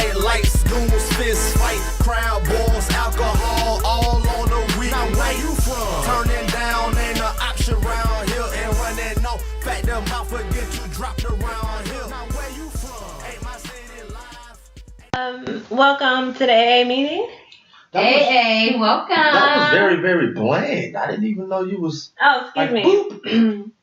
bright lights, goons, fist fight, crowd balls, alcohol, all on the week. Now where you from? Turning down ain't an option round here, and running no fact them out forget you dropped around here. Now where you from? Ain't my city live. Welcome to the AyeAye meeting. AyeAye, welcome. That was very, very bland. I didn't even know you was. Oh, excuse me.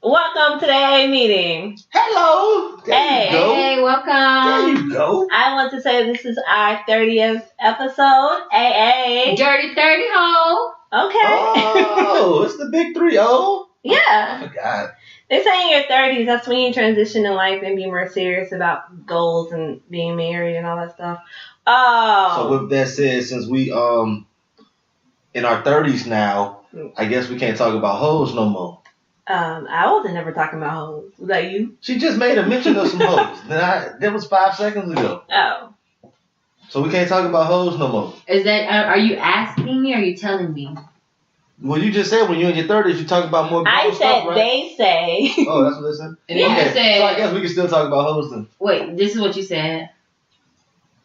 Welcome to the AyeAye meeting. Hello. There you go. Hey, welcome. There you go. I want to say this is our 30th episode. AyeAye. Dirty 30 hole. Okay. Oh, it's the big 3-0. Yeah. I forgot. They say in your 30s, that's when you transition in life and be more serious about goals and being married and all that stuff. Oh. So with that said, since we in our 30s now, I guess we can't talk about hoes no more. I wasn't never talking about hoes. Was that you? She just made a mention of some hoes. That was 5 seconds ago. Oh. So we can't talk about hoes no more. Is that, are you asking me or are you telling me? Well, you just said when you're in your 30s, you talk about more I grown stuff, said right? they say. Oh, that's what they said? And Yeah. then you Okay, said, so I guess we can still talk about hoes then. wait, this is what you said.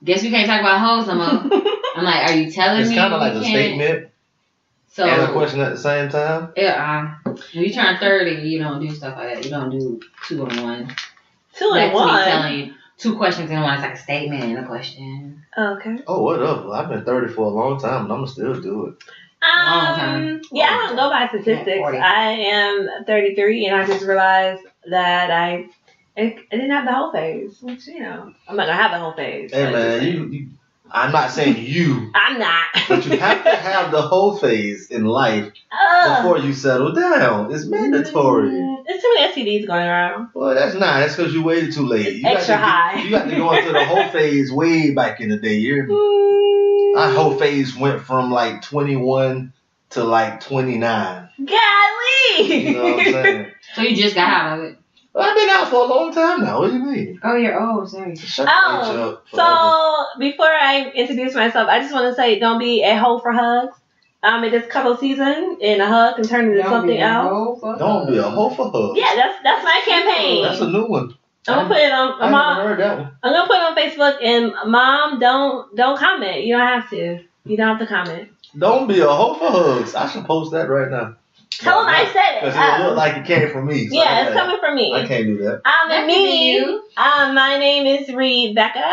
Guess we can't talk about hoes no more. I'm like, are you telling It's me? kind of like we a can't? statement So, and a question at the same time. yeah, when you turn 30, you don't do stuff like that. You don't do 2 in 1. 2 That's and me 1. telling you 2 questions in 1. It's like a statement and a question. Okay. Oh, whatever. I've been 30 for a long time, and I'm going to still do it. Long time. Yeah, I don't go by statistics. Yeah, 40. I am 33, and I just realized that I didn't have the whole phase. Which, you know, I'm not gonna have the whole phase. Hey, but man, just- you I'm not saying you, I'm not. but you have to have the whole phase in life before you settle down. It's mandatory. There's too many STDs going around. Well, that's not. That's because you waited too late. You Extra got to, high. You got to go into the whole phase way back in the day. Our whole phase went from like 21 to like 29. Golly! You know what I'm saying? So you just got out of it. Well, I've been out for a long time now. What do you mean? Oh, you're old. Sorry. Shut the bitch Oh, up forever. so before I introduce myself, I just want to say, don't be a hoe for hugs. It is cuddle season, and a hug can turn into something else. Don't be a hoe for hugs. Yeah, that's my campaign. That's a new one. I'm gonna put it on. I Mom, never heard that one. I'm gonna put it on Facebook, and Mom, don't comment. You don't have to. You don't have to comment. Don't be a hoe for hugs. I should post that right now. Tell them I said it. Because it looked like it came from me. So Yeah, it's coming from me. I can't do that. I'm me. My name is Rebecca.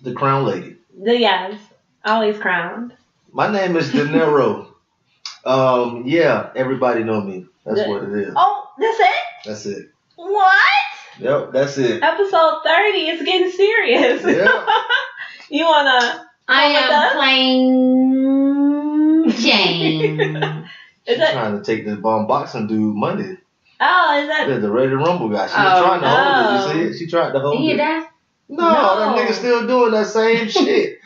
The crown lady. Yes, always crowned. My name is DeNiro. Yeah, everybody know me. That's what it is. Oh, that's it? That's it. What? Yep, that's it. Episode 30 is getting serious. Yeah. You wanna? I am playing Jane. Is She's that? trying to take this bomb boxing dude money. Oh, is that? Yeah, the Ready to Rumble guy. She was Oh, trying to hold it. no. You see it? She tried to hold Did he it. die? No, that nigga still doing that same shit.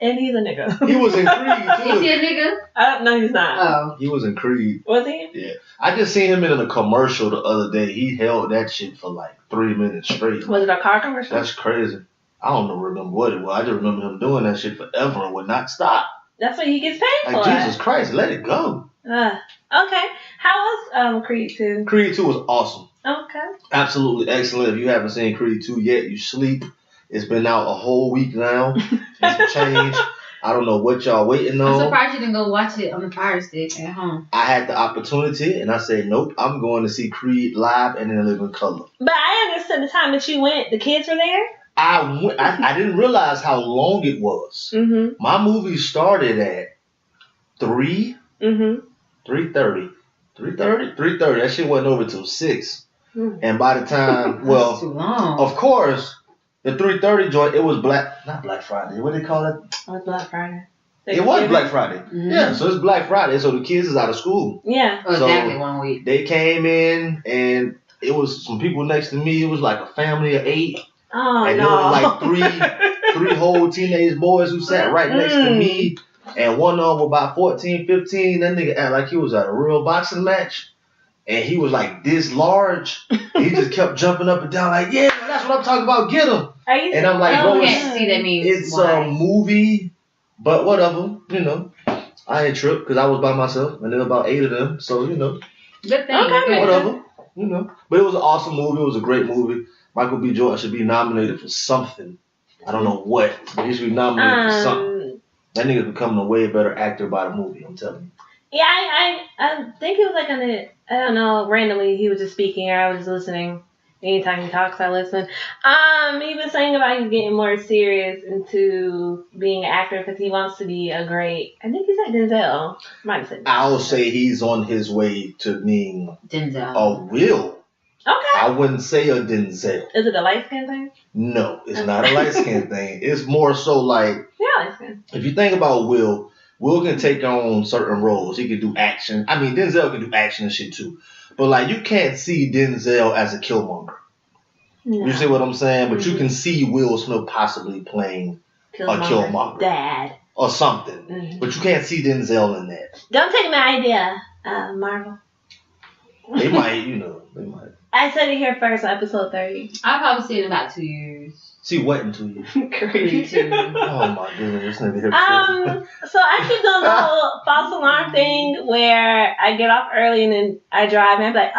And he's a nigga. He was in Creed Is he too. a nigga? I don't know. He's not. Oh. He was in Creed. Was he? Yeah. I just seen him in a commercial the other day. He held that shit for like 3 minutes straight. Was it a car commercial? That's crazy. I don't remember what it was. I just remember him doing that shit forever and would not stop. That's what he gets paid Like, for. Jesus Christ, let it go. Okay. How was Creed 2? Creed 2 was awesome. Okay. Absolutely excellent. If you haven't seen Creed 2 yet, you sleep. It's been out a whole week now. It's changed. I don't know what y'all waiting I'm on. surprised you didn't go watch it on the Fire Stick at home. I had the opportunity, and I said, nope, I'm going to see Creed live and in living color. But I understood the time that you went, the kids were there? I didn't realize how long it was. Mm-hmm. My movie started at 3. Mm-hmm. 3:30. 3:30? That shit wasn't over till 6. Mm. And by the time, That's well, too long. of course, the 3:30 joint, it was not Black Friday. What do they call it? Oh, it's Black Friday. It was Black Friday. Mhm. Yeah, so it's Black Friday. So the kids is out of school. Yeah. Oh, exactly So 1 week. they came in, and it was some people next to me. It was like a family of 8. Oh, And no. there was like three whole teenage boys who sat right next to me. And one of them was about 14, 15. That nigga acted like he was at a real boxing match. And he was like this large. He just kept jumping up and down like, yeah, that's what I'm talking about. Get him. Are you? And I'm like, oh, bro, can't see that means it's why. a movie. But whatever, you know. I ain't tripped because I was by myself. And there were about 8 of them. So, you know, Good thing. Okay. Good. whatever. You know. But it was an awesome movie. It was a great movie. Michael B. Jordan should be nominated for something I don't know what, but he should be nominated for something. That nigga's becoming a way better actor by the movie, I'm telling you. Yeah, I think he was like on it. I don't know. Randomly, he was just speaking, or I was just listening. Anytime he talks, I listen. He was saying about he's getting more serious into being an actor because he wants to be a great. I think he said Denzel. Might have said. I'll say he's on his way to being Denzel. a Will. Okay. I wouldn't say a Denzel. Is it a light skin thing? No, it's not a light skin thing. It's more so like Yeah, light skin. if you think about Will can take on certain roles. He can do action. I mean, Denzel can do action and shit too. But like, you can't see Denzel as a Killmonger. No. You see what I'm saying? But you can see Will Smith possibly playing a Killmonger. Dad. Or something. Mm-hmm. But you can't see Denzel in that. Don't take my idea, Marvel. They might, they might. I said it here first on episode 30. I'll probably see it in about 2 years. See what in 2 years? 32. Oh my goodness, this nigga here. So I keep doing the whole false alarm thing where I get off early and then I drive and I'm like,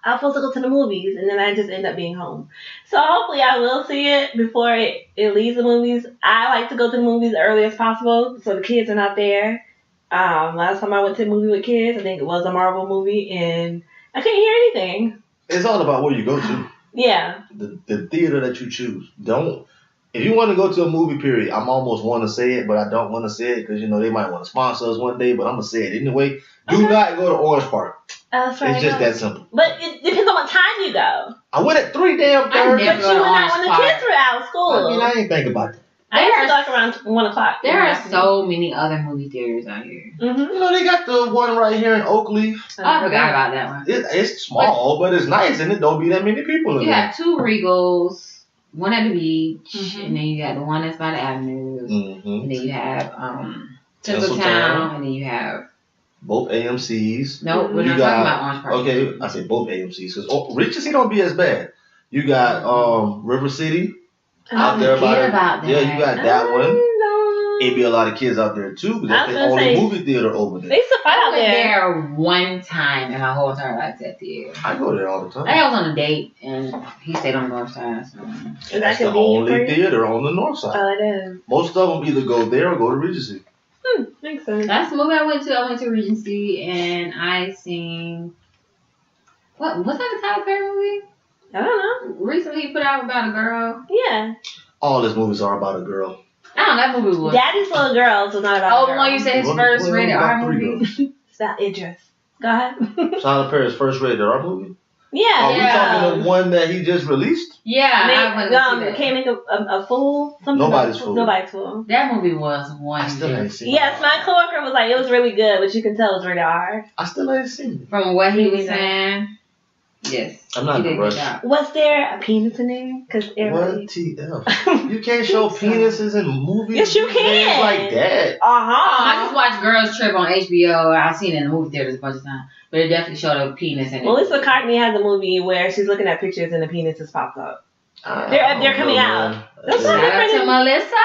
I'm supposed to go to the movies, and then I just end up being home. So hopefully I will see it before it leaves the movies. I like to go to the movies early as possible so the kids are not there. Last time I went to the movie with kids, I think it was a Marvel movie, and I couldn't hear anything. It's all about where you go to. Yeah. The theater that you choose. If you want to go to a movie, period, I'm almost want to say it, but I don't want to say it because, they might want to sponsor us one day, but I'm going to say it anyway. Do not go to Orange Park. That's right. It's just that simple. But it depends on what time you go. I went at 3 damn 30. But you went out when the kids were out of school. I mean, I ain't think about that. I used to go like around 1 o'clock. There are so many other movie theaters out here. Mm-hmm. They got the one right here in Oakleaf. Oh, I forgot about that one. It's small, but it's nice, and it don't be that many people in You there. have 2 Regals, one at the beach, and then you got the one that's by the avenues, Mm-hmm. and then you have Tinseltown, and then you have both AMCs. no, we're not talking about Orange Park. Okay, I say both AMCs because Regency don't be as bad. You got River City out there forget about that. Yeah, you got that one. It'd be a lot of kids out there too because that's the only movie theater over there. They used to fight out I went there. there one time in my whole entire life to that theater. I go there all the time. I was on a date, and he stayed on the north side. So. Is That's that the only theater on the north side. Oh, it is. Most of them either go there or go to Regency. Makes sense. That's the movie I went to. I went to Regency, and I seen what's that the Tyler Perry movie? I don't know. Recently, he put out about a girl. Yeah. All his movies are about a girl. I don't know, that movie was. Daddy's Little Girls was not about Oh, a the girl. one you said his first rated R movie. It's about Idris. Go ahead. Tyler Perry's first rated R movie. Yeah. Are we talking the one that he just released? Yeah, I went to see that. Can't make a fool. Something Nobody's fool. Nobody's fool. That movie was I one. still ain't seen Yes, it. my coworker was like, it was really good, but you can tell it was rated R. I still ain't seen it. From what he was Me neither. saying, yes. I'm not he in did a a rush. good job. Was there a penis in there? Because What everybody. TF? You can't show penises in movies. Yes, you these days can. like that. I just watched Girls Trip on HBO. I've seen it in the movie theaters a bunch of times, but it definitely showed a penis in it. Melissa McCartney has a movie where she's looking at pictures and the penis has popped up. They're coming out. That's Shout not out to different. Melissa.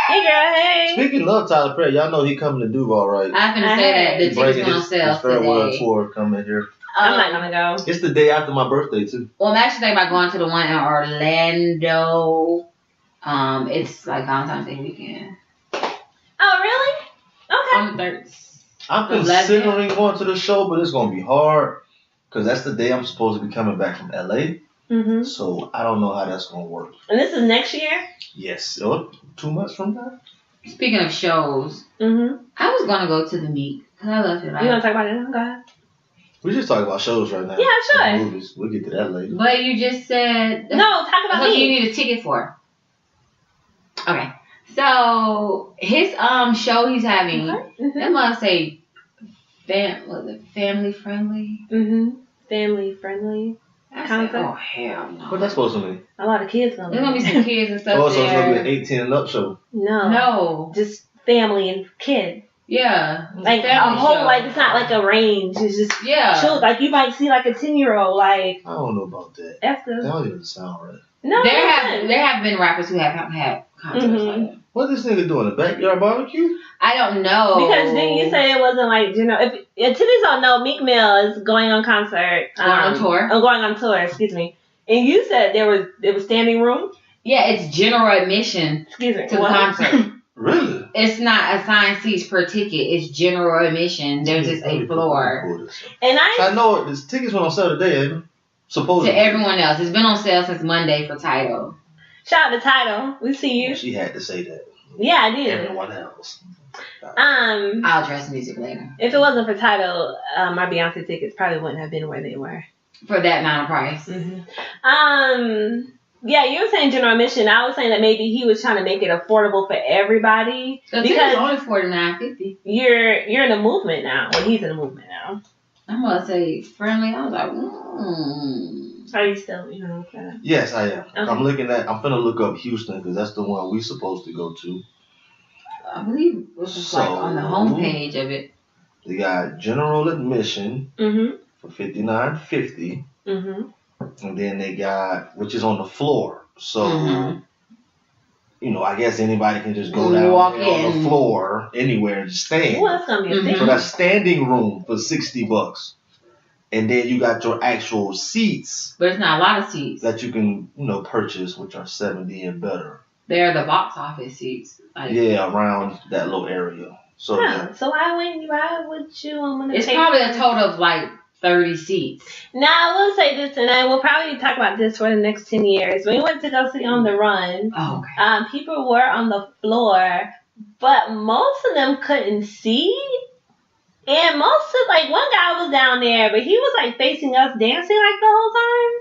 Hey girl, hey. Speaking of Tyler Perry, y'all know he coming to Duval, right? I finna say that the tickets Breaking going on his sale farewell today. tour coming here. I'm not gonna go. It's the day after my birthday too. Well, I'm actually thinking about going to the one in Orlando. It's like Valentine's Day weekend. Oh really? Okay. On the 3rd. I'm considering going to the show, but it's gonna be hard because that's the day I'm supposed to be coming back from LA. Mhm. So I don't know how that's gonna work. And this is next year. Yes, 2 months from now. Speaking of shows, Mhm. I was gonna go to the Meek because I love it. You wanna talk about it? Go ahead. We just talking about shows right now. Yeah, sure. And movies. We'll get to that later. But you just said No, talk that's about what you me. need a ticket for. Okay, so his show he's having. That must say, family friendly. Mhm. Family friendly. I said, Concept? oh hell no. What that's supposed to mean? A lot of kids gonna. There's gonna be some kids and stuff Oh, so it's gonna be there. an 18 and up show. No. No. Just family and kids. Yeah. Like a family whole, show. like it's not like a range. It's just Yeah. children. Like you might see like a 10-year-old. Like I don't know about that. after. That don't even sound right. No. There listen. have been rappers who have had concerts like that. What this nigga doing? A backyard barbecue? I don't know. Because didn't you say it wasn't like, if today's don't know, Meek Mill is going on concert. Going on tour. Going on tour, excuse me. And you said it was standing room? Yeah, it's general admission Excuse me. to the what? concert. Really? It's not assigned seats per ticket. It's general admission. There's just a floor And So I know this tickets went on sale today, ain't it? Supposedly. to everyone else. It's been on sale since Monday for Tidal. shout out to Tidal. We see you. She had to say that. Yeah, I did. Everyone else. I'll address music later. If it wasn't for Tidal, my Beyonce tickets probably wouldn't have been where they were. For that amount of price. Mm-hmm. Yeah, you were saying general admission. I was saying that maybe he was trying to make it affordable for everybody The ticket's because only $49.50. you're in a movement now. Well, he's in a movement now. I'm gonna say friendly. I was like, Are you still, okay. Yes, I am. Okay. I'm finna look up Houston because that's the one we supposed to go to. I believe it was just like on the homepage of it. They got general admission for $59.50. And then they got, which is on the floor. So, I guess anybody can just go down Walk there on in. the floor anywhere and stand. Well, that's gonna be a thing. So that's standing room for $60. And then you got your actual seats But it's not a lot of seats. that you can, purchase, which are 70 and better. They're the box office seats. Like, Yeah, around that little area. So Huh. So why would you want to it's take probably a total of like 30 seats. Now, I will say this, and I will probably talk about this for the next 10 years. When we went to go see On the Run, Oh, okay. people were on the floor, but most of them couldn't see. And one guy was down there, but he was like facing us dancing like the whole time.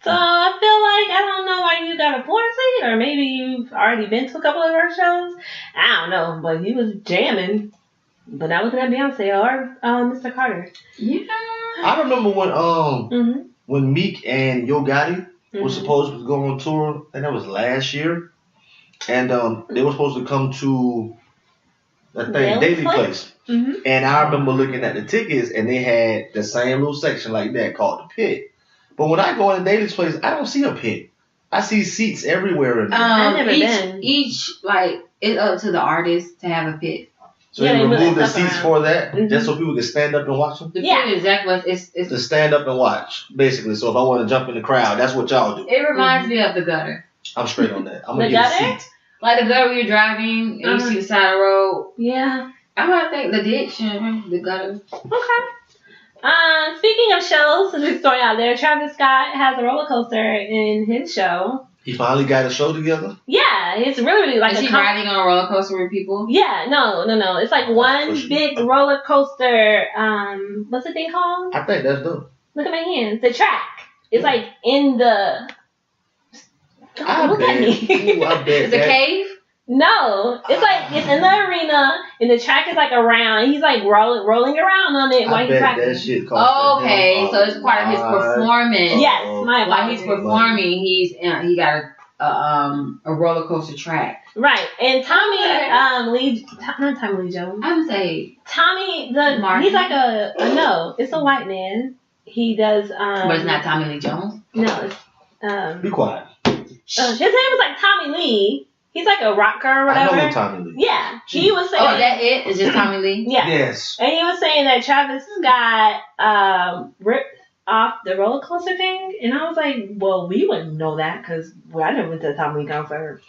So I feel like, I don't know why you got a floor seat, or maybe you've already been to a couple of our shows. I don't know, but he was jamming. But that wasn't at Beyonce or Mr. Carter. Yeah. I remember when Meek and Yo Gotti were supposed to go on tour, and that was last year. And they were supposed to come to that thing, Daily Place. And I remember looking at the tickets, and they had the same little section like that called the Pit. But when I go in Daily's Place, I don't see a pit. I see seats everywhere in there. I've never been. Each, it's up to the artist to have a pit. So Yeah, they they move remove the stuff seats around. for that, just so people can stand up and watch them? The Yeah. pit is exactly what it's To stand up and watch, basically. So if I want to jump in the crowd, that's what y'all do. it reminds me of the gutter. I'm straight on that. I'm The going to get a gutter? seat. Like the gutter when you're driving and you see the side of the road. Yeah. I might think the ditch and the gutter. Okay. Speaking of shows, since we started out there, Travis Scott has a roller coaster in his show. He finally got a show together? Yeah, it's really like Is he riding on a roller coaster with people? Yeah, no. It's like one big roller coaster. What's the thing called? I think that's dope. Look at my hands. The track. It's like in the. Look at me. It's a cave? No, it's in the arena, and the track is like around. He's like rolling around on it while I he's bet practicing. that shit cost Okay, so it's part of his performance. Yes, my While he's apologies. performing, he got a roller coaster track. Right, and Tommy not Tommy Lee Jones. I would say Tommy Martin. he's like no, it's a white man. He does but it's not Tommy Lee Jones. No, it's Be quiet. his name was like Tommy Lee. He's like a rocker or whatever. I know Tommy Lee. Yeah, he was saying. Oh, that it? It's just Tommy Lee? Yeah. Yes. And he was saying that Travis Scott ripped off the roller coaster thing, and I was like, well, we wouldn't know that because I never went to a Tommy Lee concert.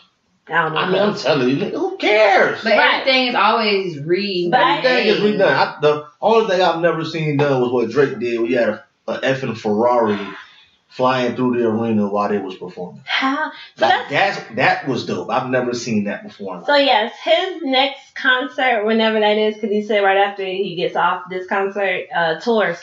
I don't know. I mean, I'm telling you, nigga, who cares? But everything is always redone. Everything is redone. The only thing I've never seen done was what Drake did. We had a effing Ferrari flying through the arena while they was performing. How? So That was dope. I've never seen that before. So yes, his next concert, whenever that is, because he said right after he gets off this concert tour,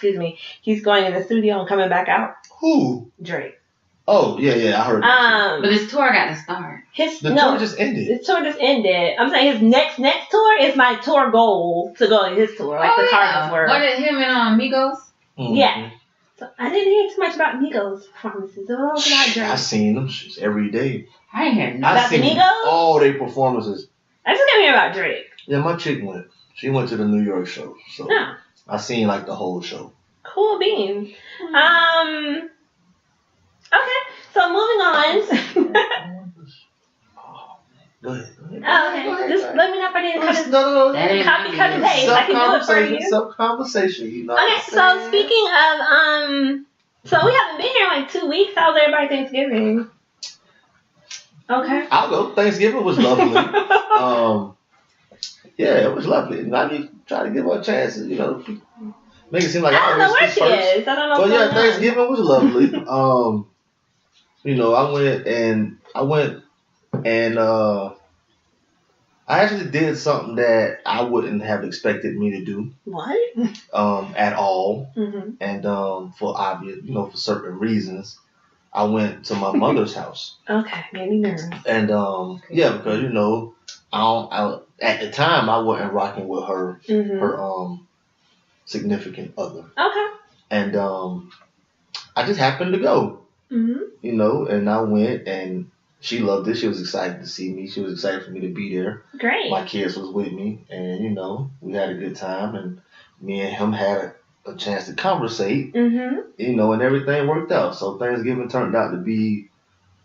he's going in the studio and coming back out. Who? Drake. Oh yeah, I heard that. But his tour got to start. The tour just ended. His tour just ended. I'm saying his next tour is my tour goal to go to his tour, like the Cardinals were. What is him and Migos? Mm-hmm. Yeah. So I didn't hear too much about Migos performances. It was all about Drake. I seen them every day. I ain't hear nothing. I About the seen Migos? all their performances. I just got to hear about Drake. Yeah, my chick went. She went to the New York show, so Oh. I seen like the whole show. Cool beans. Okay, so moving on. Go ahead. Okay, just let me know if I need to cut it. No. That ain't Copy, cut, and paste. I can do it for you. Self-conversation, you know. Okay, so speaking of, so we haven't been here in like 2 weeks. How's everybody Thanksgiving? Okay. I'll go. Thanksgiving was lovely. Yeah, it was lovely. I need try to give her a chance. You know, make it seem like I don't know where always she first. is. I don't know. But yeah, what's going on. Thanksgiving was lovely. You know, I went and I actually did something that I wouldn't have expected me to do. What? At all. Mm-hmm. And for obvious, you know, for certain reasons, I went to my mother's house. Okay, made me nervous. And yeah, because you know, at the time I wasn't rocking with her, her significant other. Okay. And I just happened to go. Mm-hmm. You know, and I went and she loved it. She was excited to see me. She was excited for me to be there. Great. My kids was with me, and you know, we had a good time, and me and him had a chance to conversate. Mm-hmm. You know, and everything worked out. So Thanksgiving turned out to be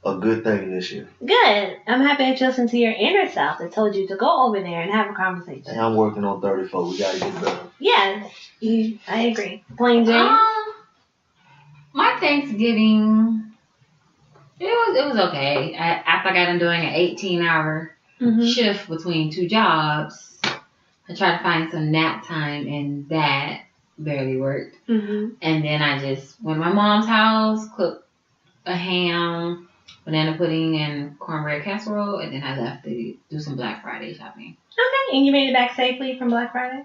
a good thing this year. Good. I'm happy that you listened to your inner self that told you to go over there and have a conversation. And I'm working on 34. We gotta get better. Yeah, I agree. Plain Jane. My Thanksgiving, it was okay. After I got done doing an 18-hour shift between two jobs, I tried to find some nap time, and that barely worked. Mm-hmm. And then I just went to my mom's house, cooked a ham, banana pudding, and cornbread casserole, and then I left to do some Black Friday shopping. Okay, and you made it back safely from Black Friday?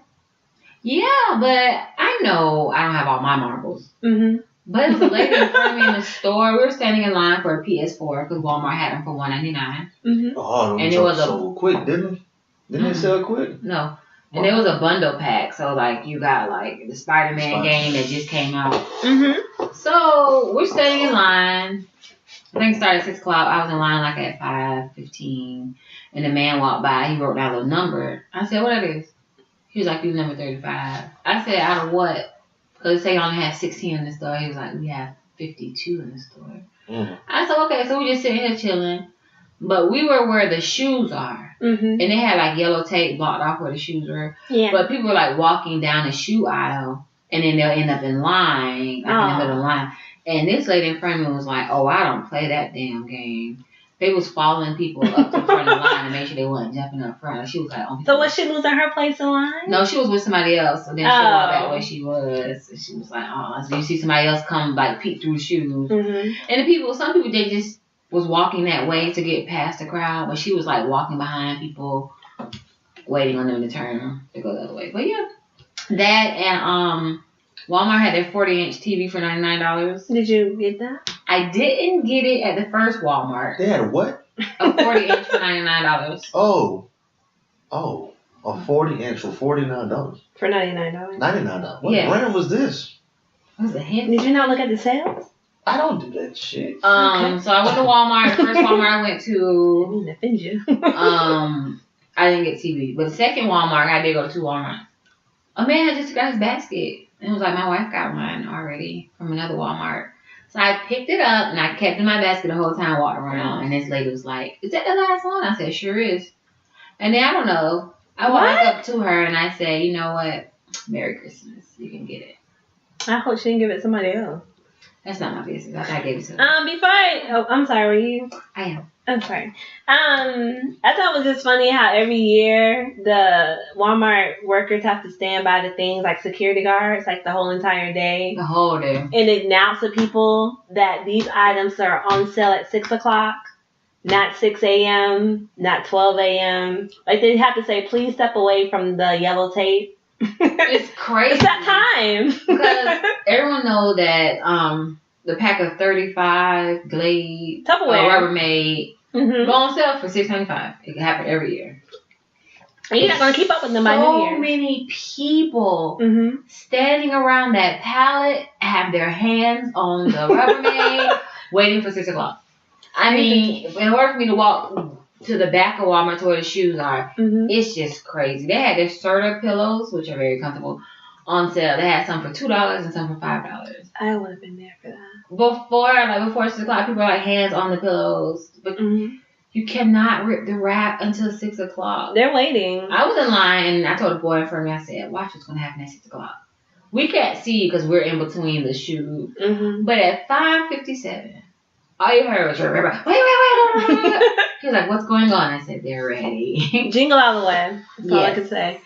Yeah, but I know I don't have all my marbles. Mm-hmm. But it was a lady in front of me in the store. We were standing in line for a PS4 because Walmart had them for $1.99. Mm-hmm. Oh, and it was so quick, didn't it? Didn't they sell quick? No. And it was a bundle pack, so like you got like the Spider-Man game that just came out. Mm-hmm. So we're standing in line. I think it started at 6 o'clock. I was in line like at 5:15, and the man walked by. He wrote down a number. I said, "What it is?" He was like, "You number 35." I said, "Out of what?" Because they only have 16 in the store. He was like, "We have 52 in the store." Mm. I said, "Okay." So we just sitting here chilling. But we were where the shoes are. Mm-hmm. And they had like yellow tape blocked off where the shoes were. Yeah. But people were like walking down the shoe aisle. And then they'll end up in line, like in the middle of the line. And this lady in front of me was like, "Oh, I don't play that damn game." They was following people up to the front of the line to make sure they wasn't jumping up front. She was like, "Oh." So was she losing her place in line? No, she was with somebody else. So then she walked back where she was. And she was like, "Oh." So you see somebody else come like peek through the shoes. Mm-hmm. And the people, some people, they just was walking that way to get past the crowd, but she was like walking behind people, waiting on them to turn to go the other way. But yeah, that and Walmart had their 40-inch TV for $99. Did you get that? I didn't get it at the first Walmart. They had a what? A 40-inch for $99. Oh, a 40-inch for $49. For $99. $99. What brand was this? What was the hint? Did you not look at the sales? I don't do that shit. So I went to Walmart. The first Walmart I went to. I didn't offend you. I didn't get TV. But the second Walmart, I did go to 2 Walmarts. A man had just got his basket. And it was like, my wife got mine already from another Walmart. So I picked it up and I kept it in my basket the whole time, walked around. And this lady was like, "Is that the last one?" I said, "Sure is." And then I don't know. I walked up to her and I said, "You know what? Merry Christmas. You can get it." I hope she didn't give it to somebody else. That's not my business. I gave it to her. I'm sorry, were you? I am. I'm sorry. I thought it was just funny how every year the Walmart workers have to stand by the things like security guards, like the whole entire day. The whole day. And announce to people that these items are on sale at 6 o'clock, not 6 a.m., not 12 a.m. Like they have to say, "Please step away from the yellow tape." It's crazy. It's that time. Because everyone knows that the pack of 35 Glade Rubbermaid go on sale for $6.95. It can happen every year. And you're not going to keep up with them by New Year. So many people standing around that pallet have their hands on the Rubbermaid waiting for 6 o'clock. I mean, in order for me to walk to the back of Walmart to where the shoes are, it's just crazy. They had their Serta pillows, which are very comfortable, on sale. They had some for $2 and some for $5. I would have been there for that. Before 6 o'clock, people are like hands on the pillows. But you cannot rip the wrap until 6 o'clock. They're waiting. I was in line and I told the boy in front of me, I said, "Watch what's going to happen at 6 o'clock. We can't see because we're in between the shoes." But at 5:57, All you heard was, wait. He was like, what's going on? I said, they're ready. Jingle all the way. That's all I can say.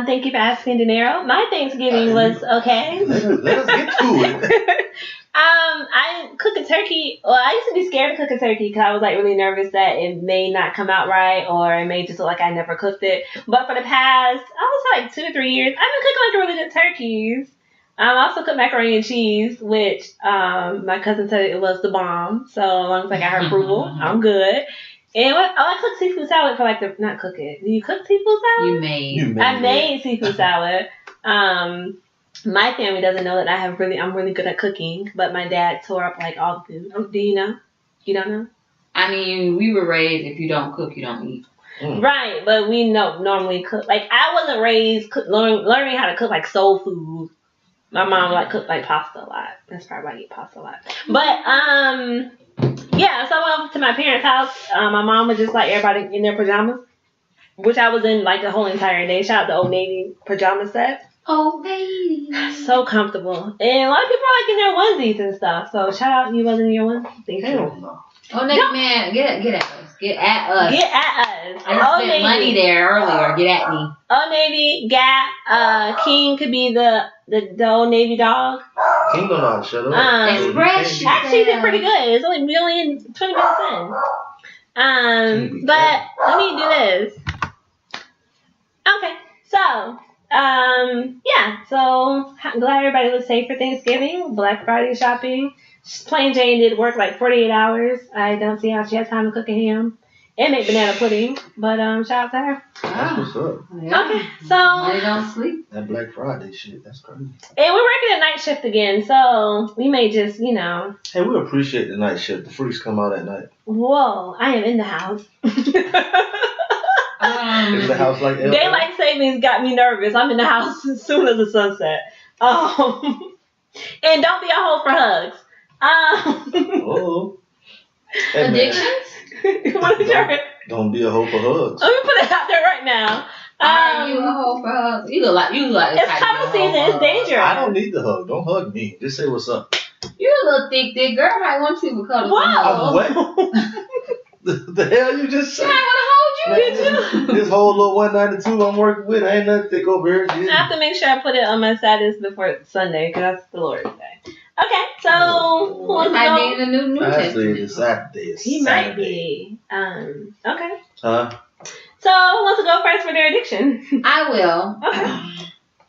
Thank you for asking, DeNiro. My Thanksgiving was okay. Let us get to it. I cooked a turkey. Well, I used to be scared to cook a turkey because I was like really nervous that it may not come out right or it may just look like I never cooked it. But for the past, I was like 2 to 3 years, I've been cooking like really good turkeys. I also cooked macaroni and cheese, which my cousin said it was the bomb. So as long as I got her approval, I'm good. And I cooked seafood salad for like not cook it. Do you cook seafood salad? You made I made seafood salad. My family doesn't know that I'm really good at cooking, but my dad tore up like all the food. Do you know? You don't know? I mean, we were raised, if you don't cook, you don't eat. Right, but we normally cook. Like I wasn't raised learning how to cook like soul food. My mom cooked like pasta a lot. That's probably why I eat pasta a lot. But yeah, so I went to my parents' house. My mom was just like everybody in their pajamas, which I was in like the whole entire day. Shout out the Old Navy pajama set. Oh, baby. So comfortable. And a lot of people are like in their onesies and stuff. So shout out, you wasn't in your onesie? Thank you. Hell no. Oh, Navy man, get at us. Get at us. Get at us. I spent money there earlier. Get at me. Old Navy, Gap, King could be the Old Navy dog. King don't know how to shut up. Express. Actually, he did pretty good. It's only really in 20 minutes in. But let me do this. Okay, so yeah. So I'm glad everybody was safe for Thanksgiving. Black Friday shopping. Plain Jane did work like 48 hours. I don't see how she had time to cook a ham and make banana pudding. But shout out to her. That's what's up. Yeah. Okay, so Money don't sleep. That Black Friday shit, that's crazy. and we're working a night shift again, so we may just, Hey, we appreciate the night shift. The freaks come out at night. Whoa, I am in the house. Is the house like LA? Daylight savings got me nervous. I'm in the house as soon as the sun set. And don't be a hoe for hugs. Oh. Hey, Addictions? What is your... Don't be a hoe for hugs. Let me put it out there right now. Are you a hoe for hugs? You look like It's cuddle season. It's dangerous. I don't need the hug. Don't hug me. Just say what's up. You're a little thick girl. I want you to cuddle. Whoa. What? the hell you just said? I want to hold you. Man, this whole little 192 I'm working with, ain't nothing thick over here. I have to make sure I put it on my status before Sunday, because that's the Lord's Day. Okay, so who wants to Might be go? in the New Actually, Testament. it's Saturday. He might be. Okay. Huh? So who wants to go first for their addiction? I will. Okay.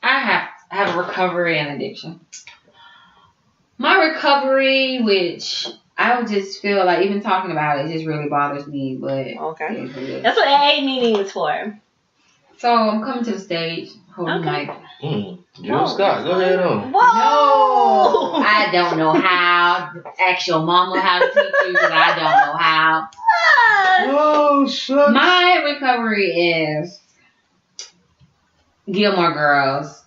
I have a recovery and addiction. My recovery, which I would just feel like even talking about it just really bothers me, but Okay. it is. That's what AA meeting is for. So I'm coming to the stage, holding Okay. like, Jill Scott, go ahead on. Whoa! I don't know how. Ask your mama how to teach you because I don't know how. Oh, shucks. My recovery is Gilmore Girls.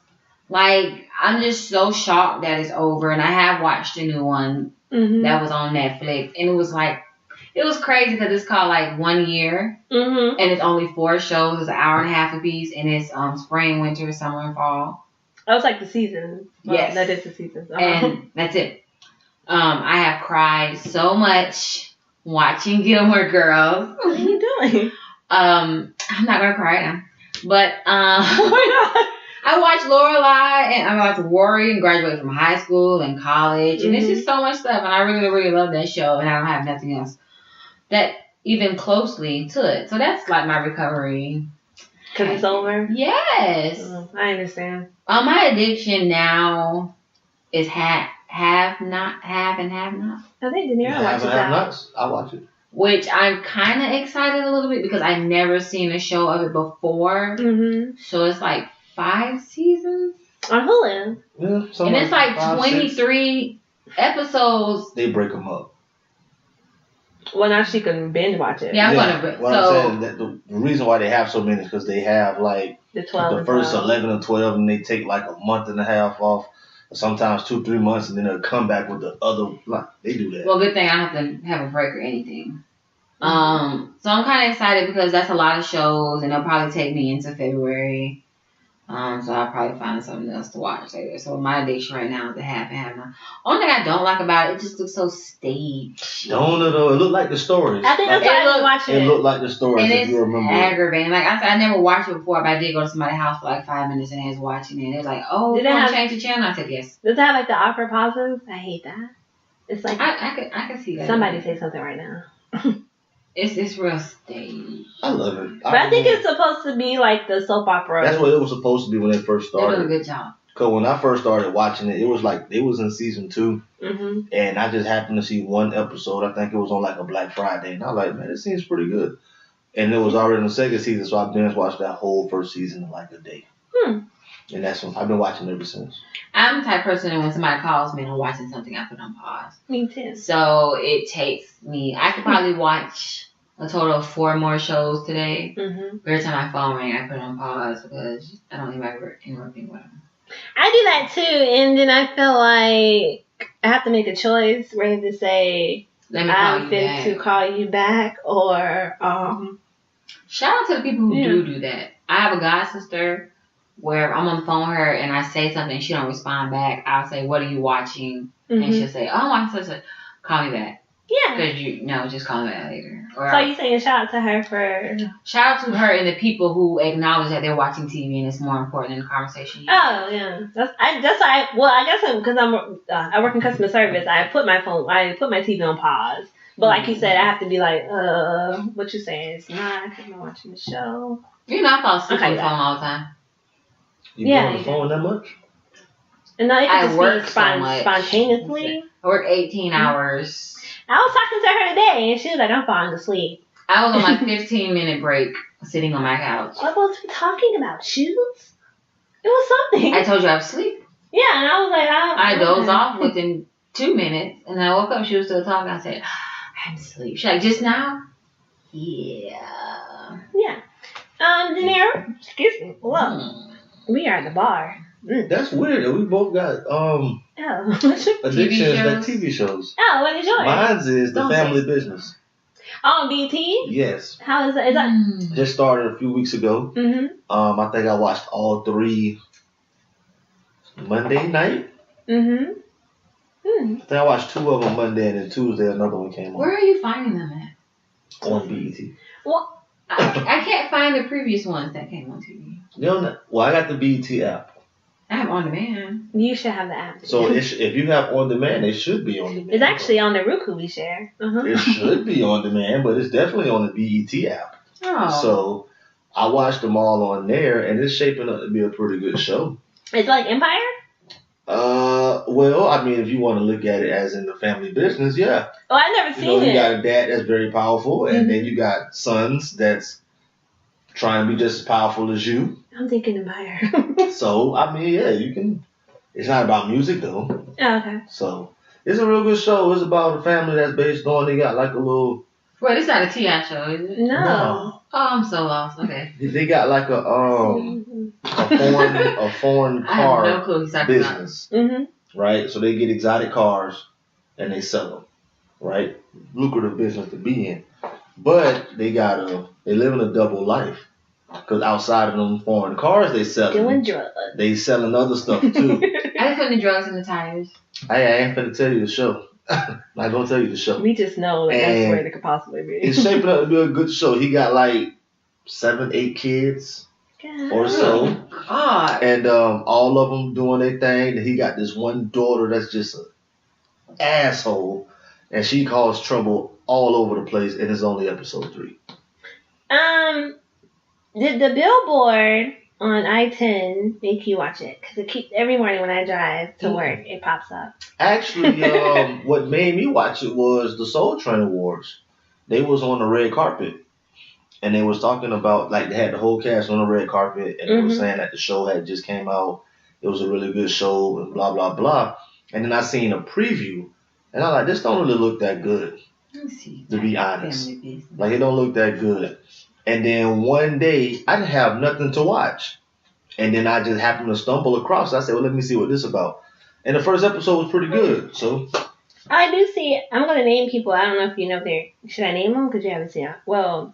Like, I'm just so shocked that it's over, and I have watched the new one that was on Netflix, and it was crazy because it's called like 1 year, and it's only 4 shows. It's an hour and a half apiece, and it's spring, winter, summer, and fall. That was like the season. Yes. That is the season. And that's it. I have cried so much watching Gilmore Girls. What are you doing? I'm not gonna cry now, but Why not? I watched Lorelai and I watched Rory and graduated from high school and college, and it's just so much stuff, and I really, really love that show, and I don't have nothing else that even closely to it. So that's like my recovery. Because it's over? Yes. I understand. My addiction now is have and have not. I think DeNiro watches that. I watch it. Which I'm kind of excited a little bit because I've never seen a show of it before. So it's like 5 seasons. On Hulu. Yeah, and it's like 5, 23 episodes. They break them up. Well, now she can binge watch it. Yeah, I'm gonna. What I'm saying, that the reason why they have so many is because they have like the 12 the first 11 or 12, and they take like a month and a half off, or sometimes 2-3 months, and then they'll come back with the other. Like they do that. Well, good thing I don't have to have a break or anything. So I'm kind of excited because that's a lot of shows, and they'll probably take me into February. So I'll probably find something else to watch later. So my addiction right now is the half and half now. Only thing I don't like about it just looks so staged. Don't it though? It looked like the stories. I think that's why I was watching it. It looked like the stories, And if it's you remember. aggravating. Like I said, I never watched it before, but I did go to somebody's house for like 5 minutes and they was watching it. And they was like, "Oh, Did you it want have- to change the channel?" I said, "Yes." Does it have like the awkward pauses? I hate that. It's like I can see that. somebody say something right now. It's real staged. I love it. But I think it's supposed to be like the soap opera. That's what it was supposed to be when it first They're doing a started. good job. Cause when I first started watching it, it was like it was in season 2, Mm-hmm. and I just happened to see one episode. I think it was on like a Black Friday, and I was like, man, it seems pretty good. And it was already in the second season, so I binge watched that whole first season in like a day. And that's when I've been watching ever since. I'm the type of person that when somebody calls me and I'm watching something, I put on pause. Me too. So it takes me. I could probably watch a total of 4 more shows today. Mm-hmm. Every time my phone rings, I put it on pause because I don't even interrupt anyone. I do that too, and then I feel like I have to make a choice where I have to say Let me call I'm you fit back. to call you back, or Shout out to the people who Yeah. do that. I have a god sister where I'm on the phone with her and I say something and she don't respond back. I'll say, "What are you watching?" And Mhm. she'll say, "Oh, I'm watching such a." Call me back. yeah. Because just call me back later. Or So you saying shout out to her for? shout out to her and the people who acknowledge that they're watching TV and it's more important than the conversation. Oh yeah, I guess because I work in customer service. I put my TV on pause. But like you said, I have to be like, what you saying? It's not because I'm watching the show. You know, I fall asleep Okay, on the phone all the time. You Yeah, been on the you phone that much? And now it I can just work be so much. spontaneously. I work 18 hours. I was talking to her today, and she was like, "I'm falling asleep." I was on my 15-minute break sitting on my couch. What was we talking about? Shoes? It was something. I told you I was asleep. Yeah, and I was like, I dozed off within 2 minutes, and I woke up. She was still talking. I said, "I'm asleep." She's like, "Just now?" Yeah. Yeah. DeNiro, excuse me. Well, we are at the bar. That's weird. We both got Oh. addictions shows? like TV shows. Oh, what is yours? Mine's is The Don't Family say- Business. Oh, BT? Yes. How is that? Is that? Mm. Just started a few weeks ago. Mm-hmm. I think I watched all 3 Monday night. Mm-hmm. I think I watched 2 of them Monday, and then Tuesday another one came Where on are you finding them at? on BET. Well, I can't find the previous ones that came on TV. You know, well, I got the BET app. I have on demand. you should have the app. So if you have on demand, they should be on demand. It's actually on the Roku we share. Uh-huh. It should be on demand, but it's definitely on the BET app. Oh. So I watched them all on there, and it's shaping up to be a pretty good show. It's like Empire? Well, I mean, if you want to look at it as in the family business, yeah. Oh, I've never You know, seen you it. got a dad that's very powerful, and Mhm. then you got sons that's trying to be just as powerful as you. I'm thinking Empire. So, I mean, yeah, you can. It's not about music, though. Oh, okay. So, it's a real good show. It's about a family that's based on, they got like a little. Wait, it's not a T.I. show, is it? No. Oh, I'm so lost. Okay. They got like a foreign I have no car clue what he's talking about. business, Mm-hmm. right? So they get exotic cars and they sell them, right? Lucrative business to be in, but they live in a double life because outside of them foreign cars they sell, Doing drugs. they selling other stuff too. I just put the drugs in the tires. I ain't finna tell you the show. Not gonna tell you the show. We just know that that's And where it could possibly be. It's shaping up to be a good show. He got like 7, 8 kids or so. God. And all of them doing their thing. And he got this one daughter that's just an asshole, and she caused trouble all over the place. And it's only episode 3. Did the billboard on I-10 make you watch it? Because it keeps every morning when I drive to work, it pops up. Actually, what made me watch it was the Soul Train Awards. They was on the red carpet, and they was talking about, like, they had the whole cast on the red carpet, and they were saying that the show had just came out. It was a really good show, and blah blah blah. And then I seen a preview, and I'm like, this don't really look that good, Let me see. to be honest. Family business. Like, it don't look that good. And then one day, I didn't have nothing to watch. And then I just happened to stumble across it. I said, well, let me see what this is about. And the first episode was pretty good. So, I do see. I'm going to name people. I don't know if you know should I name them? Because you haven't seen it. Well,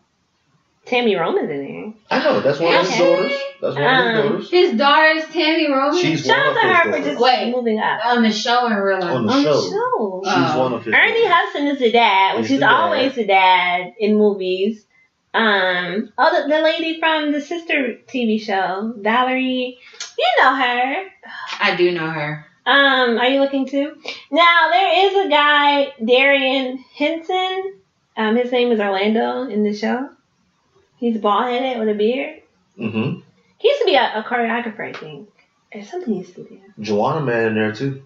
Tammy Roman's in there. I know. That's one of his daughters. That's one of his daughters. His daughter is Tammy Roman? She's Shout one out to of her his for daughters. just moving up. On the show in real life. On the show. She's one of his Ernie daughters. Hudson is the dad, which He's is the dad. always the dad in movies. The lady from the sister TV show, Valerie, you know her. I do know her. Are you looking too? Now there is a guy, Darian Henson. His name is Orlando in the show. He's bald headed with a beard. Mm-hmm. He used to be a choreographer, I think. Or something he used to do. Joanna Man in there too.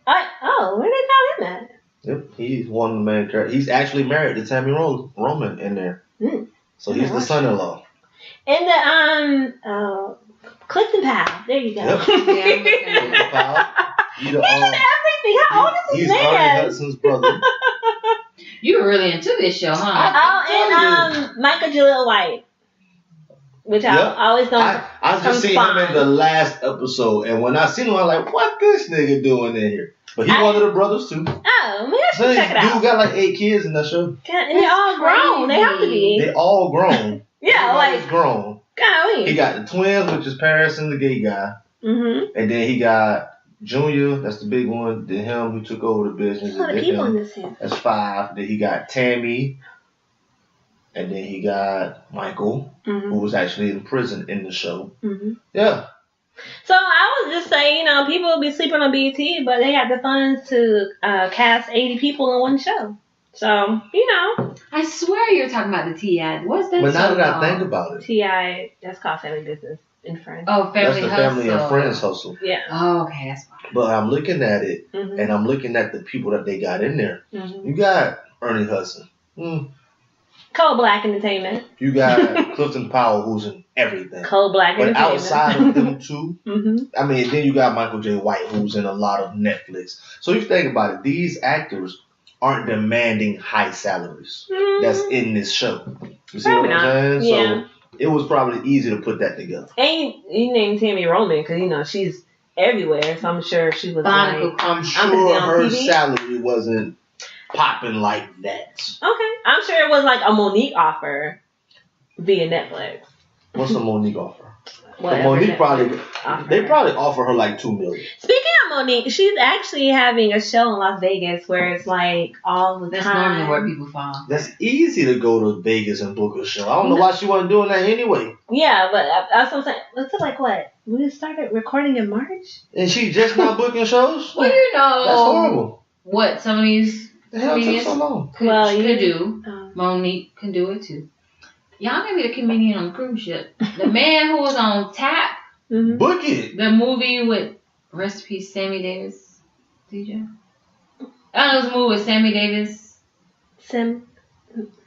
Where did they call him at? Yep, he's one of the main characters. He's actually married to Tammy Roman in there. So he's the son-in-law. And the Clifton Powell. There you go. Yep. Clifton Powell. He's in everything. How old is this man? He's Ernie man? Hudson's brother. You were really into this show, huh? And Michael Jaleel White. Which I always don't. I just seen him in the last episode, and when I seen him, I was like, "What this nigga doing in here?" But he's one of the brothers too. Oh, maybe I should check it out. Dude got like 8 kids in that show. And they're all grown. They have to be. They all grown. Yeah, everybody's grown. Golly. He got the twins, which is Paris and the gay guy. Mm-hmm. And then he got Junior, that's the big one. Then him, who took over the business. A lot of people in this here. That's 5. Then he got Tammy. And then he got Michael, who was actually in prison in the show. Mm-hmm. Yeah. So I was just saying, people will be sleeping on BET, but they got the funds to cast 80 people in one show. So, I swear you're talking about the T.I. What's that? But now that I think about it. T.I., that's called Family Business and Friends. Oh, Family Hustle. That's the Hustle. Family and Friends Hustle. Yeah. Oh, okay, that's fine. But I'm looking at it, and I'm looking at the people that they got in there. You got Ernie Hudson. Cold Black Entertainment. You got Clifton Powell, who's in everything. Cold Black But Entertainment. outside of them two, I mean, then you got Michael J. White, who's in a lot of Netflix. So you think about it, these actors aren't demanding high salaries that's in this show. You see Probably what I'm saying? Yeah. So it was probably easy to put that together. And you named Tammy Roman because, she's everywhere. So I'm sure she was I'm sure her salary wasn't popping like that. Okay. I'm sure it was like a Monique offer via Netflix. What's a Monique offer? Monique they probably offer her like $2 million. Speaking of Monique, she's actually having a show in Las Vegas where it's like all the That's time. normally where people fall. That's easy to go to Vegas and book a show. I don't know why she wasn't doing that anyway. Yeah, but that's what I'm saying. Let's say like what? We started recording in March? And she just not booking shows? Well, That's horrible. What some of these The hell took comedians so long? could do. Monique can do it too. Y'all may be the comedian on the cruise ship. The man who was on Tap. Book it. The movie with rest in peace Sammy Davis. DJ. I know it was a movie with Sammy Davis.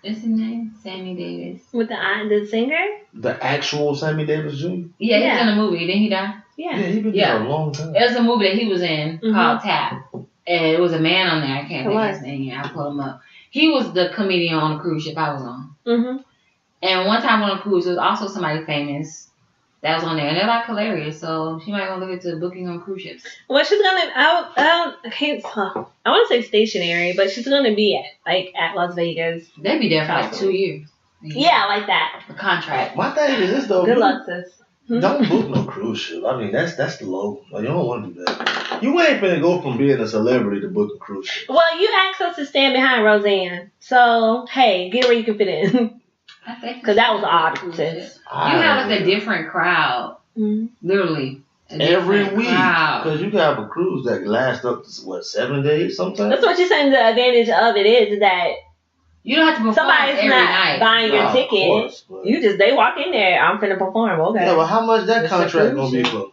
Is his name? Sammy Davis. With the singer? The actual Sammy Davis Jr.? Yeah, he was in a movie. Didn't he die? Yeah. Yeah, he been there a long time. It was a movie that he was in called Tap. And it was a man on there. I can't think of his name. I'll pull him up. He was the comedian on the cruise ship I was on. And one time on a cruise, there was also somebody famous that was on there. And they're like hilarious. So she might want to look into booking on cruise ships. Well, she's gonna. I want to say stationary, but she's gonna be at Las Vegas. They'd be there for like 2 years. Yeah, like that. A contract. My thing is this though. Good luck, sis. Don't book no cruise ship. I mean, that's the low. Like, you don't want to do that. You ain't finna go from being a celebrity to book a cruise ship. Well, you asked us to stand behind Roseanne, so hey, get where you can fit in. Because that was odd, sis. You have like a different crowd. Literally. Every week. Because you can have a cruise that lasts up to, 7 days sometimes? That's what you're saying. The advantage of it is that you don't have to perform somebody's every not night. buying your ticket. Course, they walk in there, I'm finna perform. Okay. Yeah, but how much that contract gonna be for?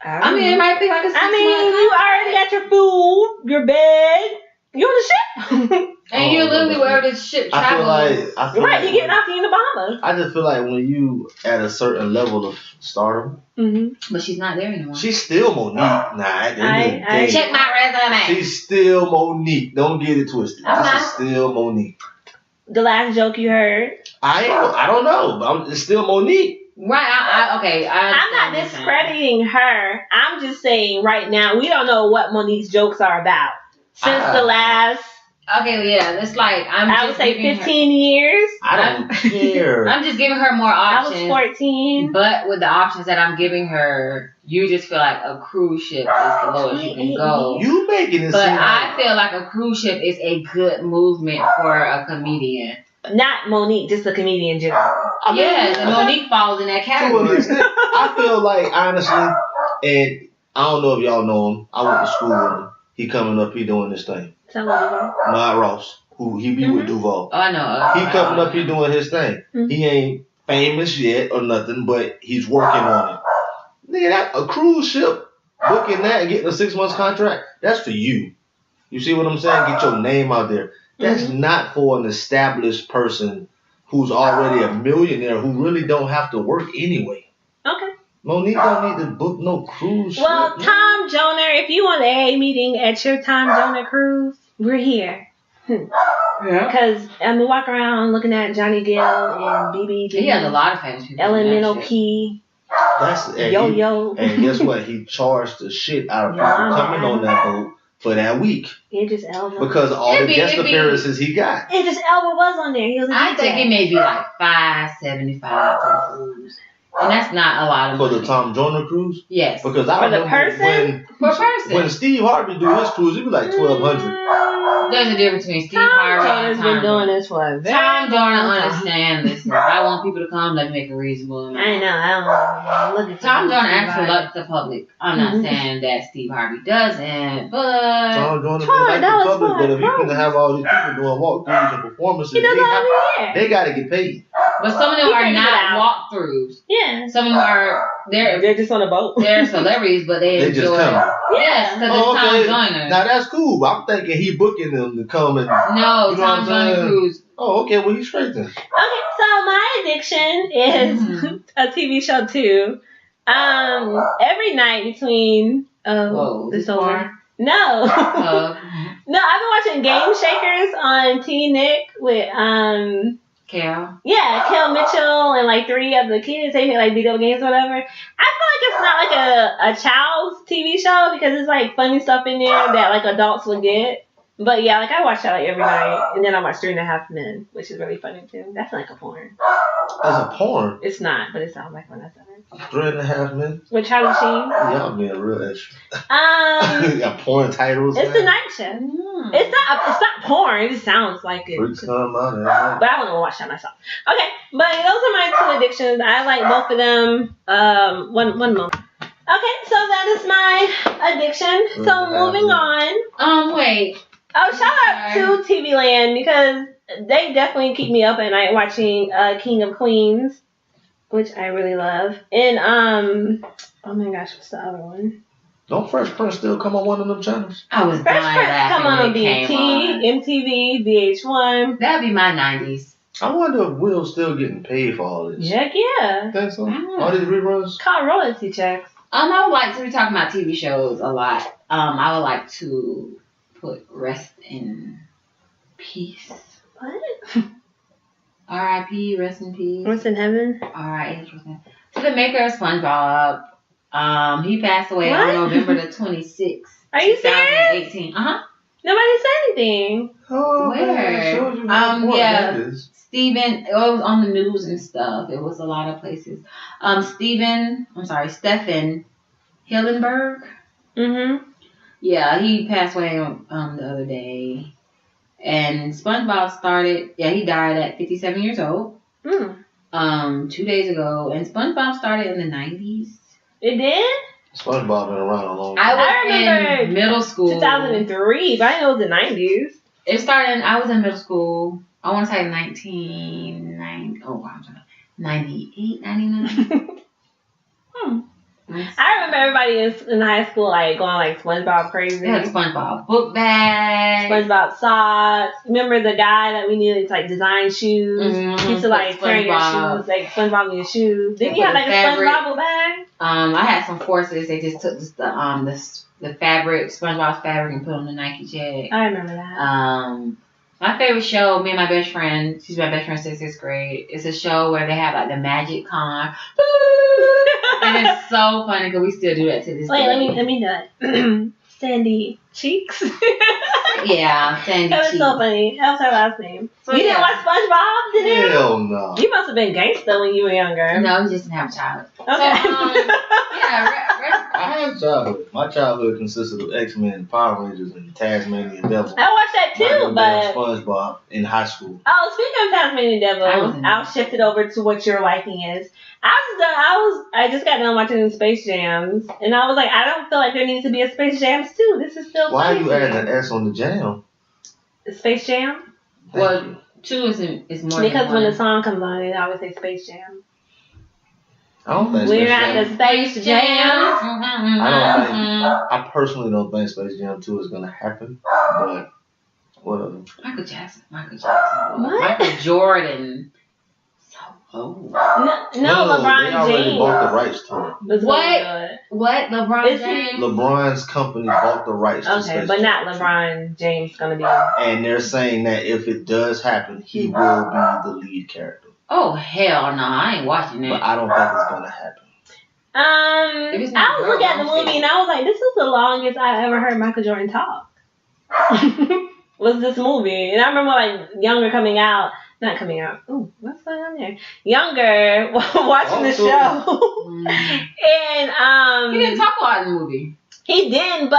I mean, it might be like a 6 month you already got your food, your bed, you're on the ship. And you're literally wherever the ship travels. I feel you're getting off in the Bahamas. I just feel like when you at a certain level of stardom, but she's not there anymore. She's still Monique. I check my resume. She's still Monique. Don't get it twisted. She's still Monique. The last joke you heard? I don't know, but it's still Monique. Right, I'm not discrediting her. I'm just saying right now, we don't know what Monique's jokes are about. Since the last Okay, yeah, it's like I would say 15 years. I don't care. I'm just giving her more options. I was 14. But with the options that I'm giving her, you just feel like a cruise ship is the lowest you can go. You making it But seem I feel like a cruise ship is a good movement for a comedian. Not Monique, just a comedian in general. Yes, and Monique falls in that to an category. extent. I feel like, honestly, and I don't know if y'all know him. I went to school with him. He coming up, he doing this thing. Not Ross, who he be with Duval. Oh, I know. He coming up, he doing his thing. He ain't famous yet or nothing, but he's working on it. Nigga, that a cruise ship, booking that and getting a 6 months contract, that's for you. You see what I'm saying? Get your name out there. That's not for an established person who's already a millionaire who really don't have to work anyway. Okay. Monique don't need to book no cruise ship. Well, Tom Joyner, if you want the AA meeting at your Tom Joyner cruise, we're here. Yeah. Because we walk around looking at Johnny Gill and BB. He has a lot of famous people. Elemental P. That's Yo. And guess what? He charged the shit out of people coming on that boat for that week. Idris Elba. Because of all the guest appearances he got. Idris Elba was on there. He was a I DJ. think it may be like $575 for the cruise. And that's not a lot of money. For the Tom Joyner cruise? Yes. Because I For the remember person? For a person. when Steve Harvey do his cruise, it be like $1,200. There's a difference between Steve Tom Harvey and Joyner's Tom been doing this for a very Tom long Joyner time. understand. Listen, if I want people to come, let me make a reasonable amount. I know. I don't look at Tom Joyner Steve actually Harvey. likes the public. I'm not saying that Steve Harvey doesn't, but Tom Joyner Troy, like that the was public, fun. but if you're gonna have all these people doing walkthroughs and performances, He does it every year. they gotta get paid. some of them He are figures it out. not walkthroughs. Yeah. Some of them are They're just on a boat. they're celebrities, but they They just enjoy come. it. Yes, because it's Tom Joyner. Now that's cool. I'm thinking he booking them to come and. No, You know what Tom I'm Joyner saying? cruise. Oh, okay. Well, he's straight then. Okay, so my addiction is a TV show too. Every night between Whoa, this this over. far? No. No, I've been watching Game Shakers on T Nick with Carol. Kel Mitchell and like 3 of the kids. They play like video games or whatever. I feel like it's not like a child's TV show because it's like funny stuff in there that like adults would get. But yeah, like I watch that like every night, and then I watch 3.5 Men, which is really funny too. That's like a porn. That's a porn. It's not, but it sounds like one. That's it. 3.5 Men. With Charlie Sheen. Y'all being real extra. Got porn titles. It's the night show. It's not porn. It just sounds like it. Freaks come out and everything. But I wouldn't watch that myself. Okay, but those are my 2 addictions. I like both of them. One moment. Okay, so that is my addiction. So moving on. Wait. Oh, shout out to TV Land because they definitely keep me up at night watching King of Queens, which I really love. And oh my gosh, what's the other one? Don't Fresh Prince still come on one of them channels? I was Fresh dying Prince laughing come on when it BET, came on. MTV, VH1. That'd be my 90s. I wonder if Will's still getting paid for all this. Heck yeah. Think so? Mm. All these reruns? Call royalty checks. I would like to be talking about TV shows a lot. I would like to put rest in peace. What? R.I.P. Rest in peace. What's in heaven? R.I.P. To the maker of SpongeBob. He passed away on November the 26th. Are you serious? 2018. Nobody said anything. Oh, Where? man, shows you how important Yeah. that is. It was on the news and stuff. It was a lot of places. Stephen Hillenburg. Mm-hmm. Yeah, he passed away the other day. And SpongeBob he died at 57 years old. 2 days ago. And SpongeBob started in the 90s. It did? SpongeBob been around a long time. I remember in middle school. 2003, but I know it was the 90s. It started, I was in middle school. I want to say 98, 99. I remember everybody in high school like going like SpongeBob crazy. They had SpongeBob book bags. SpongeBob socks. Remember the guy that we needed to like design shoes? Mm-hmm. He used to like turn your shoes, like SpongeBob in your shoes. Didn't you have like a SpongeBob bag? I had some forces. They just took the fabric, SpongeBob's fabric, and put on the Nike check. I remember that. My favorite show, me and my best friend, she's my best friend since 6th grade. It's a show where they have like the magic car. And it's so funny because we still do that to this day. Wait, let me do it. Sandy, Cheeks. Yeah, Sandy That was Cheeks. so funny. That was her last name. So, You didn't yeah. watch SpongeBob, did you? Hell no. You must have been gangster when you were younger. No, we just didn't have a child. Okay. So, yeah, I had childhood. My childhood consisted of X-Men, Power Rangers, and Tasmanian Devil. I watched that too, but SpongeBob in high school. oh, speaking of Tasmanian Devil, I'll shift it over to what your liking is. I just got done watching Space Jams, and I was like, I don't feel like there needs to be a Space Jams 2. This is still Why are funny you to me. adding an S on the jam? Space Jam? well, 2 is more Because than when the one. song comes on, they always say Space Jam. I don't think We're Space at Jam. the Space Jam. I personally don't think Space Jam 2 is gonna happen, but whatever. Michael Jackson. What? Michael Jordan. So old. No, they LeBron already James. bought the rights to it. Was What? really good. What? LeBron Is he- James? LeBron's company bought the rights to Okay, Space but Jam. not LeBron James gonna be. And they're saying that if it does happen, he will be the lead character. Oh, hell no. I ain't watching But that. I don't think it's gonna happen. If it's not I was looking at the girl, movie and I was like, this is the longest I ever heard Michael Jordan talk. Was this movie? And I remember like not coming out. Ooh, what's going on there? Younger, watching the show. And He didn't talk a lot in the movie. he didn't, but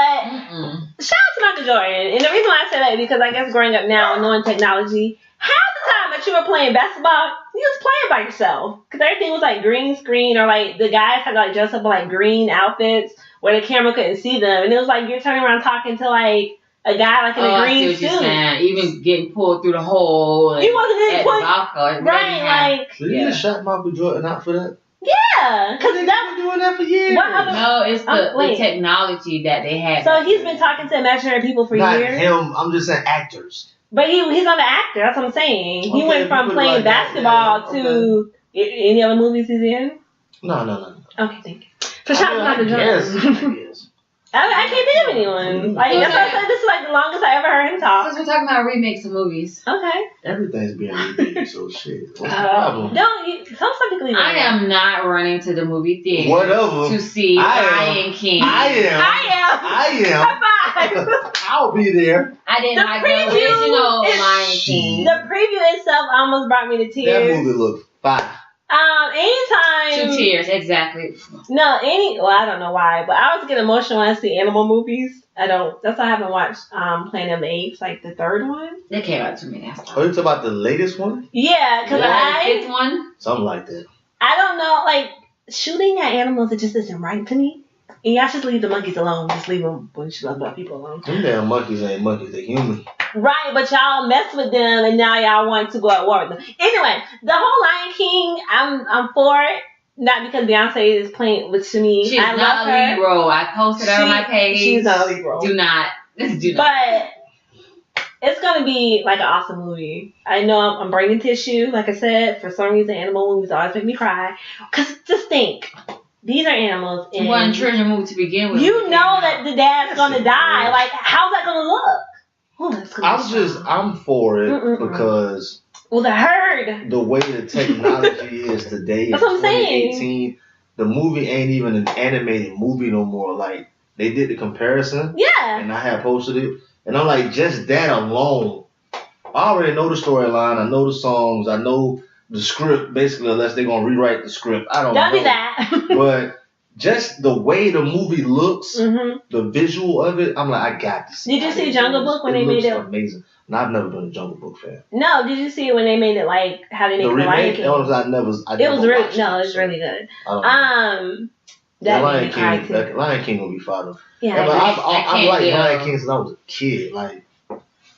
shout out to Michael Jordan. And the reason why I say that is because I guess growing up now and knowing technology, half the time that you were playing basketball, you was playing by yourself. Because everything was like green screen, or like the guys had to like dress up in like green outfits where the camera couldn't see them. And it was like you're turning around talking to like a guy like in a green suit. Even getting pulled through the hole. He wasn't at even the put golf cart. right, like Did you just shut Michael Jordan out for that? yeah, because They've that. been doing that for years. What other- No, it's the wait. technology that they had. So he's been talking to imaginary people for Not years. him. I'm just saying actors. But he's not an actor. That's what I'm saying. He Okay, went if from you put it playing like that, basketball yeah, to any other movies he's in. No. Okay, thank you. So shout out to Yes. Jordan. I can't think of anyone. Like that's why I said this is like the longest I ever heard him talk. Since we're talking about remakes of movies, Okay. Everything's being remade, so shit. What's the problem? Some typically. I am not running to the movie theater Whatever. to see Lion King. I am. High five. I'll be there. I didn't The like the preview original is- Lion King. The preview itself almost brought me to That tears. movie looked fire. Anytime. 2 tears, exactly. No, I don't know why, but I always get emotional when I see animal movies. That's why I haven't watched Planet of the Apes, like the third one. They came out to me last Oh, time. you talking about the latest one? Yeah, because The 5th one? Something like that. I don't know, like shooting at animals, it just isn't right to me. And y'all should leave the monkeys alone. Just leave them when you love people alone. Them damn monkeys ain't monkeys, they're human. Right, but y'all mess with them, and now y'all want to go at war with them. Anyway, the whole Lion King, I'm for it. Not because Beyonce is playing with me. She's I not love a her. lead role. I posted her on my page. She's not a lead role. Do not. But it's gonna be like an awesome movie. I know I'm bringing tissue. Like I said, for some reason, animal movies always make me cry. Cause just think, these are animals. It wasn't a treasure movie to begin with. You know that the dad's gonna die. Like, how's that gonna look? Oh, that's gonna I'm for it because well, the herd. the way the technology is today That's in what I'm saying. 2018, the movie ain't even an animated movie no more. Like, they did the comparison. Yeah. And I had posted it. And I'm like, just that alone. I already know the storyline. I know the songs. I know the script, basically, unless they're going to rewrite the script. I don't know. Don't do that. But just the way the movie looks, the visual of it, I'm like, I got this. Did you see Jungle Book when they made it? Amazing. And I've never been a Jungle Book fan. No, did you see it when they made it like how they made The the Lion remake, King? I It was really it's really good. That Lion made me cry too. King, Lion King will be fun. Yeah, But I've can't liked deal. Lion King since I was a kid. Like,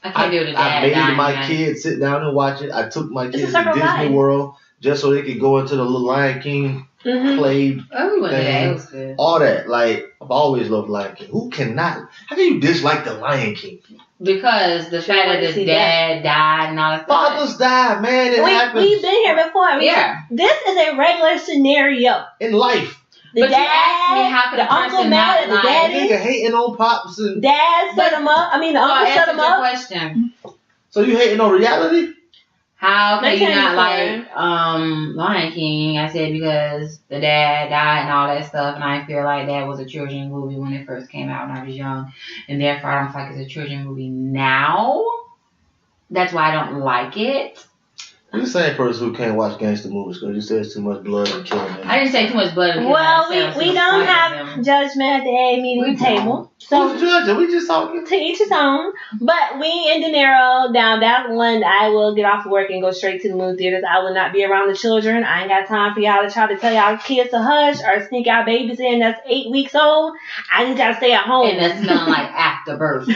I can't do the dad I made dying, my man. kids sit down and watch it. I took my It's a kids to circle of Disney life. World just so they could go into the little Lion King play, Oh, we went to that. It was good. all that. Like, I've always loved Lion King. Who cannot? How can you dislike the Lion King? Because the fact that his dad died and all that stuff. Fathers die, man. It happens We've been here before. This is a regular scenario. in life. The But you dad, asked me how could the a uncle person mad not at the lie? daddy. Nigga hating on pops and Dad set him up. I mean, the So uncle set answer him your up. question. so you hating on reality? How can you not 1984. like Lion King? I said because the dad died and all that stuff, and I feel like that was a children's movie when it first came out when I was young, and therefore I don't feel like it's a children's movie now. That's why I don't like it. You're the same person who can't watch gangster movies because you say it's too much blood and killing. I didn't say too much blood. Well, we don't have judgment at the AyeAye meeting table. So who's judging? We just talking. To each his own. But we and DeNiro, now that one, I will get off work and go straight to the movie theaters. I will not be around the children. I ain't got time for y'all to try to tell y'all kids to hush or sneak our babies in that's 8 weeks old. I just gotta stay at home. And that's smelling like after birth.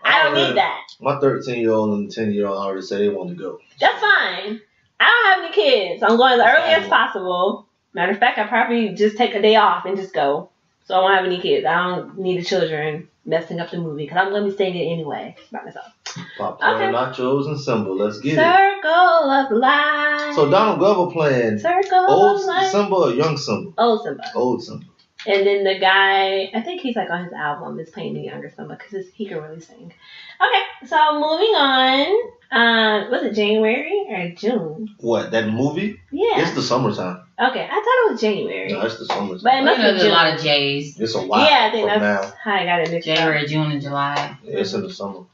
I don't need that. My 13-year-old and 10-year-old already said they want to go. That's fine. I don't have any kids. I'm going as early as possible. Matter of fact, I probably just take a day off and just go. So I won't have any kids. I don't need the children messing up the movie because I'm going to be staying there anyway by myself. Popcorn, nachos, and Simba. Let's get Circle of Life. So Donald Glover playing Circle old of Life. Simba or young Simba? Old Simba. Old Simba. And then the guy, I think he's like on his album, is playing the younger Simba because he can really sing. Okay, so moving on. Was it January or June? What, that movie? Yeah. It's the summertime. Okay, I thought it was January. No, it's the summertime. But it must be There's June. a lot of J's. It's a lot. Yeah, I think from that's now. how I got it mixed up. January, June, and July. Yeah, it's in the summer.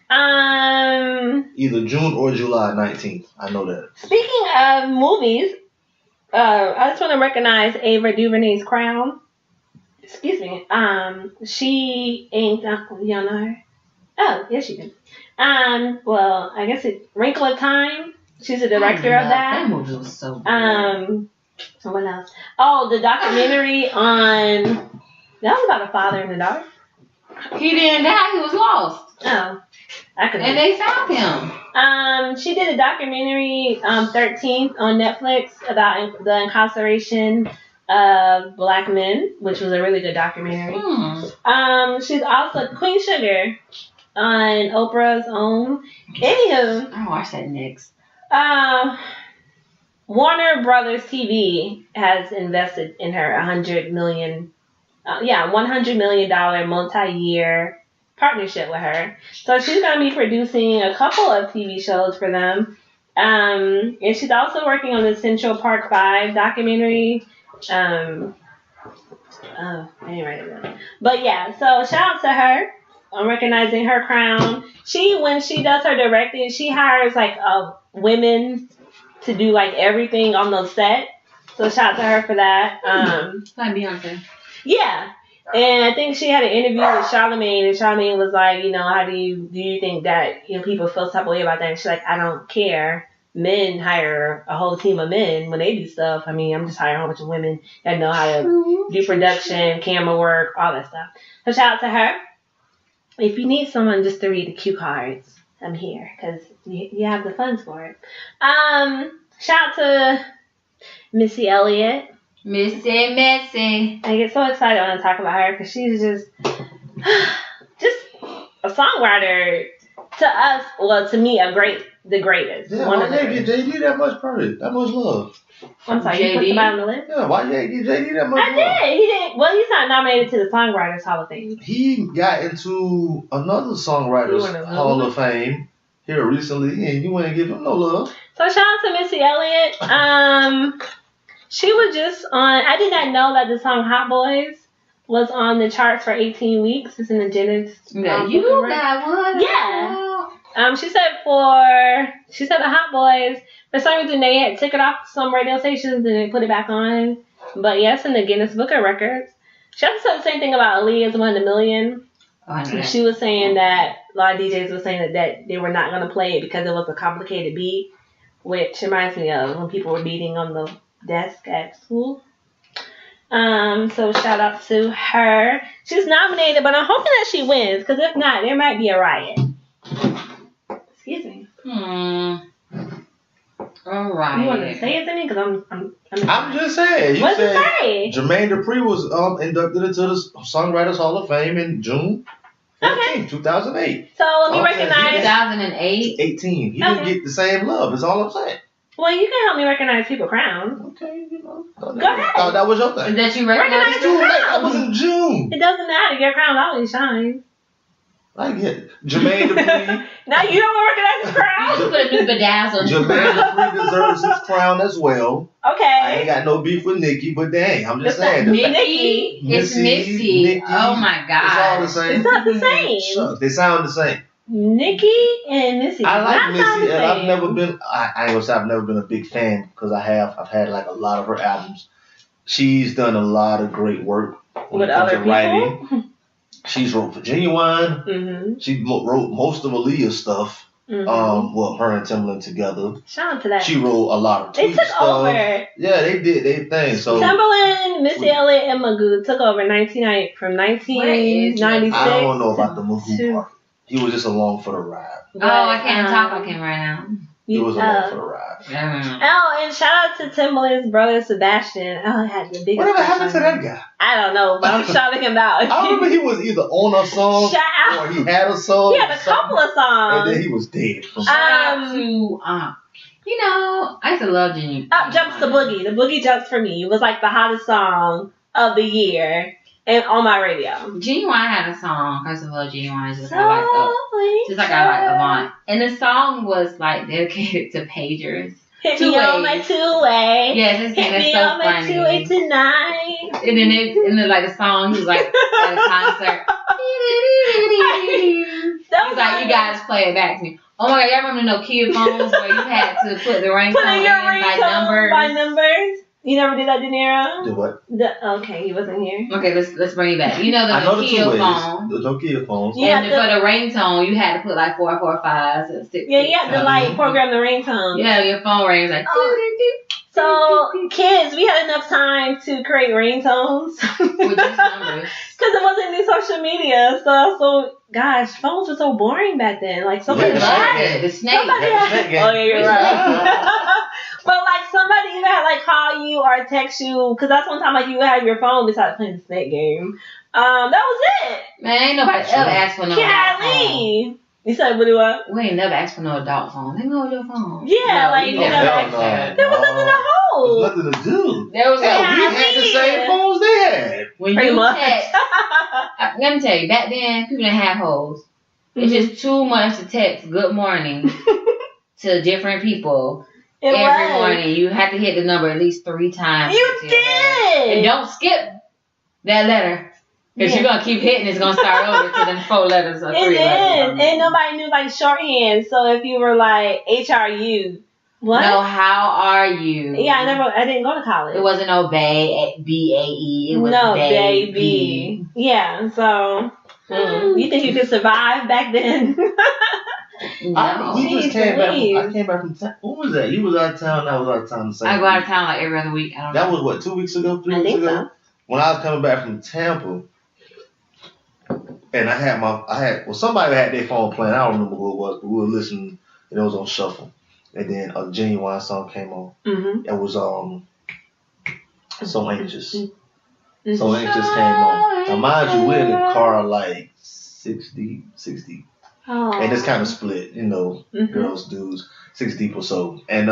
Either June or July 19th. I know that. Speaking of movies, I just want to recognize Ava DuVernay's Crown. Excuse me. She ain't, you don't know her? Oh, yes, you do. Well, I guess it's Wrinkle of Time. She's the director of that. That movie was so good. So what else? Oh, the documentary on, that was about a father and a daughter. He didn't die. He was lost. Oh, I could. And they found him. She did a documentary, 13th on Netflix about the incarceration of black men, which was a really good documentary. She's also Queen Sugar on Oprah's own. Anywho, I'll watch that next. Warner Brothers TV has invested in her $100 million multi-year partnership with her. So she's going to be producing a couple of TV shows for them. And she's also working on the Central Park 5 documentary. I didn't write it down. But yeah, so shout out to her on recognizing her crown. When she does her directing, she hires like women to do like everything on the set. So shout out to her for that. Like Beyonce. Yeah. And I think she had an interview with Charlamagne, and Charlamagne was like, how do you think that people feel some type of way about that? And she's like, I don't care. Men hire a whole team of men when they do stuff. I mean, I'm just hiring a whole bunch of women that know how to do production, camera work, all that stuff. So shout out to her. If you need someone just to read the cue cards, I'm here because you have the funds for it. Shout out to Missy Elliott. Messy. I get so excited when I talk about her because she's just a songwriter to us. Well, to me, the greatest. Yeah, one why of the you get JD that much credit, that much love? I'm sorry, you put somebody on the list? Yeah, why you get JD that much love? I did. He didn't. Well, he's not nominated to the Songwriters Hall of Fame. He got into another Songwriters Hall of Fame here recently, and you wouldn't give him no love. So shout out to Missy Elliott. She was just on. I did not know that the song "Hot Boys" was on the charts for 18 weeks. It's in the Guinness. You got one. Yeah. She said the Hot Boys, for some reason they had took it off some radio stations and they put it back on. But yes, in the Guinness Book of Records. She also said the same thing about Aaliyah's $1 Million. She was saying that a lot of DJs were saying that they were not going to play it because it was a complicated beat, which reminds me of when people were beating on the desk at school. So shout out to her. She's nominated, but I'm hoping that she wins because if not, there might be a riot. Excuse me. All right. You want to say it to me? Because I'm just saying. What's it say? Jermaine Dupri was inducted into the Songwriters Hall of Fame in June 14, 2008. So let me recognize. 2008? 18. He didn't get the same love. That's all I'm saying. Well, you can help me recognize people crown. Okay, Go ahead. Thought that was your thing. That you recognize Too late. That was in June. It doesn't matter. Your crown always shines. Like it. Jermaine Dupri. Now you don't want to recognize his crown? You put a new bedazzle on Jermaine Dupri deserves his crown as well. Okay. I ain't got no beef with Nicki, but dang, I'm just saying. Nicki. It's Missy. Nicki, Oh my God. It's all the same. It's not the same. Shucks, they sound the same. Nicki and Missy. I like not Missy, the and I've same. never been. I ain't gonna say I've never been a big fan because I've had like a lot of her albums. She's done a lot of great work when With it comes other to people. writing. She's wrote for Genuine. Mm-hmm. She wrote most of Aaliyah's stuff. Mm-hmm. Well, her and Timbaland together. Shout out to that. She wrote a lot of They tweet took stuff. over. Yeah, they did their thing. So Timbaland, Missy Elliott, and Magoo took over from 1996. I don't know about the Magoo to- part. He was just along for the ride. Oh, I can't talk like him right now. He was along for the ride. Oh, and shout out to Timbaland's brother Sebastian. Oh, he had the biggest. Whatever crush happened to on that him. guy? I don't know, but I'm shouting him out. I remember he was either on a song Shout out. or he had a song. He had a couple of songs. And then he was dead. From Shout out to, you know, I used to love Genuine. Up jumps the boogie. The boogie jumps for me. It was like the hottest song of the year, and on my radio. Genuine had a song. First of all, Genuine is just So like please, I like Avant. And the song was like dedicated to pagers. hit Two me on my ways. two-way. Yes, it's Hit me so on my funny. two-way tonight. And then like the song, he was like at a concert. That He's like, you guys play it back to me. Oh my God, y'all remember the Nokia phones where you had to put the ringtone Put in your by ringtone by numbers. You never did that, De Niro? the what? Okay, he wasn't here. Okay, let's bring it back. You know the I know the Nokia two ways. phone. The Nokia phones. Yeah. And for the ringtone, you had to put like 445s and 6. Yeah, you had to like program the ringtone. Yeah, your phone rings like. So, kids, we had enough time to create ringtones. With just numbers. Because it wasn't any social media. So, gosh, phones were so boring back then. Like, somebody Yeah, had Like the snake. Somebody had Snake game. Oh, yeah, you're right. But, like, somebody even had, like, call you or text you. Because that's one time, like, you would have your phone besides playing the snake game. That was it. Man, ain't nobody ever asked for no adult phone. Callie. You said, what? We ain't never asked for no adult phone. Let me hold your phone. Yeah, No, like, you you never know, asked that. There was nothing to hold. There's nothing to do. There was Hell, a we had the same phones they had. when Pretty you much. text. Let me tell you, back then people didn't have hoes. It's Mm-hmm. just too much to text good morning to different people It every was. morning. You have to hit the number at least 3 times. You to your letter. did. And don't skip that letter. Because Yeah. you're going to keep hitting, it's going to start over to them 4 letters or 3 It letters. is. And nobody knew like shorthand. So if you were like HRU, what? No, how are you? Yeah, I didn't go to college. It wasn't no B-A-E. It was no, baby. baby. Yeah, so you think you could survive back then? No. We just Jeez came back. Louise. I came back from town. What was that? You was out of town. I was out of town the same I go out of week. town like every other week. I don't That know. was what, 2 weeks ago, 3 I weeks think ago. so. When I was coming back from Tampa, and somebody had their phone playing. I don't remember who it was, but we were listening, and it was on shuffle. And then a Genuine song came on. Mm-hmm. It was So Anxious. Mm-hmm. So Anxious came on. Now mind you, we're in the car like 60, Oh. and it's kind of split, Mhm. girls, dudes, 6 deep or so. And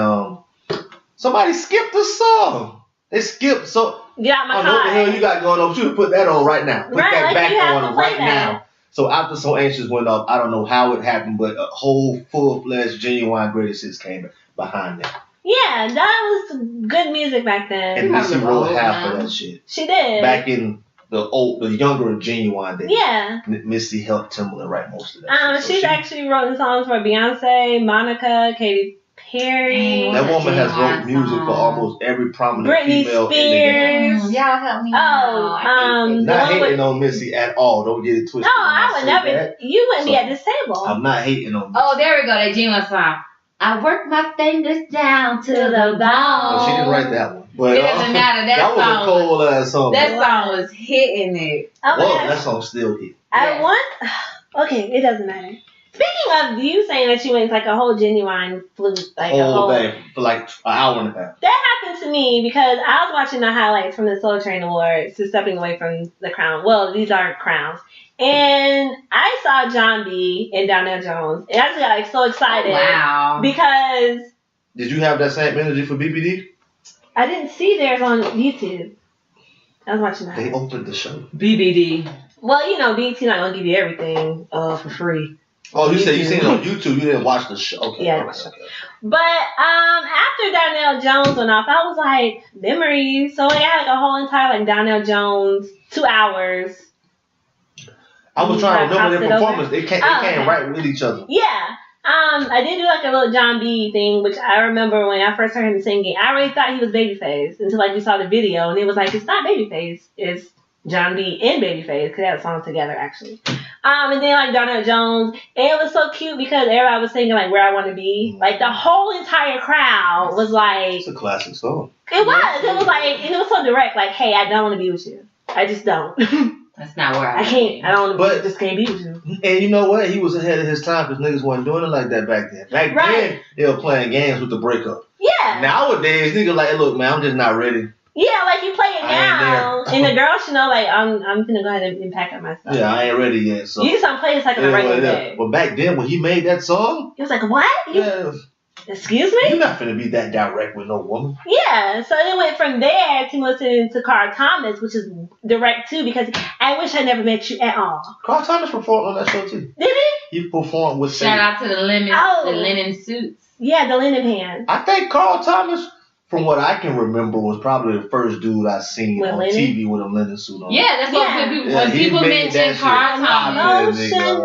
somebody skipped the song. They skipped. So Get out my I don't know what the hell you got going on. But you could put that on right now. Put Right, that like back you have to on play right that. now. So after So Anxious went up, I don't know how it happened, but a whole full-fledged Genuine greatest hits came behind that. Yeah, that was good music back then. And Missy remember wrote all half that. of that shit. She did. Back in the younger Genuine days. Yeah. Missy helped Timbaland write most of that shit. So She's actually written songs for Beyonce, Monica, Katy Perry, that woman has wrote Genuine music for song. almost every prominent Britney female in the game. Spears. Y'all help me. Oh, out. I hate this. Not The one hating with- on Missy at all. Don't get it twisted. No, I would say never. that. You wouldn't be So, at this table. I'm not hating on Missy. Oh, there we go. That Genuine song. I work my fingers down to the bone. Well, she didn't write that one. But, It doesn't matter. That was song a cold ass song. That song was hitting it. Oh my Whoa, gosh. that song still hit. I Yeah. want. Okay, it doesn't matter. Speaking of you saying that you went like a whole Genuine flute, like a Whole whole. thing for like an hour and a half. That happened to me because I was watching the highlights from the Soul Train Awards to Stepping Away from the Crown. Well, these are crowns. And I saw John B. and Donnell Jones. And I just got like so excited. Wow. Because Did you have that same energy for BBD? I didn't see theirs on YouTube. I was watching that. They opened the show. BBD. Well, you know, BT not gonna give you everything for free. Oh, you said you seen it on YouTube. You didn't watch the show. Okay. Yeah, I watched it. But after Darnell Jones went off, I was like, memories. So I had like a whole entire like Darnell Jones 2 hours. I was trying to remember their performance. Over. They came right with each other. Yeah. I did do like a little John B thing, which I remember when I first heard him singing. I really thought he was Babyface until like we saw the video, and it was like it's not Babyface, it's John B and Babyface because they had a song together actually. And then like Darnell Jones, and it was so cute because everybody was singing like "Where I Want to Be." Like the whole entire crowd was like, "It's a classic song." It was. It was like, and it was so direct. Like, hey, I don't want to be with you. I just don't. That's not where I can't. I don't want to. Just can't be with you. And you know what? He was ahead of his time because niggas wasn't doing it like that back then. Back then, they were playing games with the breakup. Yeah. Nowadays, niggas like, look, man, I'm just not ready. Yeah, like you play it now, and the girl should know, like, I'm gonna go ahead and pack up my stuff. Yeah, I ain't ready yet. So you just don't play this like on a regular day. But back then, when he made that song, it was like, what? Excuse me? You're not finna be that direct with no woman. Yeah, so it went from there to listening to Carl Thomas, which is direct too, because I wish I never met you at all. Carl Thomas performed on that show too. Did he? He performed with. Shout out to the linen suits. Yeah, the linen pants. I think Carl Thomas, from what I can remember, was probably the first dude I seen on TV with a linen suit on. Yeah, that's what when people mention Carl Thomas. That's like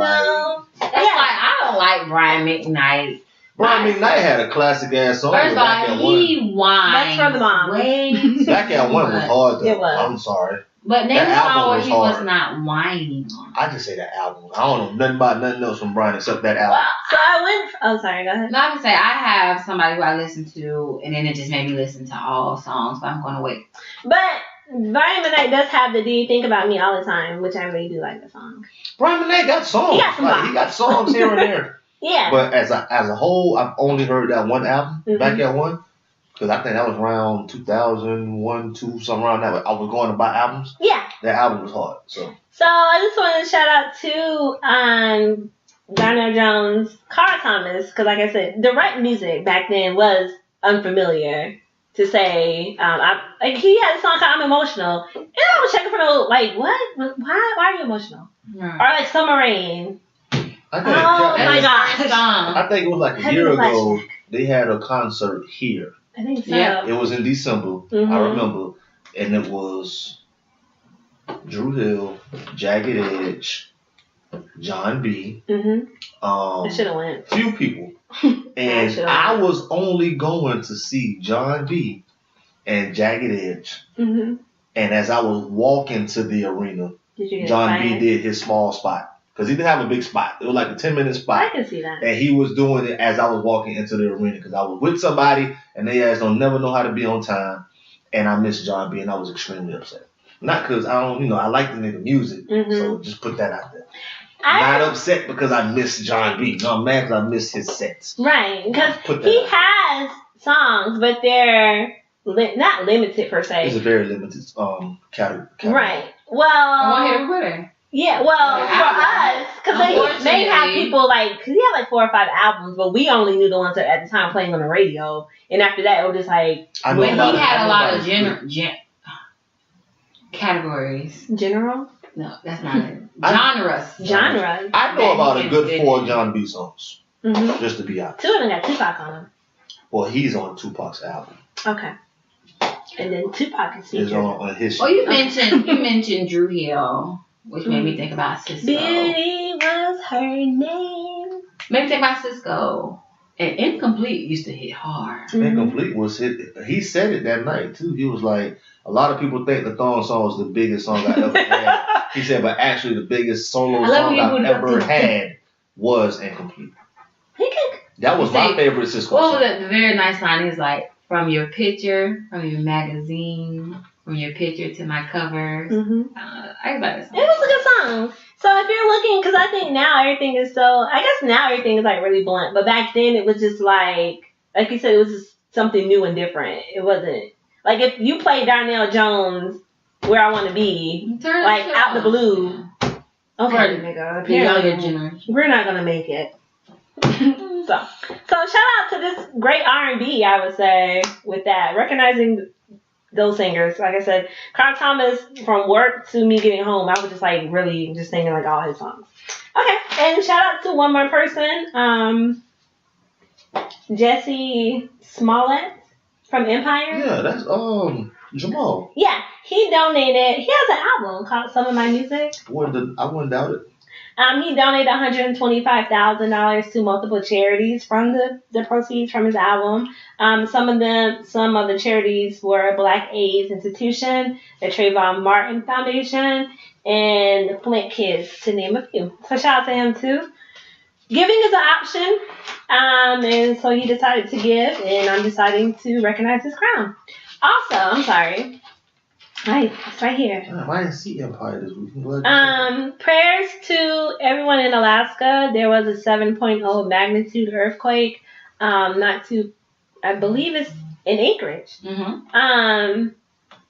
I don't like Brian McKnight. Brian McKnight had a classic ass song. First of all, he whined. That's from the mom. Back at One was hard though. It was. I'm sorry. But name a song where he was not whining on. I just say that album. I don't know nothing about nothing else from Brian except that album. Well, so I went. Oh, sorry. Go ahead. No, I can say I have somebody who I listen to, and then it just made me listen to all songs. But I'm gonna wait. But Brian McKnight does have the "Do You Think About Me All the Time," which I really do like the song. Brian McKnight got songs. He got songs here and there. Yeah. But as a whole, I've only heard that one album, Back at One. Because I think that was around 2001, 2, something around that. I was going to buy albums. Yeah. That album was hard. So I just wanted to shout out to Darnell Jones, Carl Thomas, because like I said, the rap music back then was unfamiliar. To say, like he had a song called "I'm Emotional," and I was checking for the like, what? Why are you emotional? Or like "Summer Rain." I think my gosh! I think it was like a year ago. They had a concert here. I think so. Yeah. It was in December. I remember, and it was Drew Hill, Jagged Edge, John B. I should have went. Few people. And I was only going to see John B. and Jagged Edge. And as I was walking to the arena, John B. did his small spot. Because he didn't have a big spot. It was like a 10-minute spot. I can see that. And he was doing it as I was walking into the arena. Because I was with somebody and they ass don't never know how to be on time. And I missed John B. and I was extremely upset. Not because I don't, I like the nigga music. So just put that out there. Not upset because I missed John B. No, I'm mad because I missed his sets. Right, because he has songs, but they're not limited per se. It's a very limited category. Right. Well, yeah. Well, for us, because they have people like, because he had like 4 or 5 albums, but we only knew the ones that at the time playing on the radio, and after that it was just like. When he had a lot of categories. General. No, that's not it. Genres. I know about a good 4 John B songs. Just to be honest. 2 of them got Tupac on them. Well, he's on Tupac's album. Okay. And then Tupac is on his. Well, you mentioned Drew Hill, which made me think about Cisco. Beauty was her name. Made me think about Cisco. And Incomplete used to hit hard. Incomplete was hit. He said it that night too. He was like, a lot of people think the Thong song was the biggest song I ever had. He said, but actually the biggest solo song I've ever had was Incomplete. That was my favorite Cisco song. What was the very nice line? He's like, from your picture, from your magazine, from your picture to my cover. I like that song. It was a good song. So if you're looking, because I think now everything is I guess now everything is like really blunt, but back then it was just like you said, it was just something new and different. It wasn't, like if you play Darnell Jones, Where I Want to Be, like out the blue. Okay, nigga. The younger generation. We're not going to make it. So shout out to this great R&B, I would say, with that. Recognizing those singers. Like I said, Carl Thomas, from work to me getting home, I was just like really just singing like all his songs. Okay, and shout out to one more person, Jesse Smollett from Empire. Yeah, that's Jamal. Yeah, he donated. He has an album called Some of My Music. I wouldn't doubt it. He donated $125,000 to multiple charities from the proceeds from his album. Some of the charities were Black AIDS Institution, the Trayvon Martin Foundation, and the Flint Kids, to name a few. So shout out to him too. Giving is an option, and so he decided to give, and I'm deciding to recognize his crown. Also, I'm sorry. It's right here. I didn't see Empire this week. Prayers to everyone in Alaska. There was a 7.0 magnitude earthquake. I believe it's in Anchorage. Mm-hmm.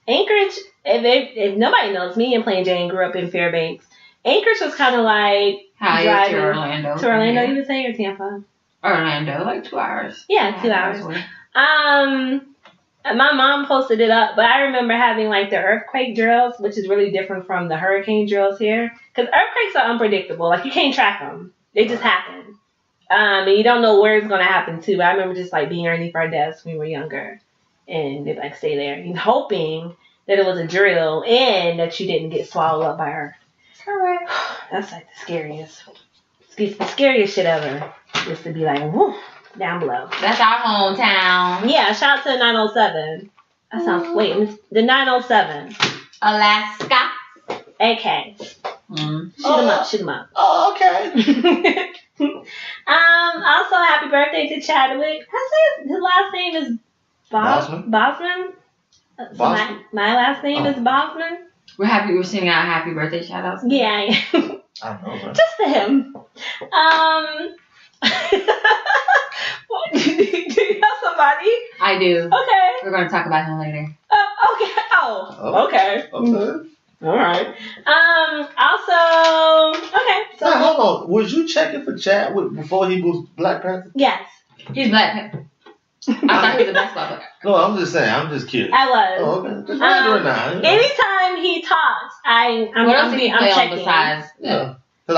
Anchorage, if nobody knows, me and Plain Jane grew up in Fairbanks. Anchorage was kind of like driving to Orlando. To Orlando, you would say, or Tampa? Orlando, like 2 hours. Yeah, 2 hours. My mom posted it up, but I remember having like the earthquake drills, which is really different from the hurricane drills here. Because earthquakes are unpredictable. Like, you can't track them. They just happen. And you don't know where it's going to happen, too. I remember just like being underneath our desk when we were younger. And they'd like stay there. And hoping that it was a drill and that you didn't get swallowed up by earth. Correct. That's like the scariest. It's the scariest shit ever. Just to be like, whoo. Down below. That's our hometown. Yeah, shout out to the 907. That sounds, wait, the 907. Alaska. AK. Shoot them up. Oh, okay. Also, happy birthday to Chadwick. I say his last name is Bosman. So my last name is Bosman. We're singing out happy birthday shout outs. Yeah. I know, man. Just to him. What? Do you have somebody? I do. Okay. We're going to talk about him later. Oh, okay. Okay. All right. Also, okay. So now, hold on. Was you checking for Chadwick before he was Black Panther? Yes. He's Black. I thought he was a basketball player. No, I'm just saying. I'm just curious. I was. Oh, okay. Just wondering now. Anytime he talks, I'm checking. Besides? Yeah. Because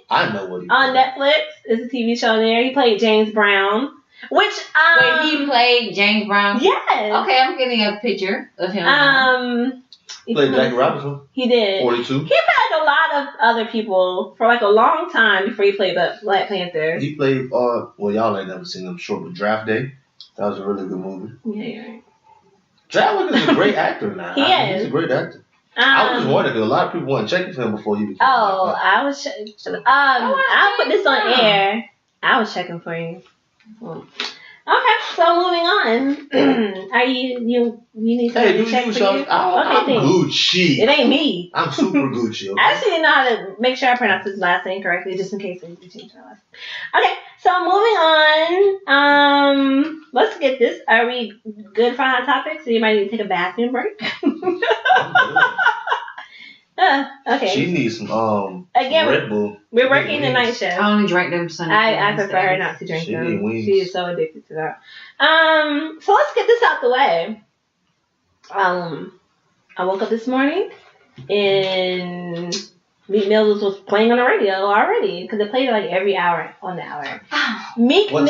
I know what he on Netflix is a TV show there. He played James Brown, which Wait, he played James Brown? Yes. Okay, I'm getting a picture of him. He played Jackie Robinson. He did. 42. He played a lot of other people for like a long time before he played the Black Panther. He played well, y'all ain't never seen him short, but Draft Day. That was a really good movie. Yeah, you're right. Chadwick is a great actor now. Is. He's a great actor. I was just wondering because a lot of people weren't checking for him before he became. I was. I'll put this on air. I was checking for you. Okay, so moving on. Are you need somebody to check for you? I'm Gucci. It ain't me. I'm super Gucci. Okay? I actually didn't know how to make sure I pronounce his last name correctly, just in case I change my last name. Okay, so moving on. Let's get this. Are we good for hot topics? Anybody need to take a bathroom break? Okay. She needs some again, Red Bull. We're working the night shift. I only drank them Sunday. I prefer her not to drink them. She is so addicted to that. So let's get this out the way. I woke up this morning and Meek Mills was playing on the radio already because it played like every hour on the hour. Meek Mills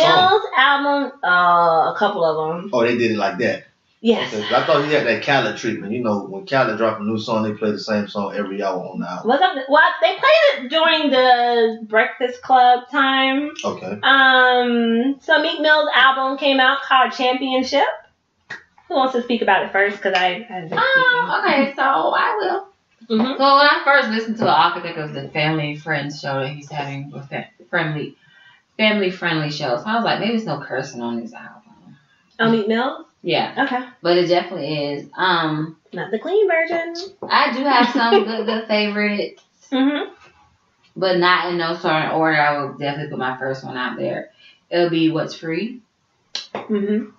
album, a couple of them. Oh, they did it like that. Yes. Okay. I thought he had that Khaled treatment. You know, when Khaled dropped a new song, they play the same song every hour on the album. Well, they played it during the Breakfast Club time. Okay. So Meek Mill's album came out called Championship. Who wants to speak about it first? Because I okay, so I will. Mm-hmm. So when I first listened to it, I could think of the Family Friends show that he's having with family friendly shows. So I was like, maybe there's no cursing on this album. Oh, Meek Mills? Yeah. Okay. But it definitely is. Not the clean version. I do have some good favorites. Mm-hmm. But not in no certain order. I will definitely put my first one out there. It'll be What's Free. Mm-hmm.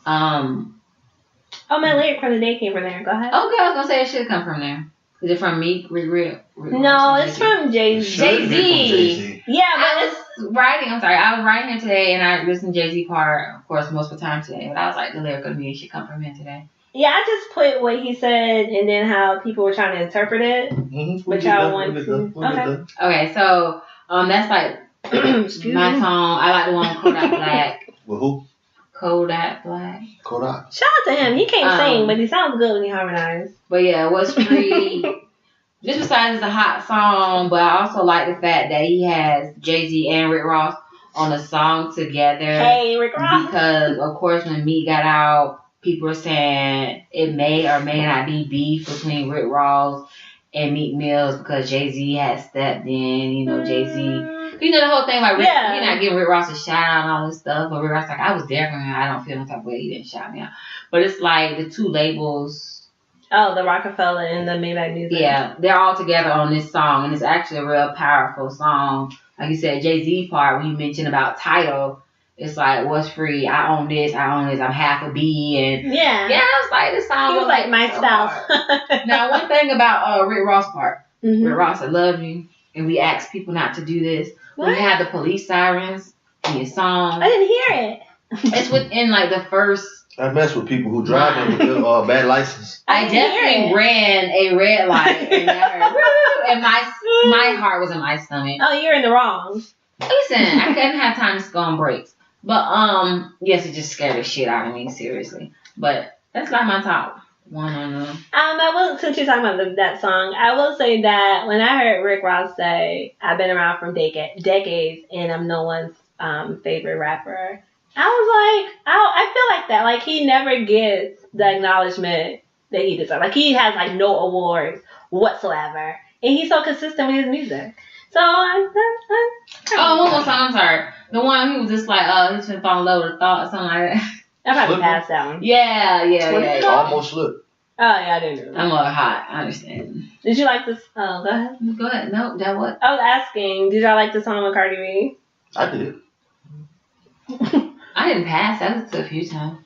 Oh, my lyric from the day came from there. Go ahead. Okay, I was gonna say it should come from there. Is it from Meek? No, it's from Jay-Z. Jay-Z. Yeah, but I was writing here today, and I listened to Jay-Z part, of course, most of the time today. But I was like, the lyric of me should come from him today. Yeah, I just put what he said and then how people were trying to interpret it. Mm-hmm. But y'all want to. Okay. Okay, so that's like my song. I like the one Kodak Black. With who? Kodak Black. Kodak. Shout out to him. He can't sing, but he sounds good when he harmonizes. But yeah, What's Free. Just besides it's a hot song, but I also like the fact that he has Jay-Z and Rick Ross on a song together. Hey, Rick Ross. Because, of course, when Meek got out, people were saying it may or may not be beef between Rick Ross and Meek Mills because Jay-Z had stepped in, you know, Jay-Z. You know the whole thing about Rick, he not giving Rick Ross a shout out and all this stuff, but Rick Ross like, I was there for him. I don't feel no type of way. He didn't shout me out. But it's like the two labels. Oh, the Rockefeller and the Maybach Music. Yeah, they're all together on this song, and it's actually a real powerful song. Like you said, Jay-Z part when you mentioned about title, it's like, what's free? I own this, I'm half a B, and yeah, it's like this song was like my so style. Now, one thing about Rick Ross part, Mm-hmm. Rick Ross, I love you, and we ask people not to do this. What? When you have the police sirens in your song, I didn't hear it. it's within like the first. I mess with people who drive with a bad license. I definitely ran a red light, and I heard, woo, and my heart was in my stomach. Oh, you're in the wrong. Listen, I couldn't have time to go on breaks. But yes, it just scared the shit out of me, seriously. But that's like my top one on them. I will, since you're talking about that song, I will say that when I heard Rick Ross say, I've been around for decades and I'm no one's favorite rapper, I was like, I feel like that. Like, he never gets the acknowledgement that he deserves. Like, he has, like, no awards whatsoever. And he's so consistent with his music. So, one more song, I'm sorry. The one he was just like, he's been falling in love with a thought or something like that. I probably passed that one. Yeah. Almost slipped. Oh, yeah, I didn't know. I'm a little hot, I understand. Did you like this? Oh, go ahead. Go ahead. No, that what? I was asking, did y'all like the song with Cardi B? I did. I didn't pass. I listened to it a few times.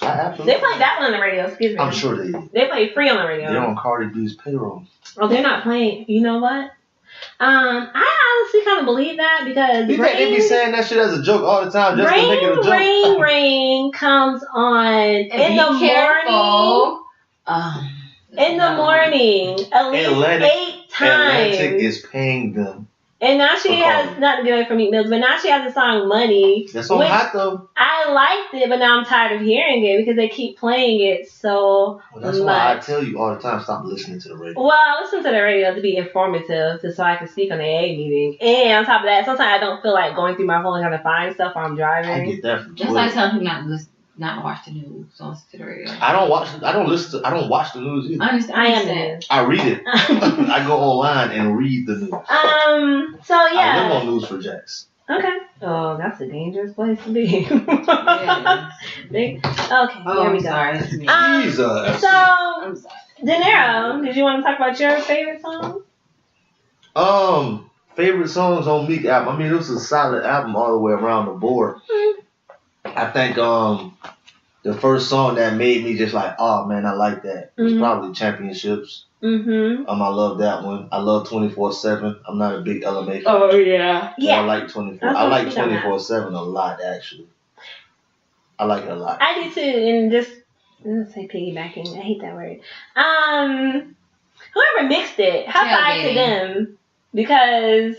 I absolutely. They played that one on the radio, excuse me. I'm sure they did. They played free on the radio. They're on Cardi B's payroll. Oh, they're not playing. You know what? I honestly kind of believe that because You think they be saying that shit as a joke all the time just to make it a joke? Rain comes on in the morning. In the morning, at least 8 times. Atlantic is paying them. And now she has, not to get away from Meek Mills, but now she has the song Money. That's so hot though. I liked it, but now I'm tired of hearing it because they keep playing it so That's much. why I tell you all the time, stop listening to the radio. Well, I listen to the radio to be informative, so I can speak on the AyeAye meeting. And on top of that, sometimes I don't feel like going through my phone and trying to find stuff while I'm driving. I get that from Just like telling people not watch the news, so listen to the radio. I don't watch the news either. I understand. I am the news. I read it. I go online and read the news. So yeah. I live on News4Jax. Okay. Oh, that's a dangerous place to be. Okay, here we go. Sorry. Jesus. So, I'm sorry. DeNiro, did you want to talk about your favorite song? Favorite songs on Meek album. I mean, it was a solid album all the way around the board. I think the first song that made me just like, oh man, I like that. It was probably Championships. Mm-hmm. I love that one. I love 24/7. I'm not a big LMA fan. Oh yeah. Yeah. I like 24. I like 24/7 a lot actually. I like it a lot. I do too, and just let's say piggybacking. I hate that word. Whoever mixed it, high five to them because.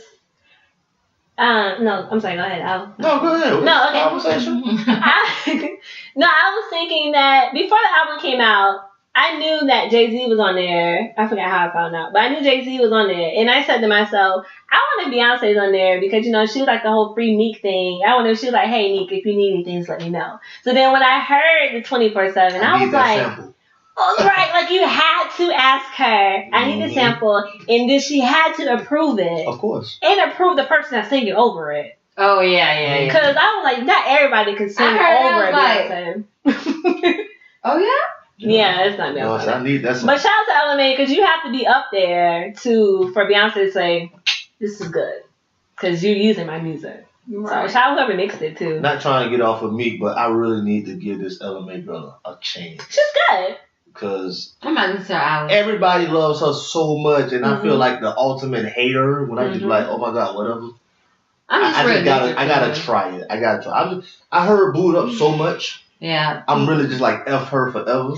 No, I'm sorry. Go ahead. No, go ahead. No, okay. Conversation. I was thinking that before the album came out, I knew that Jay-Z was on there. I forgot how I found out, but I knew Jay-Z was on there, and I said to myself, I wonder if Beyonce's on there because she was like the whole free Meek thing. I wonder if she was like, hey Meek, if you need anything, just let me know. So then when I heard the 24/7, I was like. Sample. Oh, right, like you had to ask her, I need the sample, and then she had to approve it. Of course. And approve the person that's singing over it. Oh, yeah. Because I was like, not everybody can sing over Beyonce. Oh, yeah? Yeah, it's not Beyonce. No, I need that. But shout out to LMA, because you have to be up there for Beyonce to say, this is good. Because you're using my music. Right. So shout out whoever mixed it, too. Not trying to get off of Meek, but I really need to give this LMA girl a chance. She's good. Because everybody loves her so much, and I feel like the ultimate hater when I just like, oh my god, whatever. I gotta try it. I heard Booed Up so much Yeah. I'm really just like F her forever.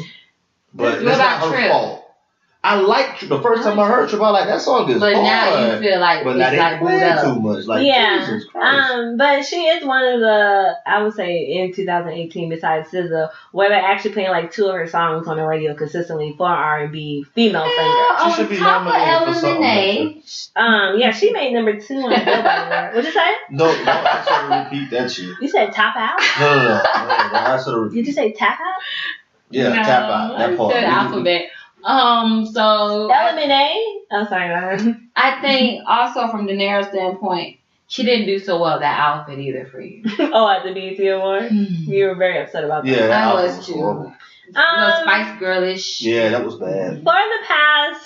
But What it's about not her Trip? fault. I like the first time I heard Trip, I like that song is But hard. now you feel like But it's now they like play moved up. too much. Like, Jesus Christ. But she is one of the, I would say in 2018, besides SZA, where they're actually playing like 2 of her songs on the radio consistently for R&B female singer. She should be nominated for something. Yeah, she made number 2 on the Billboard Award. What'd you say? No, don't ask her to repeat that shit. You said Tap Out? No, don't ask her to repeat. Did you say Tap Out? Yeah, No, Tap Out. That part. Said alphabet. So Element A? Oh, sorry, go ahead. I think also from DeNiro's standpoint, she didn't do so well that outfit either for you. Oh, at the BET Award? You were very upset about that. Yeah, that I album was was too. horrible. Spice Girlish. Yeah, that was bad. For the past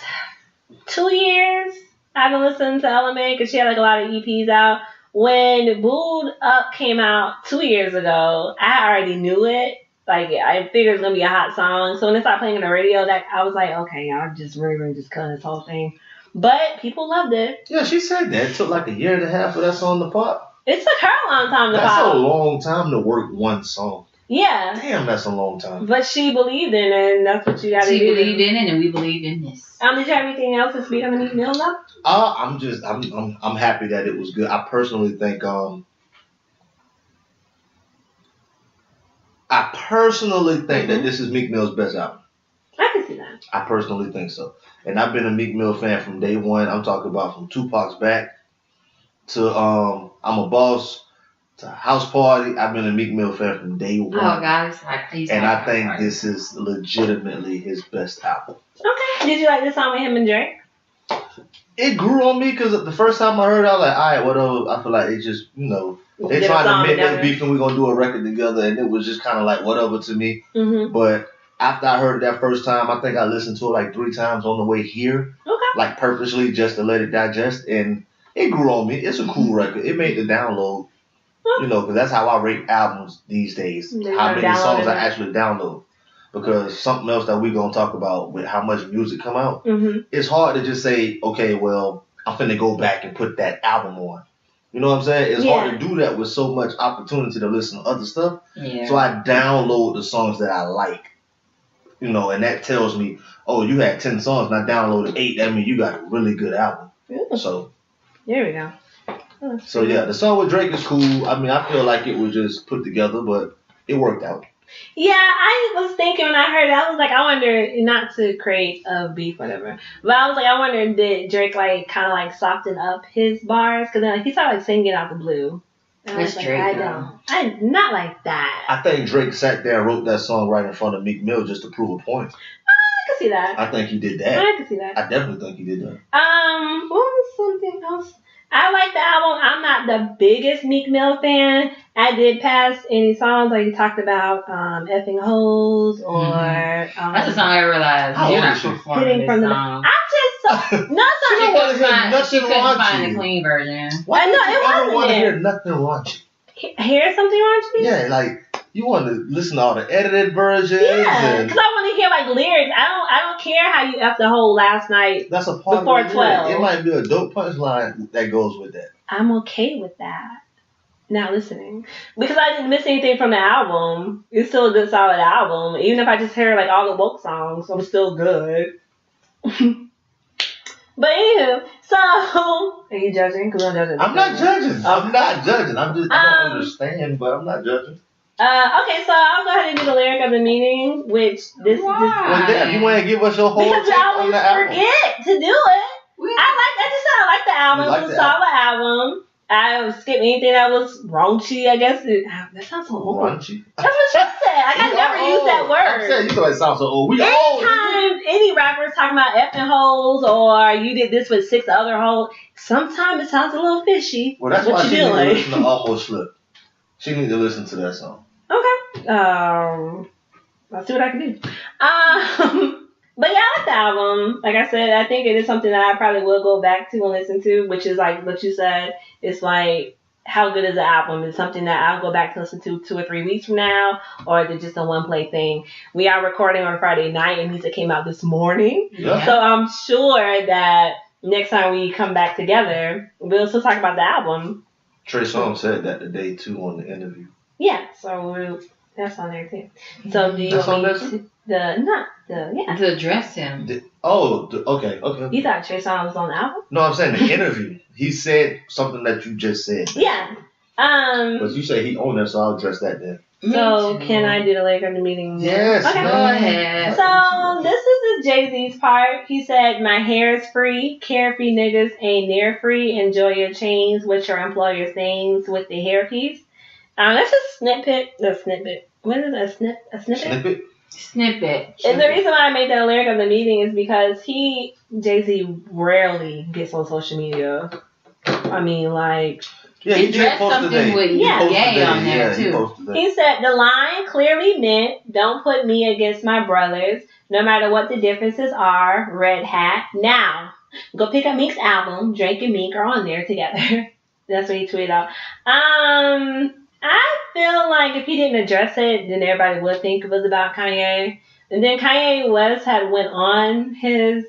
2 years, I've been listening to Element because she had like a lot of EPs out. When Booed Up came out 2 years ago, I already knew it. Like, I figured it was going to be a hot song. So when it started playing on the radio, that I was like, okay, y'all just really just cut this whole thing. But people loved it. Yeah, she said that. It took like a year and a half for that song to pop. It took her a long time to That's pop. a long time to work one song. Yeah. Damn, that's a long time. But she believed in it, and that's what you got to do. She believed in it, and we believed in this. Did you have anything else to speak on the Meek Mills though? I'm happy that it was good. I personally think that this is Meek Mill's best album. I can see that. I personally think so. And I've been a Meek Mill fan from day one. I'm talking about from Tupac's Back to I'm a Boss to House Party. I've been a Meek Mill fan from day one. Oh, guys. And I think this is legitimately his best album. Okay. Did you like this song with him and Drake? It grew on me because the first time I heard it, I was like, all right, whatever. I feel like it just, they Did a trying song to make us together. beef and we're going to do a record together. And it was just kind of like whatever to me. Mm-hmm. But after I heard it that first time, I think I listened to it like 3 times on the way here. Okay. Like purposely just to let it digest. And it grew on me. It's a cool record. It made the download, because that's how I rate albums these days. You How gotta many download songs it. I actually download. Because something else that we're going to talk about with how much music come out, it's hard to just say, okay, well, I'm finna go back and put that album on. You know what I'm saying? It's hard to do that with so much opportunity to listen to other stuff. Yeah. So I download the songs that I like. And that tells me, oh, you had 10 songs and I downloaded 8. That means you got a really good album. So there we go. So yeah, the song with Drake is cool. I mean, I feel like it was just put together, but it worked out. Yeah, I was thinking when I heard it, I was like, I wonder, not to create a beef, whatever, but I was like, I wonder, did Drake kind of soften up his bars? Because then he started singing out the blue. And That's I was Drake, like, though. I'm not like that. I think Drake sat there and wrote that song right in front of Meek Mill just to prove a point. I can see that. I think he did that. I can see that. I definitely think he did that. What was something else? I like the album. I'm not the biggest Meek Mill fan. I did pass any songs like you talked about, effing hoes or that's a song I realized. How You're old not is she? performing Hitting this from the. song. I just She don't want to hear nothing She couldn't find raunchy. the clean version. Why I know, don't you it ever wasn't want to there. hear nothing raunchy? hear something raunchy. Yeah, like you want to listen to all the edited versions. Yeah, And because I want to hear lyrics. I don't care how you F the whole last night. that's a part Before of the 12. lyric. It might be a dope punchline that goes with that. I'm okay with that. Not listening because I didn't miss anything from the album. It's still a good, solid album. Even if I just hear all the woke songs, I'm still good. But anywho, so are you judging? Because I'm judging. I'm not judging. I'm not judging. I don't understand, but I'm not judging. Okay, so I'll go ahead and do the lyric of the meaning, which this Well, damn, you want to give us your whole because take I on always the album? forget to do it. I just said I like the album. You like It's a the album? solid album. I would skip anything that was raunchy, I guess. That sounds so old. Raunchy. That's what she said. I never use that I'm word. saying you feel like sound so old. We old. Anytime any rapper's talking about effing hoes or you did this with 6 other hoes, sometimes it sounds a little fishy. Well, that's what why you she need to doing? listen to Almost Slip. She need to listen to that song. Okay. I'll see what I can do. But yeah, I like the album. Like I said, I think it is something that I probably will go back to and listen to, which is like what you said. It's like, how good is the album? It's something that I'll go back to listen to 2 or 3 weeks from now, or is it just a one-play thing? We are recording on Friday night, and music came out this morning. Yeah. So I'm sure that next time we come back together, we'll still talk about the album. Trey Songz said that today, too, on the interview. Yeah, so That's on there too. So do you want me to address him? Okay. You thought Trey Songz was on the album? No, I'm saying the interview. He said something that you just said. Yeah. But you say he owned it, so I'll address that then. So can I do the lyric of the meeting? Yes. Okay. Go ahead. So this is the Jay-Z's part. He said, "My hair is free. Carefree niggas ain't near free. Enjoy your chains with your employer's names with the hairpiece." That's just a snippet. What is it? A snippet? Snippet. And the reason why I made that lyric of the meeting is because Jay-Z rarely gets on social media. I mean, like... Yeah, he did post something with AyeAye on there, too. He said, "The line clearly meant, don't put me against my brothers, no matter what the differences are, red hat. Now, go pick up Meek's album. Drake and Meek are on there together." That's what he tweeted out. I feel like if he didn't address it, then everybody would think it was about Kanye. And then Kanye West had went on his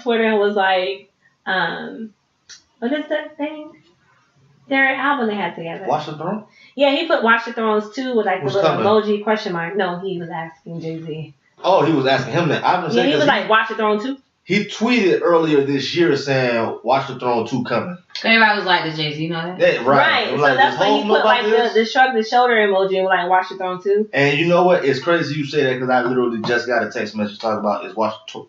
Twitter and was like, what is that thing? Their album they had together. Watch the Throne? Yeah, he put Watch the Thrones 2 with like the little coming? emoji question mark. No, he was asking Jay-Z. Oh, he was asking him that. Yeah, he was like, Watch the Throne 2. He tweeted earlier this year saying, "Watch the Throne 2 coming." Everybody was like, "Does Jay-Z know that?" Yeah, right. So like, that's why he put like the shrug the shoulder emoji and like, "Watch the Throne 2. And you know what? It's crazy you say that because I literally just got a text message talking about is Watch the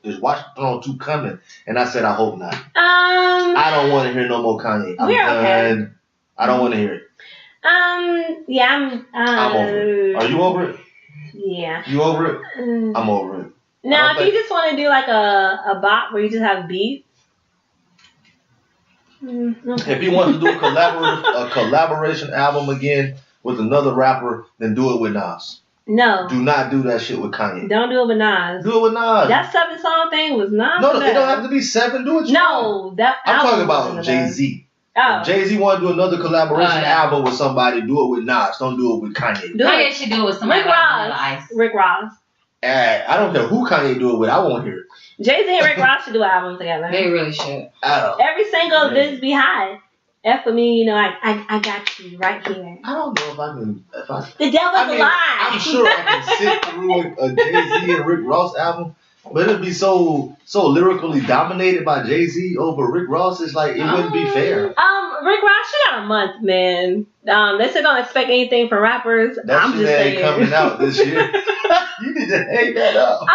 Throne 2 coming, and I said I hope not. I don't want to hear no more Kanye. I'm done. Okay. I don't want to hear it. Yeah, I'm over it. Are you over it? Yeah. You over it? I'm over it. Now, if you just want to do like a bop where you just have beats. Okay. If you want to do a collaboration album again with another rapper, then do it with Nas. No. Do not do that shit with Kanye. Don't do it with Nas. Do it with Nas. That 7-song thing was not. No, it don't have to be 7. Do it. No, that. I'm talking about Jay-Z. Oh. Jay-Z want to do another collaboration album with somebody. Do it with Nas. Don't do it with Kanye. Kanye should do it with somebody like Rick Ross. I don't care who Kanye do it with. I won't hear it. Jay-Z and Rick Ross should do an album together. They really should. Every single Biz Be High. F for me, you know, I got you right here. I don't know if I can. The devil's a lie. I'm sure I can sit through a Jay-Z and Rick Ross album, but it'd be so lyrically dominated by Jay-Z over Rick Ross. It's like it wouldn't be fair. Rick Ross, you got a month, man. They said don't expect anything from rappers. That shit ain't coming out this year. You need to hang that up.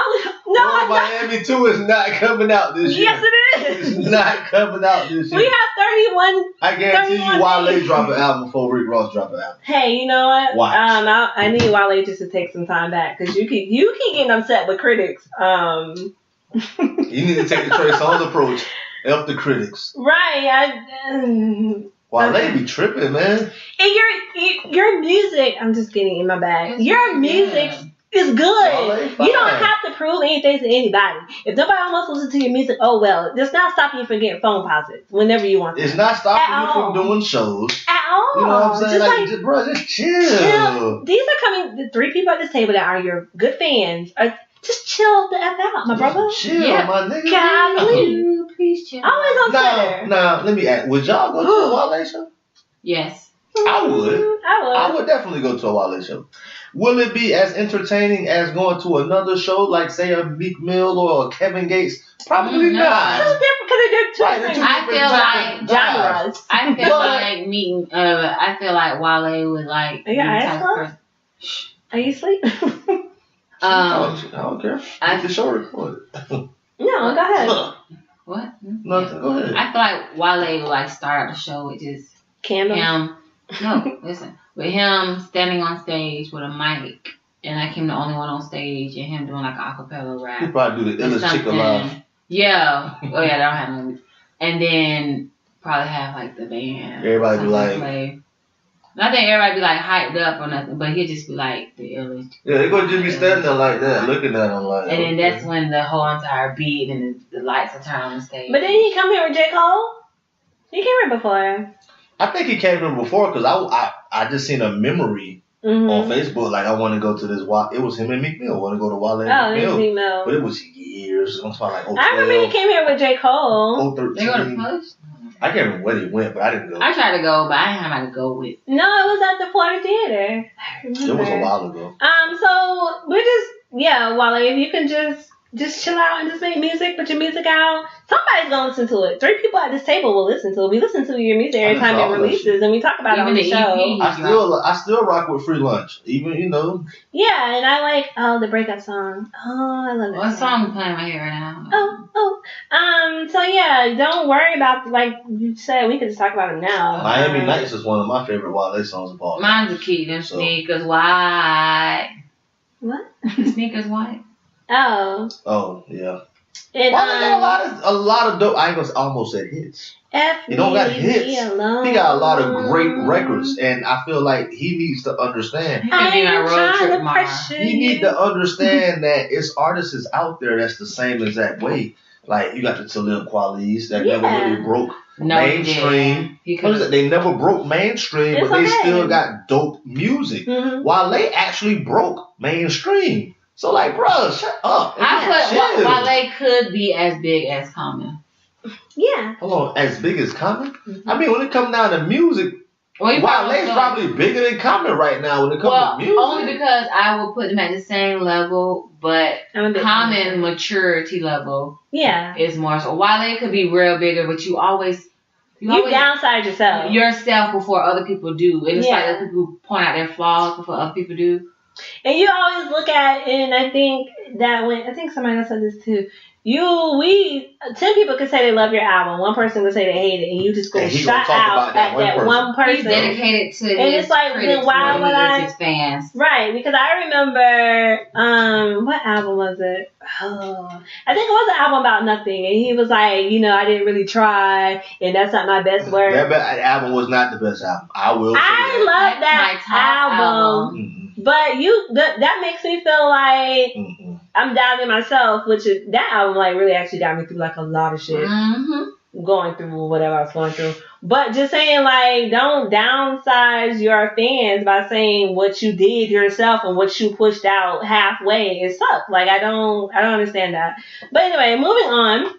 Miami 2 is not coming out this year. Yes, it is. It's not coming out this year. We have 31. I guarantee you, Wale drop an album before Rick Ross drop an album. Hey, you know what? Watch. I need Wale just to take some time back because you keep getting upset with critics. You need to take the Trey Songz approach. Help the critics. Right. Wale be tripping, man. And your music, I'm just getting in my bag. Your music is good. You don't have to prove anything to anybody. If nobody wants to listen to your music, oh well. It's not stopping you from getting phone posits whenever you want to. It's not stopping you from doing shows. At all. You know what I'm saying? Just chill. These are coming, the 3 people at this table that are your good fans. Just chill the F out, my brother. Chill, my nigga. Golly. Please chill. Always on Twitter. Now, let me ask. Would y'all go to a Wale show? Yes. I would. I would definitely go to a Wale show. Will it be as entertaining as going to another show, like say a Meek Mill or a Kevin Gates? Probably not. It's different because they're two different. I feel like genres. I feel like Meek. I feel like Wale would like. Are your eyes closed? Are you asleep? I don't care. I can show recorded. No, go ahead. What? Nothing. Go ahead. I feel like Wale would like start the show with just candles. Listen, with him standing on stage with a mic, and like him the only one on stage, and him doing like an acapella rap. He probably do the illest chick alive. Yeah. Oh yeah, they don't have no. And then probably have like the band. Everybody be like. Play. Not that everybody be like hyped up or nothing, but he'll just be like the illest. Yeah, they're gonna just be standing there like that, looking at him like. And then that's when the whole entire beat and the lights are turned on the stage. But didn't he come here with J. Cole? He came here before. I think he came here before because I just seen a memory on Facebook like I want to go to this. It was him and Meek Mill. Want to go to Wale and Meek Mill. But it was years. I'm talking like I remember he came here with J. Cole. 013. They go to Push. I can't remember where they went, but I didn't go. I tried to go, but I didn't have anybody to go with. No, it was at the Florida Theater. I remember. It was a while ago. So we're just Wale, if you can just chill out and just make music, put your music out. Somebody's gonna listen to it. 3 people at this table will listen to it. We listen to your music every time it releases, and we talk about it on the show. I still rock with Free Lunch, even Yeah, and I like the breakup song. Oh, I love that. What song is playing in my head right now? So yeah, don't worry about like you said. We could just talk about it now. Miami Nights is one of my favorite Wale songs of all time. Mine's a key. Them sneakers white. What? Sneakers white. Oh yeah. And, got a lot of dope. I almost said hits. He don't got hits. He got a lot of great records, and I feel like he needs to understand. He needs to understand that it's artists out there that's the same exact way. Like you got the Talib Kweli's that never really broke mainstream. They never broke mainstream, but they still got dope music. While they actually broke mainstream. So like, bro, shut up. Wale could be as big as Common. Yeah. Hold on, as big as Common? I mean, when it comes down to music, Wale's probably bigger than Common right now when it comes to music. Only because I will put them at the same level, but Common maturity level is more so. Wale could be real bigger, but you always downside yourself before other people do. And it's like other people point out their flaws before other people do. And you always look at, and I think somebody else said this too. 10 people could say they love your album. One person could say they hate it, and you just go shout out at that one person. He's dedicated to and his it's like, then why would his fans? Right, because I remember, what album was it? Oh, I think it was an album about nothing, and he was like, I didn't really try, and that's not my best work. That album was not the best album. I will say love that album. But that makes me feel like I'm doubting myself, which is that album like really actually got me through like a lot of shit. Going through whatever I was going through. But just saying like don't downsize your fans by saying what you did yourself and what you pushed out halfway. It sucks. Like I don't understand that. But anyway, moving on.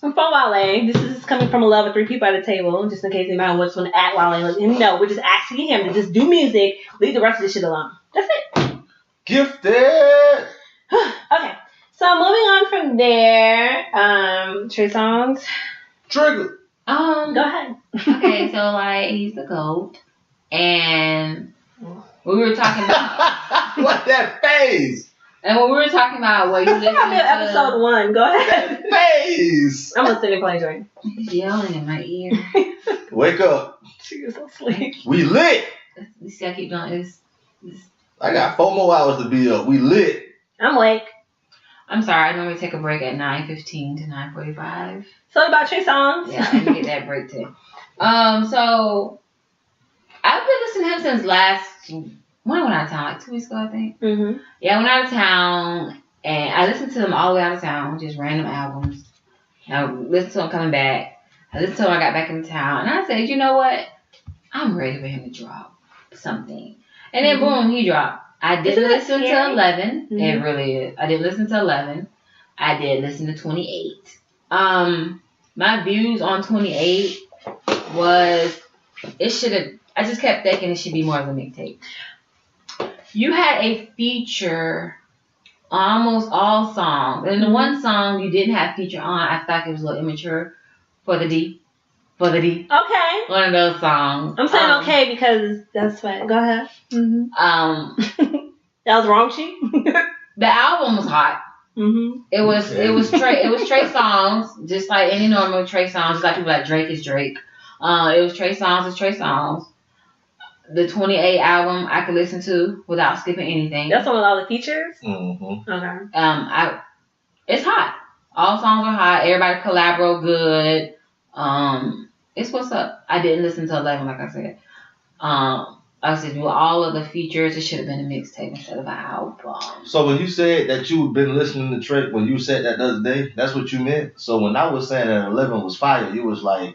From Wale, this is coming from a love of 3 people at a table, just in case anybody wants to at Wale. Let him know we're just asking him to just do music, leave the rest of this shit alone. That's it. Gifted. Okay, so moving on from there, Trey Songz. Trigger. Go ahead. Okay, so like he's the GOAT, and we were talking about what that phase. And when we were talking about what you listen to episode 1, go ahead. Face. I'm gonna sit and play drink. He's yelling in my ear. Wake up. She is asleep. We lit. You see, I keep doing this. I got 4 more hours to be up. We lit. I'm awake. I'm sorry. I normally take a break at 9:15 to 9:45. So what about Trey Songz? Yeah, I didn't get that break today. So I've been listening to him since when I went out of town, like 2 weeks ago, I think. Yeah, I went out of town, and I listened to him all the way out of town, just random albums. I listened to him coming back. I listened to him when I got back into town, and I said, you know what? I'm ready for him to drop something. And then, boom, he dropped. I didn't listen to 11. It really is. I didn't listen to 11. I did listen to 28. My views on 28 was, I just kept thinking it should be more of a mixtape. You had a feature on almost all songs. And the one song you didn't have feature on, I thought it was a little immature for the D. Okay. One of those songs. I'm saying okay because that's what. Go ahead. That was raunchy. The album was hot. It was Trey Songz, just like any normal Trey Songz, just like people like Drake is Drake. It was Trey Songz is Trey Songz. The 28 album I could listen to without skipping anything. That's one with all the features? Okay. It's hot. All songs are hot. Everybody collaborate good. It's what's up. I didn't listen to 11, like I said. I said, with all of the features, it should have been a mixtape instead of an album. So when you said that you've been listening to Trey, when you said that the other day, that's what you meant? So when I was saying that 11 was fire, you was like,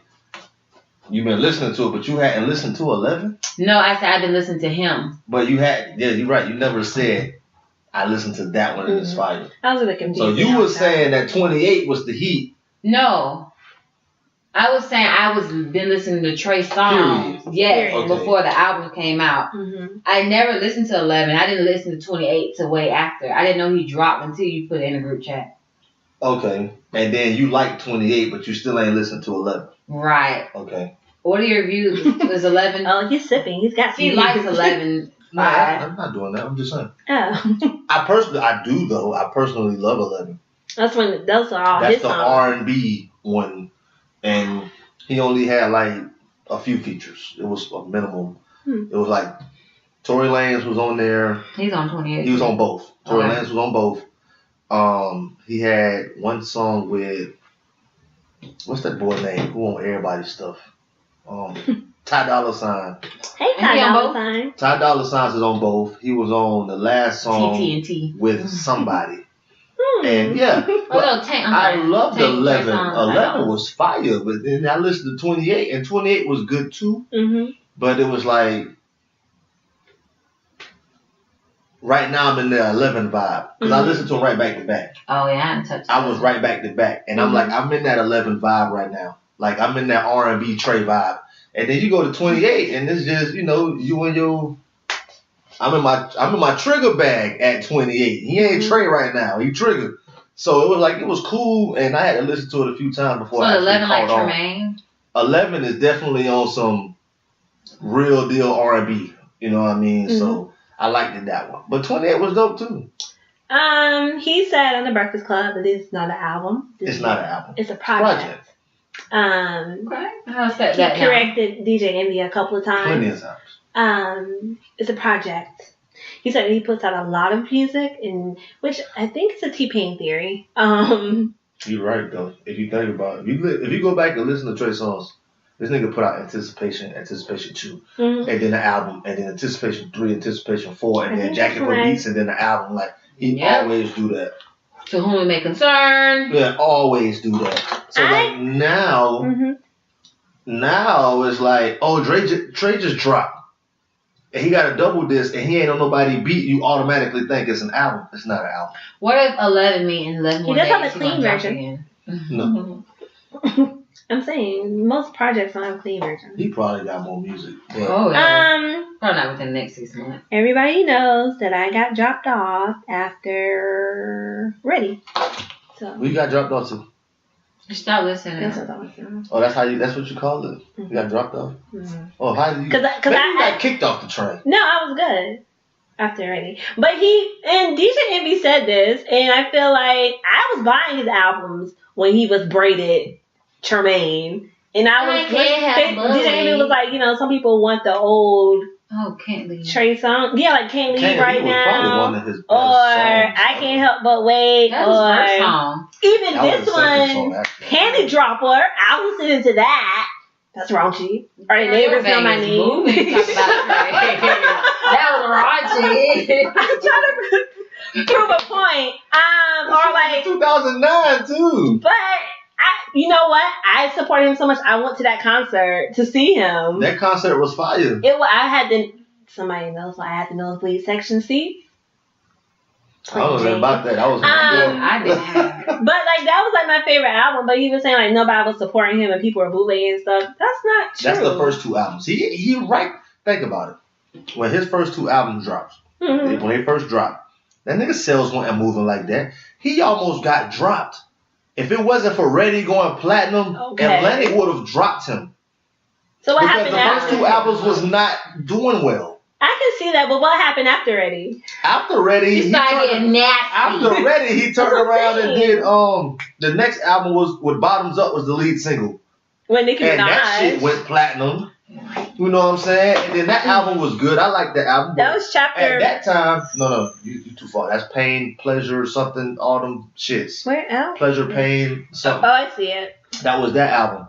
you've been listening to it, but you hadn't listened to 11? No, I said I've been listening to him. But you had, you're right. You never said, I listened to that one and it's fire. I was really confused. So you were saying that 28 was the heat. No. I was saying I was been listening to Trey Songz. Yes, Okay. before the album came out. Mm-hmm. I never listened to 11. I didn't listen to 28 till way after. I didn't know he dropped until you put it in the group chat. Okay. And then you like 28, but you still ain't listened to 11. Right. Okay. What are your views? Is 11? Oh, he's sipping. He's got some. He likes 11. No, I'm not doing that. I'm just saying. Oh. I do though. I personally love 11. That's when those are all That's his the songs. R&B one, and he only had like a few features. It was a minimum. It was like Tory Lanez was on there. He's on 28. He was on both. Tory Okay. Lanez was on both. He had one song with what's that boy name? Who on everybody's stuff? Ty Dolla $ign. Hey, And he on both? Ty. Ty Dolla $ign is on both. He was on the last song TT&T. with somebody. And yeah, Oh, but no, Tank. I loved 11. Trey Songz. 11 was fire, but then I listened to 28, and 28 was good too. Mm-hmm. But it was like, right now I'm in the 11 vibe because I listened to them right back to back. Oh, yeah, I didn't touch I was right back to back, and I'm like, I'm in that 11 vibe right now. Like I'm in that R&B Trey vibe, and then you go to 28, and it's just you and your. I'm in my Trigger bag at 28. He ain't Trey right now. He Trigger. So it was like it was cool, and I had to listen to it a few times before. So I actually 11 like caught on. Tremaine? 11 is definitely on some real deal R&B. You know what I mean? So I liked that one. But 28 was dope too. He said on the Breakfast Club that it's not an album. It's not an album. It's a project. Okay. I'll set He that down. corrected DJ Envy a couple of times. Plenty of times. It's a project. He said he puts out a lot of music, which I think is a T-Pain theory. You're right though. If you think about it, if you go back and listen to Trey Songz, this nigga put out Anticipation 2, and then the album, and then Anticipation 3, Anticipation 4, and I then think Jacket that's for right. Beats, and then the album. Like he Yep. always do that. To whom it may concern. Yeah, always do that. So like now, now it's like, oh, Trey just dropped. And he got a double disc, and he ain't on nobody beat. You automatically think it's an album. It's not an album. What if 11 mean 11 more does days? have a he's clean gonna drop version. again? No, I'm saying most projects don't have a clean version. he probably got more music. But Oh, yeah. Probably not within the next 6 months. Everybody knows that I got dropped off after Ready. So we got dropped off too. Stop listening. that's what I was saying. Oh, that's what you call it? You got dropped off? Oh, how did you? Cause Maybe you I got kicked off the train. no, I was good after Ready. But DJ Envy said this, and I feel like I was buying his albums when he was braided Tremaine. And I was DJ Envy was like, some people want the old Oh, Can't Leave. Trey Songz. Yeah, like Can't Leave Can't Right Leave was probably Now. one of his best Or songs. I Can't Help But Wait. That was or his first song. even That was this the second song, one, actually. Panty Dropper. I was listening to that. That's raunchy. Or the neighbors know my name. Moving, talk about Trey. That was raunchy. I'm trying to prove a point. Or like, 2009 too. but you know what? I supported him so much. I went to that concert to see him. That concert was fire. I had the somebody knows why I had the nosebleed section seat. I don't know about that. I was I didn't have it. But like that was like my favorite album. But he was saying like nobody was supporting him and people were bootlegging and stuff. That's not true. That's the first two albums. He right. Think about it. When his first two albums dropped, when they first dropped, that nigga sales weren't moving like that. He almost got dropped. If it wasn't for Ready going platinum, Atlantic would have dropped him. So what Because happened the after? first two albums was not doing well. I can see that, but what happened after Ready? After Ready, He started getting nasty. After Ready, he turned around and did the next album was with Bottoms Up was the lead single. When Nicki Minaj. And that shit went platinum. You know what I'm saying? And then that album was good. I like that album. That was chapter. At that time, no, you too far. That's Pain, Pleasure, something, all them shits. Where else? Pleasure, Pain, something. Oh, I see it. That was that album.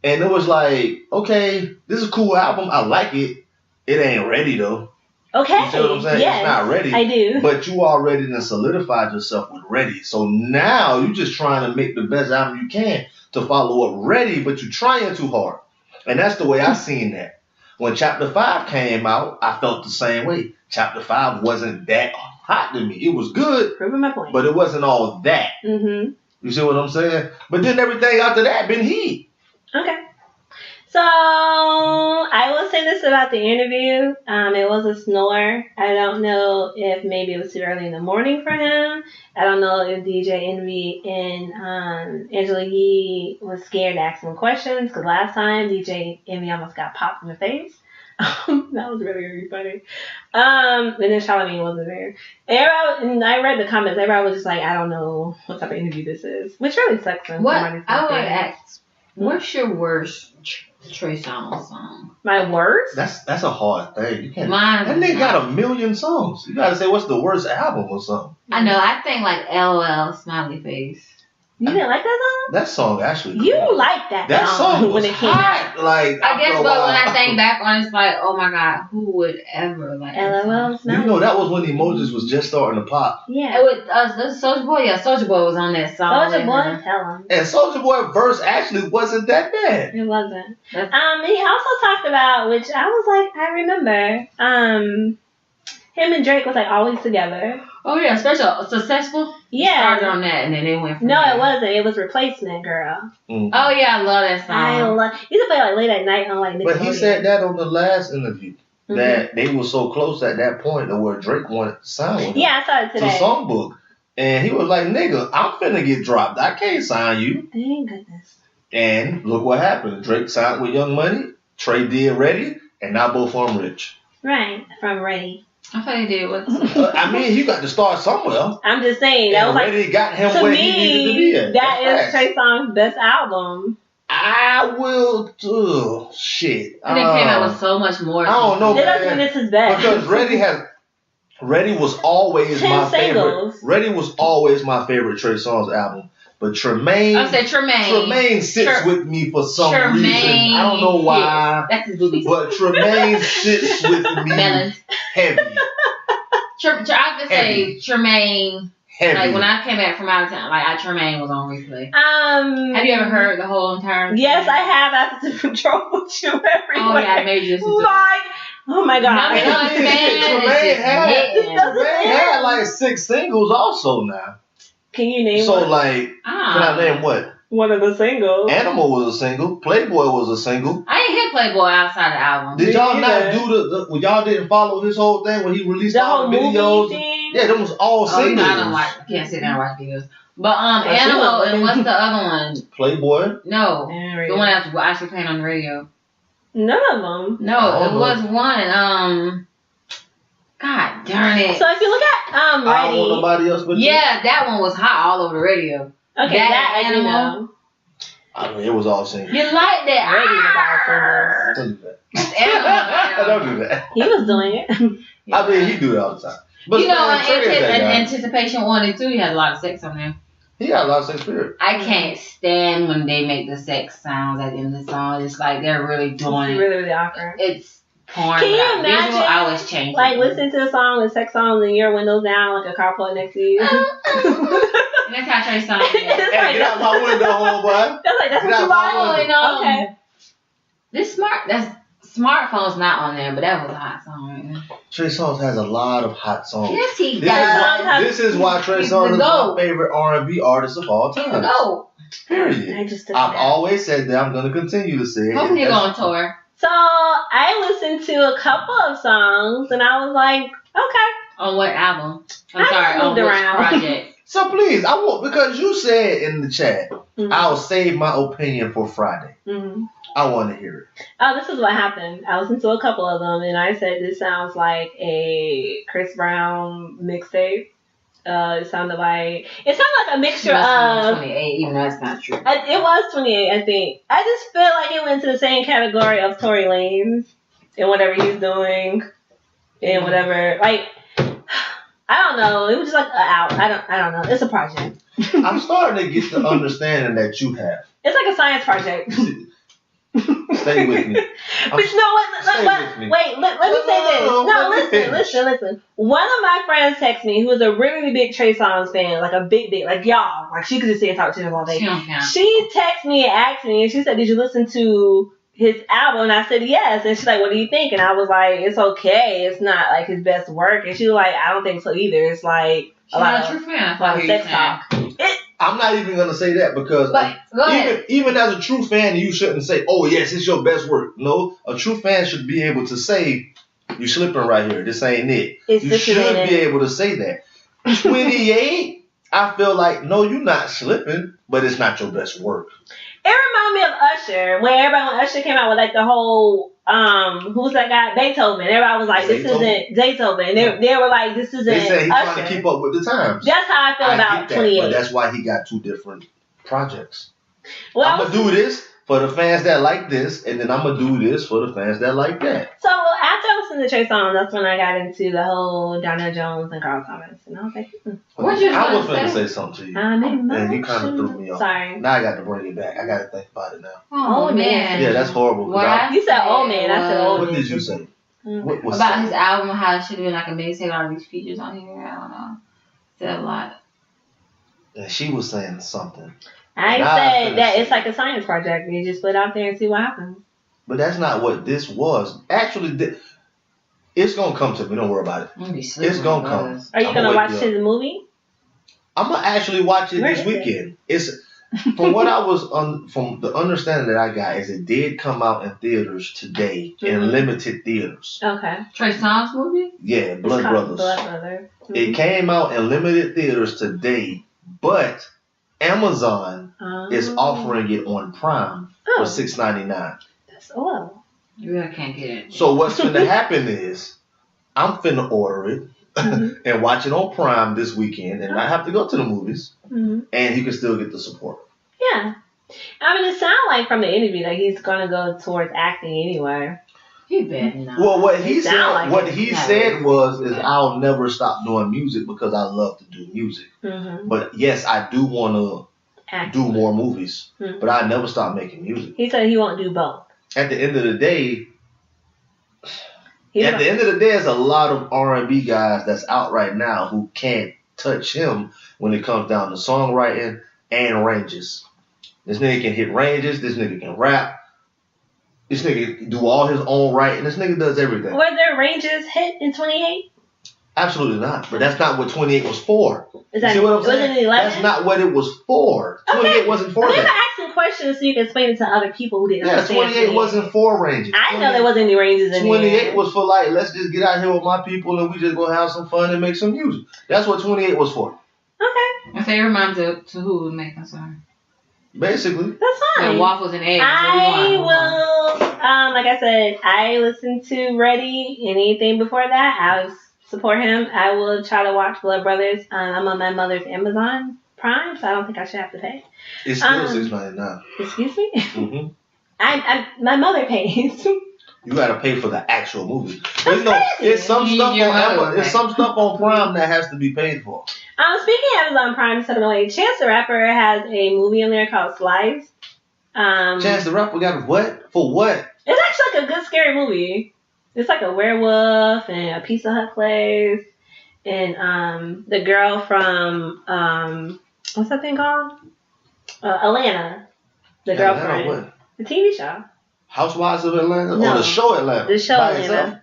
And it was like, okay, this is a cool album. I like it. It ain't ready though. Okay. You see what I'm saying? Yes, it's not ready. I do. But you already done solidified yourself with Ready. So now you just trying to make the best album you can to follow up Ready, but you're trying too hard. And that's the way I seen that. When Chapter 5 came out, I felt the same way. Chapter 5 wasn't that hot to me. It was good, Proving my point. but it wasn't all that. Mm-hmm. You see what I'm saying? But then everything after that been heat. Okay. So I will say this about the interview. It was a snore. I don't know if maybe it was too early in the morning for him. I don't know if DJ Envy and Angela Yee was scared to ask him questions because last time DJ Envy almost got popped in the face. That was really, really funny. And then Charlamagne wasn't there. And I read the comments. Everybody was just like, I don't know what type of interview this is, which really sucks. When What? somebody's I not would there. ask, what's your worst Trey Songz song? My worst? That's a hard thing. You can't. Mine That is nigga not. got a million songs. You gotta say what's the worst album or something. I know. I think like LOL Smiley Face. You didn't like that song? That song actually. You cool. liked that Song when was it came out. hot. Like I guess, after a but when while. I think back on it, it's like, oh my god, who would ever like this LOL. song? You know that was when emojis was just starting to pop. Yeah. It was Soulja Boy. Yeah, Soulja Boy was on that song. Soulja with Boy, her. tell him. And Soulja Boy verse actually wasn't that bad. It wasn't. That's- He also talked about, which I was like, I remember, him and Drake was like always together. Oh yeah, special successful. Yeah. Started on that, and then they went. From No, there. it wasn't. It was Replacement Girl. Mm. Oh yeah, I love that song. I love. You can play like late at night on like Nickelodeon. But he said that on the last interview. Mhm. That they were so close at that point to where Drake wanted to sign with him Yeah, I saw it to today. Songbook. And he was like, nigga, I'm finna get dropped. I can't sign you. Thank goodness. And look what happened. Drake signed with Young Money. Trey did Ready. And now both of them rich. Right, from Ready. I thought he did. What? I mean, you got to start somewhere. I'm just saying that And was like Ready got him to where he needed to be me at. that That's is facts. Trey Songz's best album. I will do shit. And it came out with so much more. I don't know, That man. doesn't mean it's his best. Because Ready was always 10 my singles. favorite. Ready was always my favorite Trey Songz album. But Tremaine, I said Tremaine sits with me for some Tremaine, reason. I don't know why. yeah, that's his boobies. But Tremaine sits with me Melons. heavy. I would say Tremaine. Heavy. Like when I came back from out of town, like Tremaine was on replay. Have you ever heard the whole entire? Yes, I have. After the control with you everywhere. Oh yeah, I made you listen to it. Oh my god. No, Tremaine had like 6 singles also now. Can you name So one? like, can I name what? One of the singles. Animal was a single. Playboy was a single. I ain't hear Playboy outside the album. Did y'all not either. do the when y'all didn't follow his whole thing when he released The all whole the videos? movie thing? Yeah, them was all Oh, you singles. know, I don't watch. I can't sit down and watch videos. But That's Animal what- and what's the other one? Playboy. No, There the we one go. that's actually playing on the radio. None of them. No, I it don't was one. God darn it. So if you look at I don't want Ready. nobody else but you. Yeah, that one was hot all over the radio. Okay, That that I do Animal. know. I mean, it was all singles. You like that? Ready was all singles. Don't do that. Animal. Don't do that. He was doing it. I mean, he do it all the time. But You know, man, Trey is that guy. Anticipation 1 and 2, he had a lot of sex on there. He got a lot of sex spirit. I can't stand when they make the sex sounds at the end of the song. It's like they're really doing It's it. really, really awkward. It's porn. Can you without imagine, visual. I always change it. Like, listening to the song with sex songs and your windows down, like a car pulling next to you. And that's how Trey Songz is. It's Hey, like, get out my window, homeboy. that's Get what out you my like? window. Oh, and, Okay. This smartphone's not on there, but that was a hot song right there. Trey Songz has a lot of hot songs. Yes, he This does. this is why Trey He's Songz the is my GOAT. favorite R&B artist of all He's time. the GOAT. Period. I just took I've that. always said that. I'm going to continue to say it. Hopefully you're That's- going tour. So I listened to a couple of songs and I was like, okay. On what album? I'm I sorry, just on moved which around. project? So please, I want, because you said in the chat, Mhm. I'll save my opinion for Friday. Mm-hmm. I want to hear it. Oh, this is what happened. I listened to a couple of them and I said this sounds like a Chris Brown mixtape. It sounded like a mixture of. 28, even though that's not true. It was 28, I think. I just feel like it went to the same category of Tory Lanez and whatever he's doing and whatever. Like, I don't know. It was just like out. I don't know. It's a project. I'm starting to get the understanding that you have. It's like a science project. Stay with me. But you know what? Stay with me. Wait, let me say this. No, No, let me listen. One of my friends texted me, who was a really, really big Trey Songz fan, like a big, like y'all. Like she could just sit and talk to him all day. She don't count. She texted me and asked me, and she said, "Did you listen to his album?" And I said, "Yes." And she's like, "What do you think?" And I was like, "It's okay. It's not like his best work." And she was like, "I don't think so either. It's like She's not a true fan. a lot of sex talk." I'm not even gonna say that because But go ahead. even as a true fan, you shouldn't say, "Oh yes, it's your best work." No, a true fan should be able to say, "You slipping right here. This ain't it." You should be able to say that. 28, I feel like no, you're not slipping, but it's not your best work. It reminded me of Usher, when Usher came out with like the whole who's that guy? Beethoven. Everybody was like, this isn't Beethoven. They were like, this isn't They said he's Usher. trying to keep up with the times. That's how I feel about 28. But that's why he got 2 different projects. Well, I'm gonna do this for the fans that like this, and then I'm gonna do this for the fans that like that. So after I listened to Trey Songz, that's when I got into the whole Donnell Jones and Carl Thomas, and I was like, I was going to say something to you, and you kind of threw me off. Sorry. Now I got to bring it back. I got to think about it now. Oh man. Yeah, that's horrible. You said old man. I said old man. What did you say? What was about his album? How it should have been like a mixtape, all these features on here. I don't know. Said a lot. And she was saying something. I said that it's like a science project. You just put it out there and see what happens. But that's not what this was. Actually, it's going to come to me. Don't worry about it. It's going to come. Are you going to watch his movie? I'm going to actually watch it this weekend. It's from what I was from the understanding that I got is it did come out in theaters today in limited theaters. Okay. Trey Songz movie? Yeah, Blood Brothers. It came out in limited theaters today, but Amazon is offering it on Prime for $6.99. That's well. You really can't get it. So what's going to happen is I'm finna order it and watch it on Prime this weekend, and I have to go to the movies, and he can still get the support. Yeah, I mean, it sounds like from the interview that he's gonna go towards acting anyway. He better not. Well, what he said was I'll never stop doing music because I love to do music. But yes, I do want to do more movies, but I never stop making music. He said he won't do both. At the end of the day, there's a lot of R&B guys that's out right now who can't touch him when it comes down to songwriting and ranges. This nigga can hit ranges. This nigga can rap. This nigga can do all his own writing. This nigga does everything. Were there ranges hit in 28? Absolutely not. But that's not what 28 was for. You see what I'm saying? Was it 11? That's not what it was for. 28 wasn't for that. I'm asking questions so you can explain it to other people who didn't understand. 28 wasn't for ranges. I know there wasn't any ranges in 28 was for like, let's just get out here with my people and we just go have some fun and make some music. That's what 28 was for. Okay. My favorite rhymes to who would make a song? Basically. That's fine. Like waffles and eggs. I will, like I said, I listen to Ready. Anything before that, I support him. I will try to watch Blood Brothers. I'm on my mother's Amazon Prime, so I don't think I should have to pay. It's still $6.99. Excuse me? Mm-hmm. My mother pays. You gotta pay for the actual movie. But you know, it's some stuff on Prime that has to be paid for. Speaking of Amazon Prime, Chance the Rapper has a movie on there called Slice. Chance the Rapper got what? For what? It's actually like a good scary movie. It's like a werewolf and a Pizza Hut place. And the girl from what's that thing called? Atlanta. The girlfriend. What? The TV show. Housewives of Atlanta? No. Or the show Atlanta? The show Atlanta. Itself?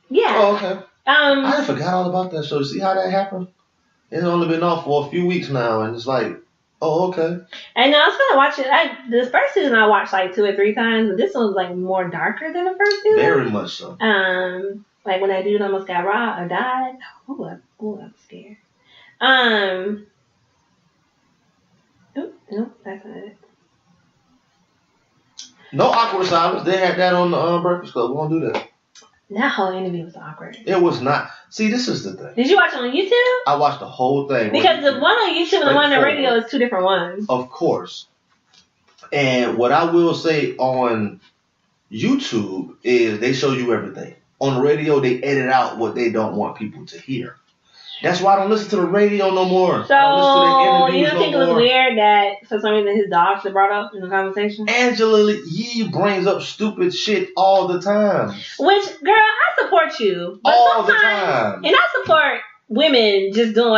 Yeah. Oh, okay. I forgot all about that show. See how that happened? It's only been off for a few weeks now, and it's like, oh, okay. And I was gonna watch it. The first season I watched like 2 or 3 times, but this one's like more darker than the first season. Very much so. Like when that dude almost got robbed or died. I'm scared. Nope, that's not it. No awkward silence. They had that on the Breakfast Club. We won't do that. That whole interview was awkward. It was not. See, this is the thing. Did you watch it on YouTube? I watched the whole thing. Because the one on YouTube and the one on the radio is 2 different ones. Of course. And what I will say on YouTube is they show you everything. On the radio, they edit out what they don't want people to hear. That's why I don't listen to the radio no more. So, you don't think it was weird that for some reason his dogs were brought up in the conversation? Angela Yee brings up stupid shit all the time. Which, girl, I support you. But all the time. And I support women just doing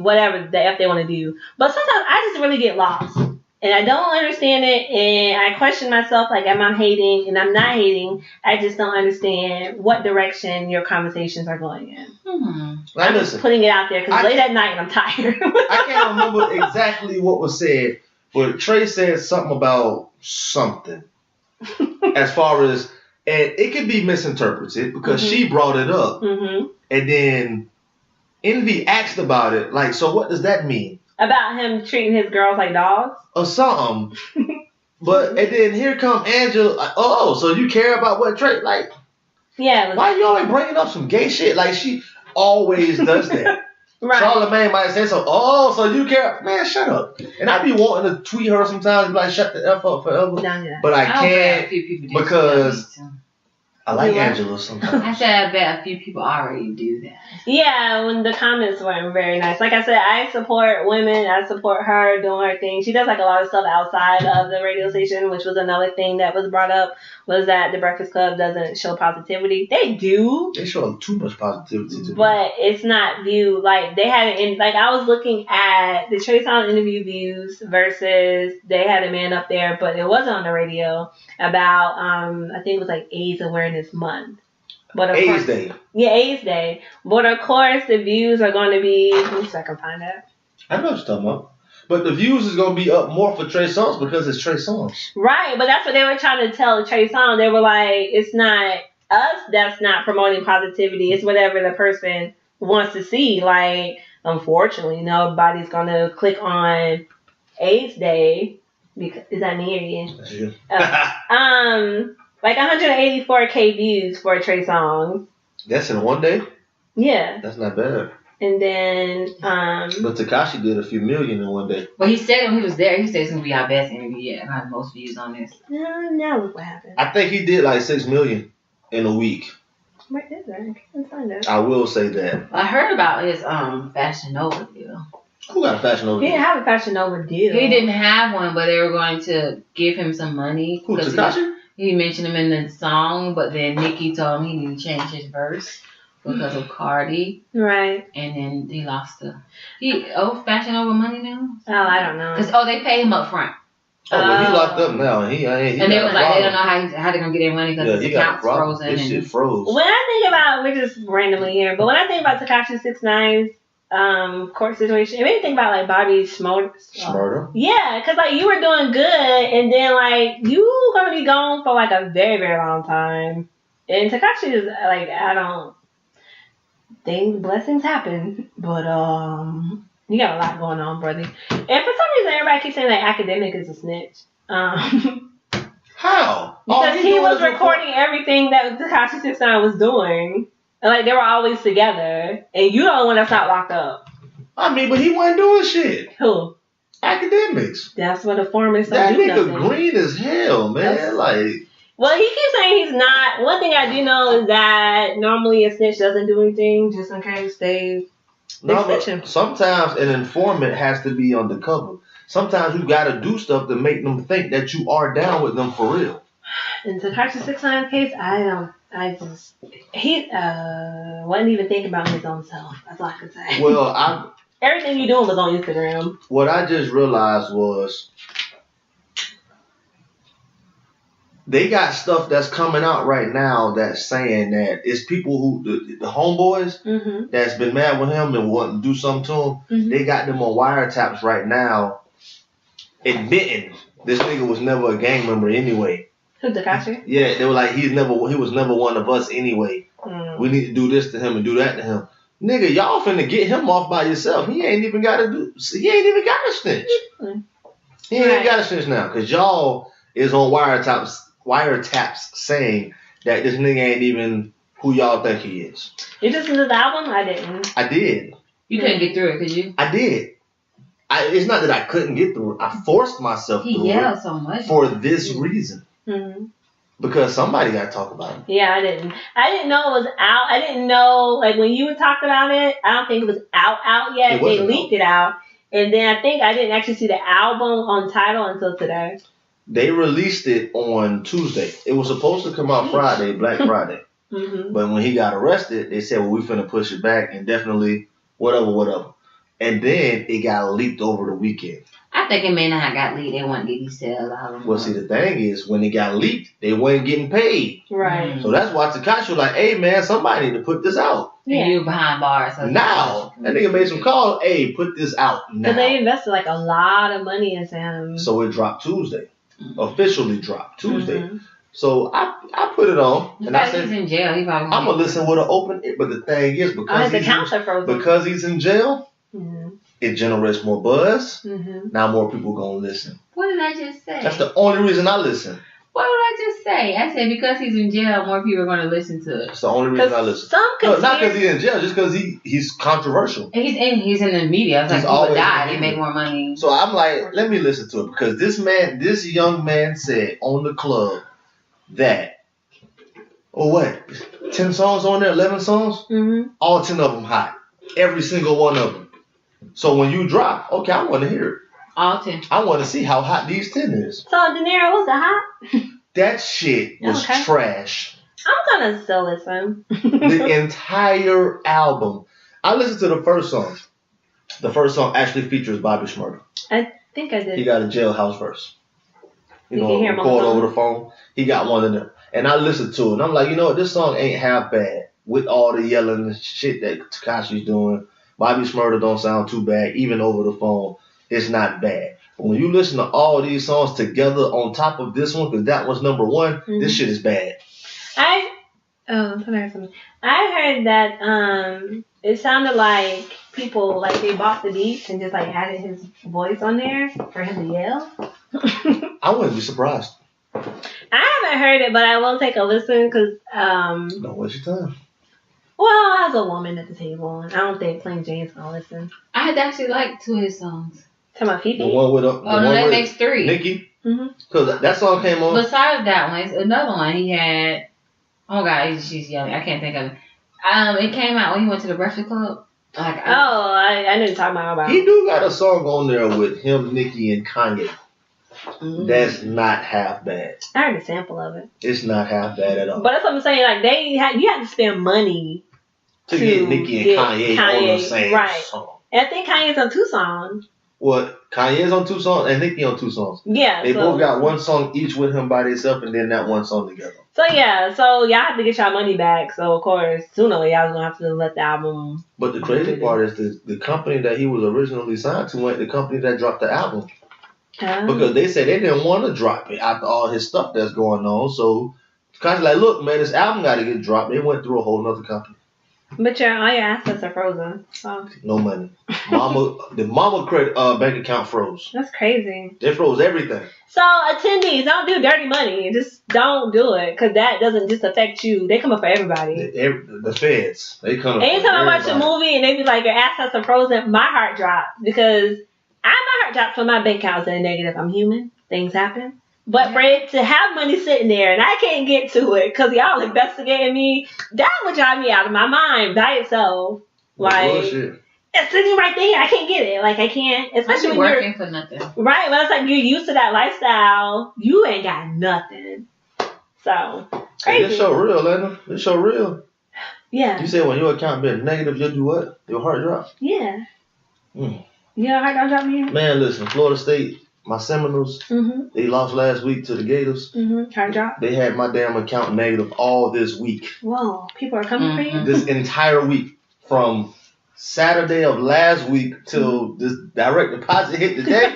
whatever the F they want to do. But sometimes I just really get lost. And I don't understand it, and I question myself, like, am I hating? And I'm not hating. I just don't understand what direction your conversations are going in. I'm just putting it out there because late at night and I'm tired. I can't remember exactly what was said, but Trey said something about something. As far as, and it could be misinterpreted because she brought it up. And then Envy asked about it, like, so what does that mean? About him treating his girls like dogs? Or something. But, and then here come Angela, like, oh, so you care about what Trey, like, yeah. Why you always bringing up some gay shit? Like, she always does that. Right. Charlamagne might say so, oh, so you care? Man, shut up. And I be wanting to tweet her sometimes and be like, shut the F up forever. But I can't because I like Angela sometimes. I said I bet a few people already do that. Yeah, when the comments weren't very nice. Like I said, I support women. I support her doing her thing. She does like a lot of stuff outside of the radio station, which was another thing that was brought up, was that the Breakfast Club doesn't show positivity. They do. They show too much positivity. But it's not viewed. Like, they had it in, like, I was looking at the Trey Songz interview views versus they had a man up there, but it wasn't on the radio, about, I think it was like AIDS Awareness Month. But of AIDS course, Day. Yeah, AIDS Day. But of course, the views are going to be. Let me see if I can find that. I know what you're talking about. But the views is going to be up more for Trey Songz because it's Trey Songz. Right, but that's what they were trying to tell Trey Songz. They were like, it's not us that's not promoting positivity. It's whatever the person wants to see. Like, unfortunately, nobody's going to click on AIDS Day. Because, is that me or you? That's you. Like 184K views for Trey Songz. That's in one day? Yeah. That's not bad. And then, but Tekashi did a few million in one day. But he said when he was there, he said it's going to be our best interview yet. I have most views on this. Now look what happened. I think he did like 6 million in a week. Where is that? I can't find it. I will say that. I heard about his Fashion Nova deal. Who got a Fashion Nova deal? He didn't have a Fashion Nova deal. He didn't have one, but they were going to give him some money. Who, Tekashi? He mentioned him in the song, but then Nicki told him he needed to change his verse because of Cardi. Right. And then he lost Fashion Nova money now? Oh, I don't know. Because, they paid him up front. Oh, well, he locked up now. He and they was like, they don't know how they're going to get their money because his account's frozen. This shit froze. When I think about, we're just randomly here, but when I think about Tekashi 6ix9ine's court situation, it made me think about like Bobby Shmurda. Yeah, because like you were doing good, and then like you gonna be gone for like a very, very long time. And Tekashi is like, I don't think blessings happen, but you got a lot going on, brother. And for some reason, everybody keeps saying that Academic is a snitch. How? Because he was recording everything that Tekashi 6ix9ine was doing. And like they were always together, and you the one that's not locked up. I mean, but he wasn't doing shit. Who? Academics. That's what a foreman said. That nigga green as hell, man. Well, he keeps saying he's not. One thing I do know is that normally a snitch doesn't do anything, just in case they snitch him. Sometimes an informant has to be undercover. Sometimes you got to do stuff to make them think that you are down with them for real. In Tekashi 6ix9ine case, he wasn't even thinking about his own self. That's all I can say. Well, everything you doing was on Instagram. What I just realized was they got stuff that's coming out right now that's saying that it's people who the homeboys that's been mad with him and wanting to do something to him. They got them on wiretaps right now, admitting this nigga was never a gang member anyway. Who, Tekashi? Yeah, they were like, he was never one of us anyway. We need to do this to him and do that to him. Nigga, y'all finna get him off by yourself. He ain't even got to snitch. He ain't got to snitch now because y'all is on wiretaps saying that this nigga ain't even who y'all think he is. You listened to the album? I didn't. I did. You couldn't get through it, could you? I did. It's not that I couldn't get through it. I forced myself through it. He yelled so much. For this reason. Because somebody got to talk about it. Yeah, I didn't know it was out. I didn't know, like, when you talked about it, I don't think it was out yet. They leaked it out. And then I think I didn't actually see the album on Tidal until today. They released it on Tuesday. It was supposed to come out Friday, Black Friday. But when he got arrested, they said, well, we finna push it back indefinitely, whatever. And then it got leaked over the weekend. I think it may not have got leaked. They want to get these sales out. Well, see, the thing is, when it got leaked, they weren't getting paid. Right. So that's why Tekashi was like, hey, man, somebody need to put this out. And you behind bars. So Now. That nigga made some calls. Hey, put this out now. Because they invested like a lot of money into him. So it dropped Tuesday. Officially dropped Tuesday. So I put it on. And I said, he's in jail. He probably I'm going to listen with an open ear. But the thing is, because he's in jail, it generates more buzz. Now more people going to listen. What did I just say? That's the only reason I listen. What did I just say? I said because he's in jail, more people are going to listen to it. That's the only reason I listen. No, not because he's in jail, just because he's controversial. He's in the media. It's like people die, they make more money. So I'm like, let me listen to it because this young man said on the club that, 10 songs on there, 11 songs, all 10 of them hot, every single one of them. So when you drop, okay, I want to hear it. All 10. I want to see how hot these 10 is. So DeNiro, was it hot? That shit was trash. I'm gonna still listen. The entire album. I listened to the first song. The first song actually features Bobby Shmurda. I think I did. He got a jailhouse verse. You can hear him record over the phone. He got one of them. And I listened to it. And I'm like, you know what? This song ain't half bad. With all the yelling and shit that Tekashi's doing. Bobby Shmurda don't sound too bad. Even over the phone, it's not bad. But when you listen to all these songs together on top of this one, because that was number one, this shit is bad. I heard that it sounded like people, like they bought the beats and just like added his voice on there for him to yell. I wouldn't be surprised. I haven't heard it, but I will take a listen because don't waste your time. Well, as a woman at the table, I don't think Plain Jane's gonna listen. I'd actually like 2 of his songs. Talking about Fifi? The one with that makes 3. Nicki? Because that song came on. Besides that one, it's another one he had. Oh God, she's yelling. I can't think of it. It came out when he went to the Breakfast Club. I didn't talk about He do got a song on there with him, Nicki, and Kanye. That's not half bad. I heard a sample of it. It's not half bad at all. But that's what I'm saying. Like you had to spend money to get Nicki and Kanye on the same song. And I think Kanye's on 2 songs. What? Kanye's on 2 songs and Nicki on 2 songs. Yeah. They both got 1 song each with him by themselves and then that 1 song together. So y'all have to get y'all money back. So of course, sooner or later y'all gonna have to let the album. But the crazy part is the company that he was originally signed to ain't the company that dropped the album. Because they said they didn't want to drop it after all his stuff that's going on. So Kanye's like, look, man, this album got to get dropped. They went through a whole nother company. But all your assets are frozen. So. No money. The mama credit bank account froze. That's crazy. They froze everything. So attendees, don't do dirty money. Just don't do it, because that doesn't just affect you. They come up for everybody. The feds, they come up. Anytime I watch a movie and they be like, your assets are frozen, my heart drops, because my heart drops when my bank account's in a negative. I'm human. Things happen. But for it to have money sitting there and I can't get to it because y'all investigating me, that would drive me out of my mind by itself. Like, it's sitting right there. I can't get it. Like, I can't. Especially when you're working for nothing. Right. When it's like you're used to that lifestyle, you ain't got nothing. So, crazy. It's so real, Lena. It's so real. Yeah. You said when your account been negative, you'll do what? Your heart drop? Yeah. Yeah, heart don't drop me. Man, listen, Florida State. My Seminoles, they lost last week to the Gators. Hard drop. They had my damn account negative all this week. Whoa, people are coming for you? This entire week. From Saturday of last week till this direct deposit hit today,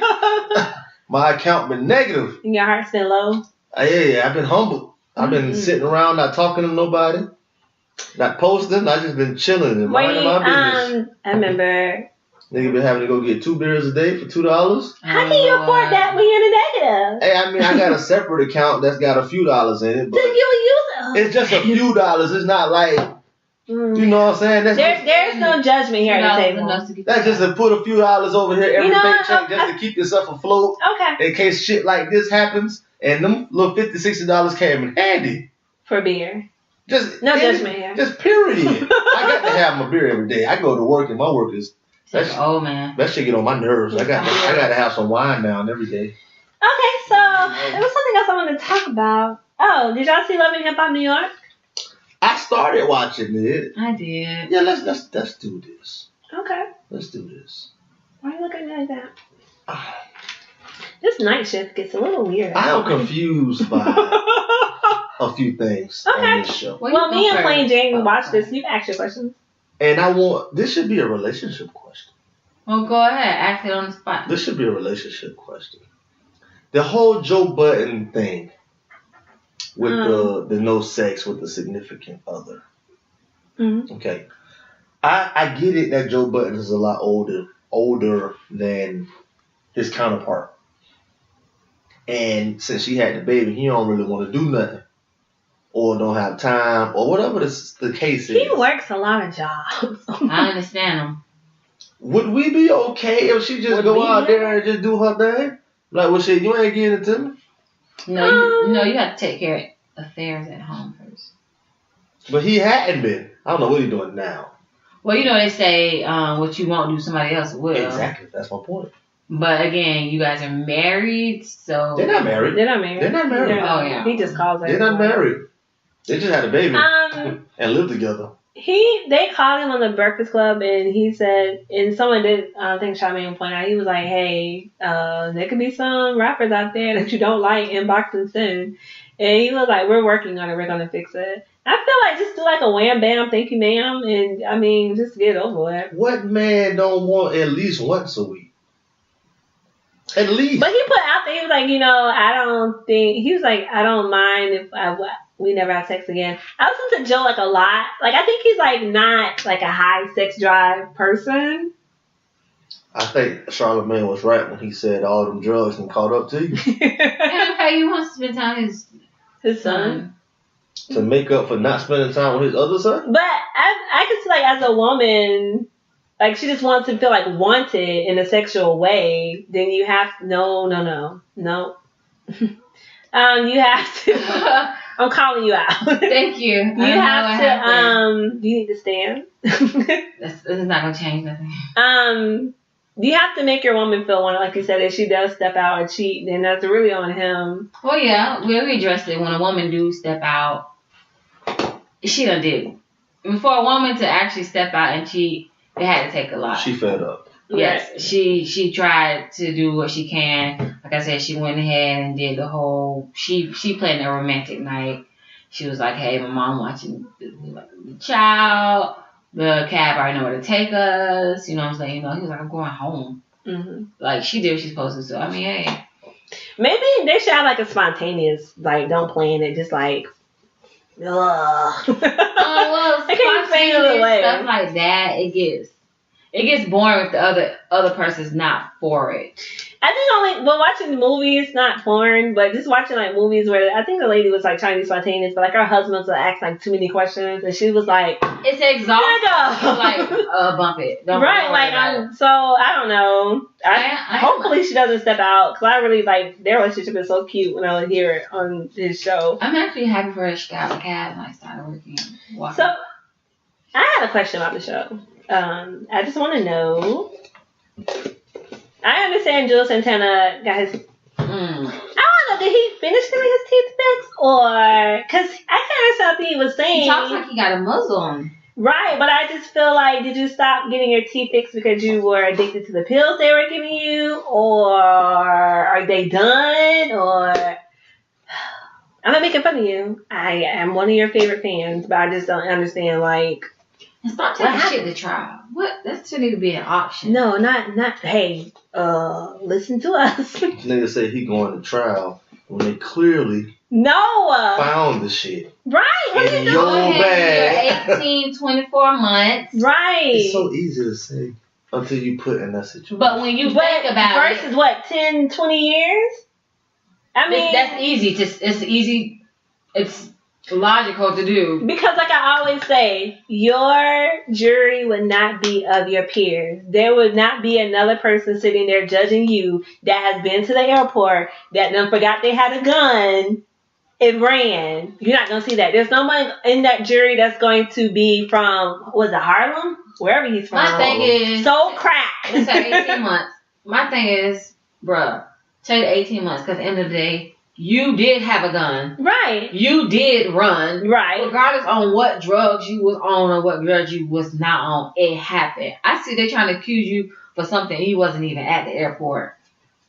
my account been negative. And your heart's been low? Yeah, I've been humbled. I've been sitting around, not talking to nobody, not posting. I just been chilling and minding my business. I remember... Nigga been having to go get 2 beers a day for $2. How can you afford that when you're in the negative? Hey, I mean, I got a separate account that's got a few dollars in it. But you use it. It's just a few dollars. It's not like, you know what I'm saying? There's no judgment here at the table. That's just to put a few dollars over here every paycheck just to keep yourself afloat. Okay. In case shit like this happens. And them little $50, $60 came in handy. For beer. Just no judgment here. Just period. I got to have my beer every day. I go to work and my work is... man. That shit get on my nerves. I got to have some wine down every day. Okay, so there was something else I wanted to talk about. Oh, did y'all see Love and Hip Hop New York? I started watching it. I did. Yeah, let's do this. Okay. Let's do this. Why are you looking at me like that? This night shift gets a little weird. I am confused by a few things on this show. Well, me and Plain Jane watched this. You ask your questions. And this should be a relationship question. Well, go ahead. Ask it on the spot. This should be a relationship question. The whole Joe Budden thing with the no sex with the significant other. Mm-hmm. Okay. I get it that Joe Budden is a lot older than his counterpart. And since she had the baby, he don't really want to do nothing. Or don't have time, or whatever the case is. He works a lot of jobs. I understand him. Would we be okay if she just go out there and just do her thing? Like, well, shit, you ain't getting it to me. No, you have to take care of affairs at home first. But he hadn't been. I don't know what he's doing now. Well, you know they say what you won't do, somebody else will. Exactly, that's my point. But again, you guys are married, so They're not married. They're not married. Oh yeah. He just calls her. They're not married. They just had a baby and live together. They called him on the Breakfast Club, and he said, and someone did, I think Charmaine pointed out, he was like, hey, there could be some rappers out there that you don't like, inbox and send. And he was like, we're working on it, we're going to fix it. I feel like just do like a wham bam, thank you ma'am, and I mean, just get over it. What man don't want at least once a week? At least. But he put out there, he was like, I don't mind if we never have sex again. I listen to Joe like a lot. Like, I think he's like not like a high sex drive person. I think Charlamagne was right when he said all them drugs and caught up to you. Yeah, he wants to spend time with his son. To make up for not spending time with his other son? But I could see, like, as a woman, like, she just wants to feel like wanted in a sexual way, then you have no. You have to. I'm calling you out. Thank you. You have to. You need to stand. This is not gonna change nothing. You have to make your woman feel wanted, like you said. If she does step out or cheat, then that's really on him. Well, yeah, we addressed it. When a woman do step out, she done did. And for a woman to actually step out and cheat, it had to take a lot. She fed up. Yes, Right. she tried to do what she can. Like I said, she went ahead and did the whole. She planned a romantic night. She was like, "Hey, my mom watching the child. The cab already know where to take us. You know what I'm saying? You know, he was like, I'm going home. Mm-hmm. Like she did what she's supposed to. So I mean, hey, maybe they should have like a spontaneous, like, don't plan it, just like, ugh. well, I can't say it away. Stuff like that, it gets boring if the other person's not for it. I think watching the movies, not porn, but just watching like movies where I think the lady was like trying to be spontaneous, but like her husband was ask like too many questions, and she was like, "It's exhausting." Like, bump it. Don't right? Like, so I don't know. Hopefully she doesn't step out, because I really like their relationship is so cute when I would hear it on his show. I'm actually happy for her. She got a cab and I started working. So I had a question about the show. I just want to know. I understand Jules Santana got his. I don't know. Did he finish getting his teeth fixed, or because I kind of thought he was saying he talks like he got a muzzle on. Right, but I just feel like, did you stop getting your teeth fixed because you were addicted to the pills they were giving you, or are they done, or I'm not making fun of you. I am one of your favorite fans, but I just don't understand like. And stop taking shit to trial. What? That should need to be an option. No, not. Hey, listen to us. This nigga said he going to trial when they clearly found the shit. Right. What in you your doing? bag. You're 18, 24 months. Right. It's so easy to say until you put in that situation. But when you think about versus what, 10, 20 years? I mean, that's easy. It's easy. It's logical to do. Because like I always say, your jury would not be of your peers. There would not be another person sitting there judging you that has been to the airport, that then forgot they had a gun and ran. You're not going to see that. There's no one in that jury that's going to be from, was it Harlem? Wherever he's from. My thing is, so crack. Let's say 18 months. My thing is, bruh, take 18 months, because at the end of the day, you did have a gun. Right. You did run. Right. Regardless on what drugs you was on or what drugs you was not on, it happened. I see they trying to accuse you for something you wasn't even at the airport.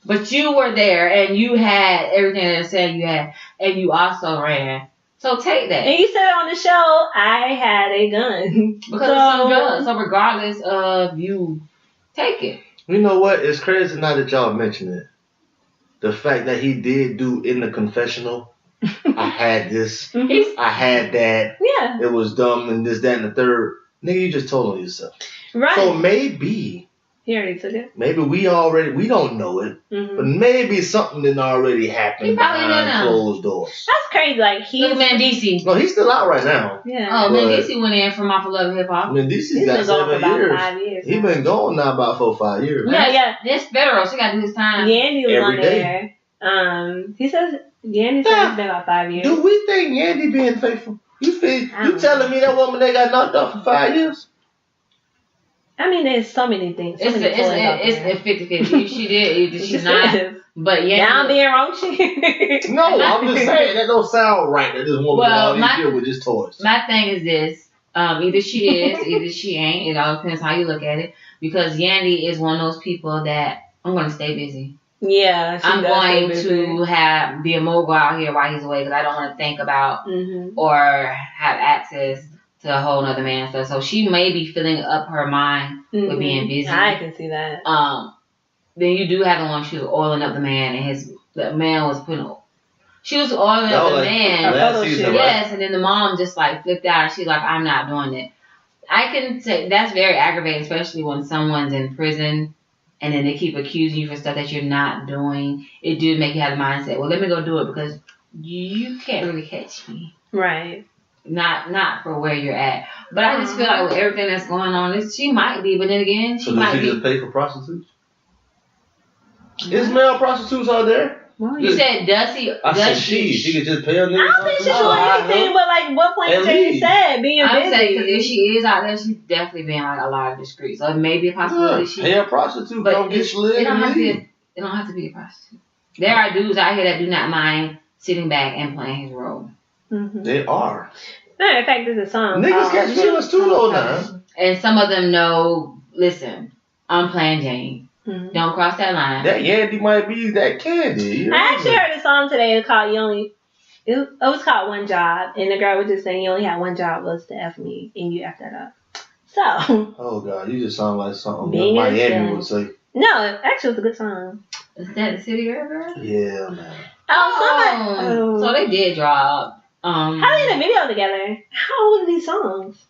But you were there and you had everything that it said you had, and you also ran. So take that. And you said on the show, I had a gun. Because of some drugs. So regardless of you, take it. You know what? It's crazy now that y'all mention it. The fact that he did do in the confessional, I had this, I had that. Yeah. It was dumb and this, that, and the third. Nigga, you just told on yourself. Right. So maybe he already took it. Maybe we don't know it, but maybe something didn't already happen behind closed doors. That's crazy. Like look at Mendici. No, he's still out right now. Yeah. Oh, Mendici went in from off of Love and Hip Hop. Mendici got 7 years. 5 years. He's been gone now about 4 or 5 years. Yeah. That's federal. She got to do his time. Yandy was every on day. there. He says Yandy says it's been about 5 years. Do we think Yandy being faithful? You telling me that woman they got knocked up for 5 years? I mean, there's so many things. It's 50-50. If she did, either she's not. But yeah. Now I'm being wrong. No, I'm just saying that don't sound right. That this woman all these years with just toys. My thing is this. Either she is, either she ain't. It all depends how you look at it. Because Yandy is one of those people that I'm going to stay busy. Yeah, I'm going to be a mogul out here while he's away because I don't want to think about or have access to a whole nother man stuff. So she may be filling up her mind with being busy. I can see that. Then you do have the one she was oiling up the man, and the man was she was oiling up the man. Yes, and then the mom just like flipped out, and she's like, "I'm not doing it." I can say that's very aggravating, especially when someone's in prison and then they keep accusing you for stuff that you're not doing. It do make you have the mindset, well, let me go do it because you can't really catch me. Right. Not for where you're at. But I just feel like with everything that's going on, she might be, but then again, she might be. So does she just pay for prostitutes? Is male prostitutes out there? You said does he? I said she could just pay a nigga. I don't think she's doing anything but like what Plain Jane said, being busy. I'm saying because if she is out there, she's definitely being like a lot of discreet. So maybe a possibility she pay a prostitute, but don't get slid. It don't have to be a prostitute. There are dudes out here that do not mind sitting back and playing his role. They are. Matter of fact, there's a song. Niggas catch feelings too though now. And some of them know. Listen, I'm Plain Jane. Don't cross that line. That Yandy might be that Candy. I actually heard a song today called it was called One Job, and the girl was just saying you only had one job was to F me, and you F that up. So. Oh God, you just sound like something Miami would say. No, actually it was a good song. Is that the City Girl? Yeah, man. So they did drop. How they in a video together? How old are these songs?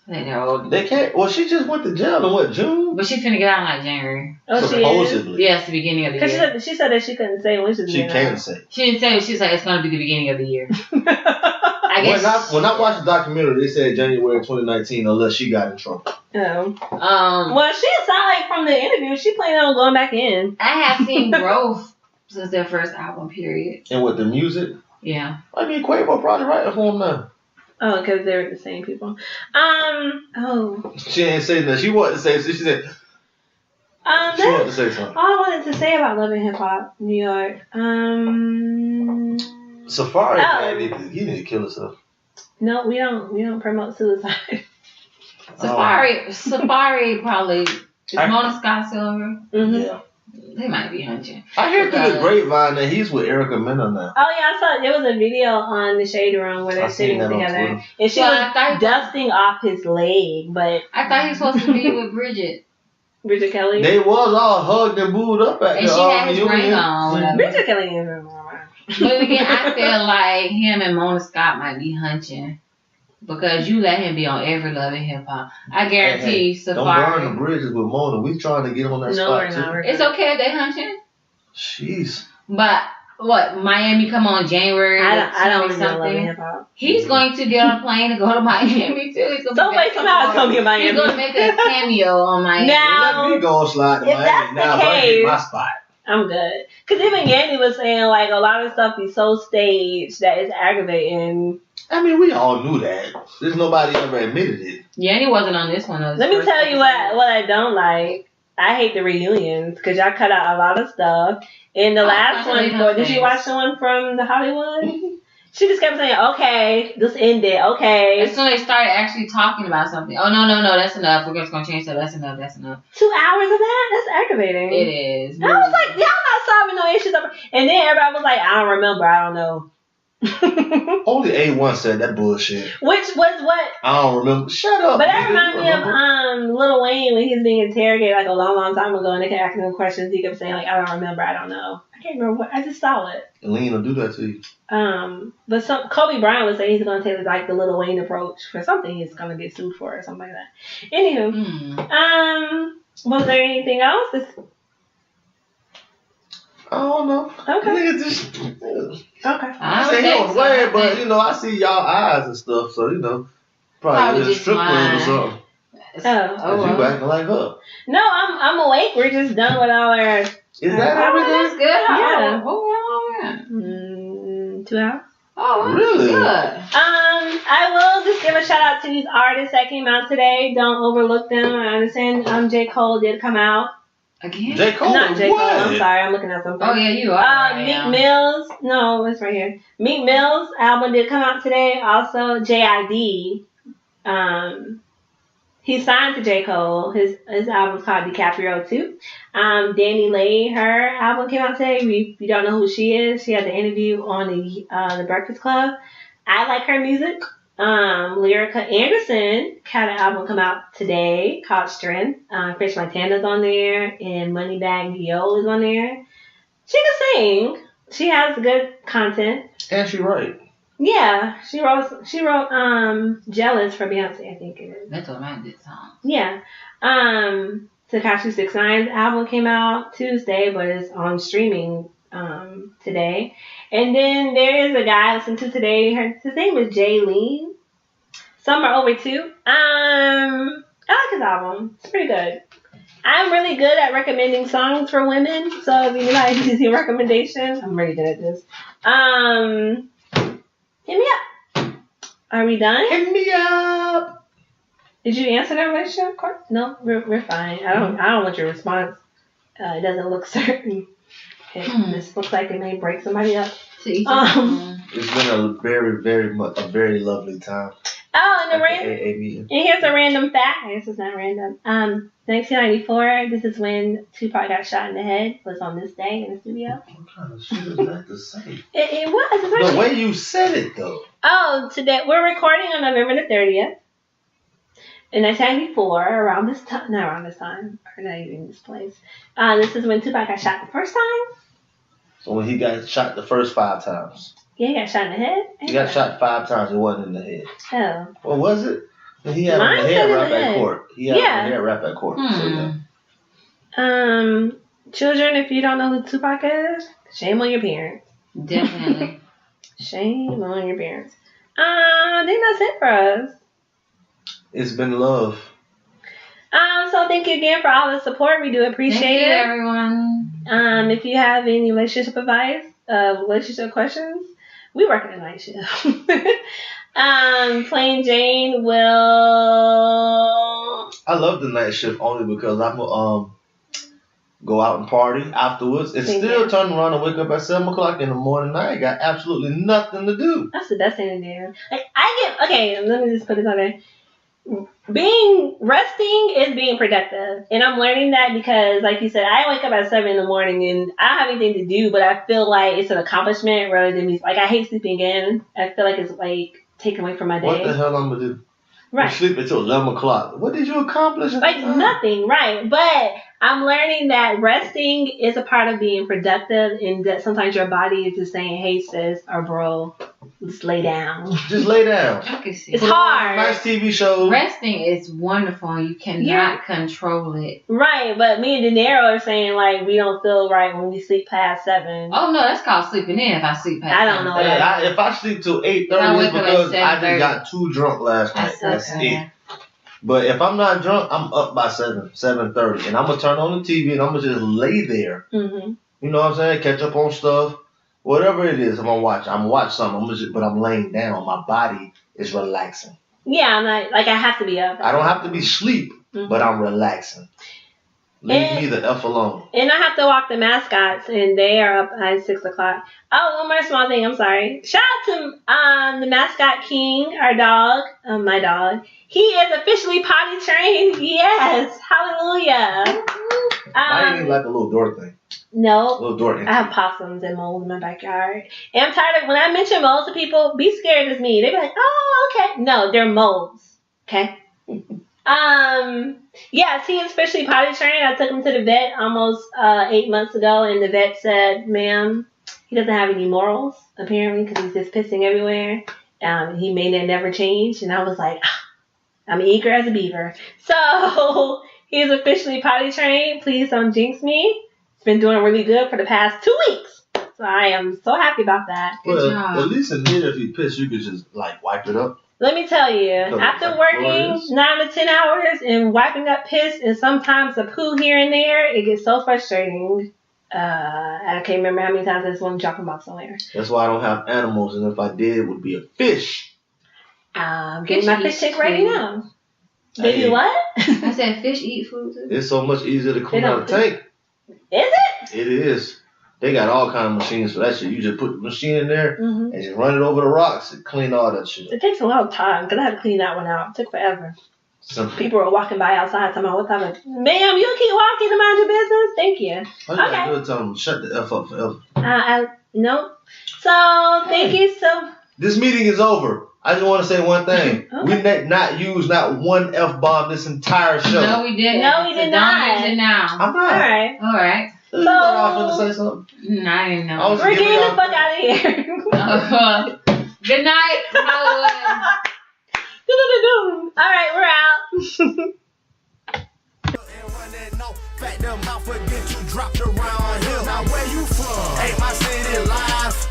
I think they're old. They can't. Well, she just went to jail in what, June? But she's finna get out in like January. Oh, supposedly. Yes, the beginning of the year. Because she said that she couldn't say when she's She can't say. She didn't say. She was like, it's gonna be the beginning of the year. I guess. When I watched the documentary, they said January 2019, unless she got in trouble. Oh. Well, she sounded like from the interview, she planned on going back in. I have seen growth since their first album, period. And with the music? Yeah. I mean, Quavo probably writing for him now. Oh, because they're the same people. She ain't saying that. She wanted to say. She said. She wanted to say something. All I wanted to say about Love and Hip Hop New York. Safari, man, he need to kill himself. No, we don't promote suicide. Safari probably is Mona Scott Silver. Yeah. They might be hunching. I hear through the grapevine that he's with Erica Mena now. Oh yeah, I saw there was a video on the Shade Room where they're sitting together, and she was dusting off his leg. But I thought he was supposed to be with Bridget Kelly. They was all hugged and booed up at and the she had his ring on. Bridget Kelly is. But again, I feel like him and Mona Scott might be hunching. Because you let him be on every Love and Hip Hop. I guarantee Safari. Don't burn the bridges with Mona. We trying to get on that spot too. It's okay if they hunching. Jeez. But what, Miami come on January? I don't know Love and Hip Hop. He's going to get on a plane and go to Miami too. Somebody somehow gonna be Miami. He's going to make a cameo on Miami. Now, let me go slide to Miami. Now I get my spot. I'm good. Because even Yandy was saying like a lot of stuff be so staged that it's aggravating. I mean, we all knew that. There's nobody ever admitted it. Yandy wasn't on this one. Let me tell you what I don't like. I hate the reunions because y'all cut out a lot of stuff. And the last one, did you watch the one from the Hollywood? She just kept saying, okay, this ended, okay. As soon as they started actually talking about something, oh, no, that's enough. We're just going to change that. That's enough. 2 hours of that? That's aggravating. It is. And I was like, y'all not solving no issues. And then everybody was like, I don't remember. I don't know. Only A1 said that bullshit. Which was what? I don't remember. Shut up. But that reminded me of Lil Wayne when he was being interrogated like a long time ago, and they kept asking him questions. He kept saying like, I don't remember. I don't know. I can't remember what. I just saw it. Lean will do that to you. But Kobe Bryant was saying he's gonna take like the Lil Wayne approach for something he's gonna get sued for or something like that. Anywho, was there anything else? I don't know. Okay. Nigga just. Okay. I say he on the way, but you know I see y'all eyes and stuff, so you know probably just strip club or something. Oh, you acting like her. No, I'm awake. We're just done with all our. Is that everything? That's good. Yeah. Oh, 2 hours. Oh, really? Good. I will just give a shout out to these artists that came out today. Don't overlook them. I understand. J. Cole did come out. Again? J. Cole? Not J. Cole. What? I'm sorry. I'm looking at something. Oh, yeah, you are. Meek Mills. No, it's right here. Meek Mills album did come out today. Also, JID. He signed to J. Cole. His album's called DiCaprio 2. Danny Lay, her album came out today. If you don't know who she is, she had the interview on the Breakfast Club. I like her music. Lyrica Anderson had an album come out today called Strength. Fish Montana's on there, and Moneybagg Yo is on there. She can sing. She has good content. And she right. Yeah, she wrote Jealous for Beyonce, I think it is. That's a romantic song. Yeah. Tekashi 6ix9's album came out Tuesday, but it's on streaming today. And then there is a guy I listened to today. His name is Jay Lee. Summer Over 2. I like his album. It's pretty good. I'm really good at recommending songs for women. So if you like to see a recommendation, I'm really good at this. Hit me up. Are we done? Hit me up. Did you answer that relationship question? No, we're fine. I don't want your response. It doesn't look certain. This looks like it may break somebody up. It's been a very lovely time. Oh, and here's a random fact. I guess it's not random. 1994. This is when Tupac got shot in the head. Was on this day in the studio. What kind of shit is that to say? It was. It's the way you said it though. Oh, today we're recording on November the 30th. In 1994, around this time, or not even this place. This is when Tupac got shot the first time. So when he got shot the first 5 times. Yeah, he got shot in the head. He got shot 5 times. It wasn't in the head. Oh. What was it? He had Mine a hair wrap at court. He had a hair wrap at court. Children, if you don't know who Tupac is, shame on your parents. Definitely. Shame on your parents. I think that's it for us. It's been love. So thank you again for all the support. We do appreciate thank you, it. everyone. If you have any relationship advice, relationship questions, we work in a night shift. Plain Jane will. I love the night shift only because I'm go out and party afterwards and still turn around and wake up at 7 o'clock in the morning. I ain't got absolutely nothing to do. That's the best thing to do. Like let me just put this on there. Resting is being productive, and I'm learning that because, like you said, I wake up at 7 in the morning and I don't have anything to do, but I feel like it's an accomplishment rather than me. Like I hate sleeping in. I feel like it's like taken away from my day. What the hell I'm gonna do? Right. You sleep until 11 o'clock. What did you accomplish? Like nothing, right? But I'm learning that resting is a part of being productive, and that sometimes your body is just saying, "Hey, sis or bro, let's lay down." Just lay down. I can see. It's hard. Nice TV show. Resting is wonderful. You cannot control it. Right, but me and DeNiro are saying like we don't feel right when we sleep past 7. Oh no, that's called sleeping in. If I sleep past, I don't know. If I sleep till 8:30, it's because I just got too drunk last night. That's it. But if I'm not drunk, I'm up by 7:30, and I'm gonna turn on the TV and I'm gonna just lay there. Mm-hmm. You know what I'm saying? Catch up on stuff, whatever it is. I'm gonna watch something. But I'm laying down. My body is relaxing. Yeah, I'm not like I have to be up. I don't have to be asleep, but I'm relaxing. Leave me the F alone. And I have to walk the mascots, and they are up at 6 o'clock. Oh, one more small thing. I'm sorry. Shout out to the mascot King, our dog, my dog. He is officially potty trained. Yes, hallelujah. I ain't like a little door thing. No, A little door. I have possums and moles in my backyard. And I'm tired of when I mention moles to people, be scared as me. They be like, oh, okay. No, they're moles. Okay. Yes, he is officially potty trained. I took him to the vet almost 8 months ago, and the vet said, ma'am, he doesn't have any morals, apparently, because he's just pissing everywhere. He may never change. And I was like, I'm eager as a beaver. So he's officially potty trained. Please don't jinx me. It's been doing really good for the past 2 weeks. So I am so happy about that. Good job. At least in here, if you piss, you could just like wipe it up. Let me tell you, after working 9 to 10 hours and wiping up piss and sometimes the poo here and there, it gets so frustrating. I can't remember how many times I just want to drop them off somewhere. That's why I don't have animals, and if I did, it would be a fish. I'm getting my fish tank ready now. Baby, what? I said fish eat food too. It's so much easier to clean out a tank. Is it? It is. They got all kind of machines for that shit. You just put the machine in there and just run it over the rocks and clean all that shit. It takes a long time because I had to clean that one out. It took forever. People were walking by outside talking about what time. Ma'am, you keep walking to mind your business. Thank you. All you gotta do is tell them shut the F up forever. Nope. So thank you so. This meeting is over. I just want to say one thing. Okay. We did not use not one F-bomb this entire show. No, we didn't. No, we did not. Don't use it now. I'm not. All right. All right. You thought I was going to say something? I didn't know. We're getting the fuck out of here. Good night, Hollywood. All right, we're out. Fact, the mouth will get you dropped around here. Now where you from? Ain't my city live.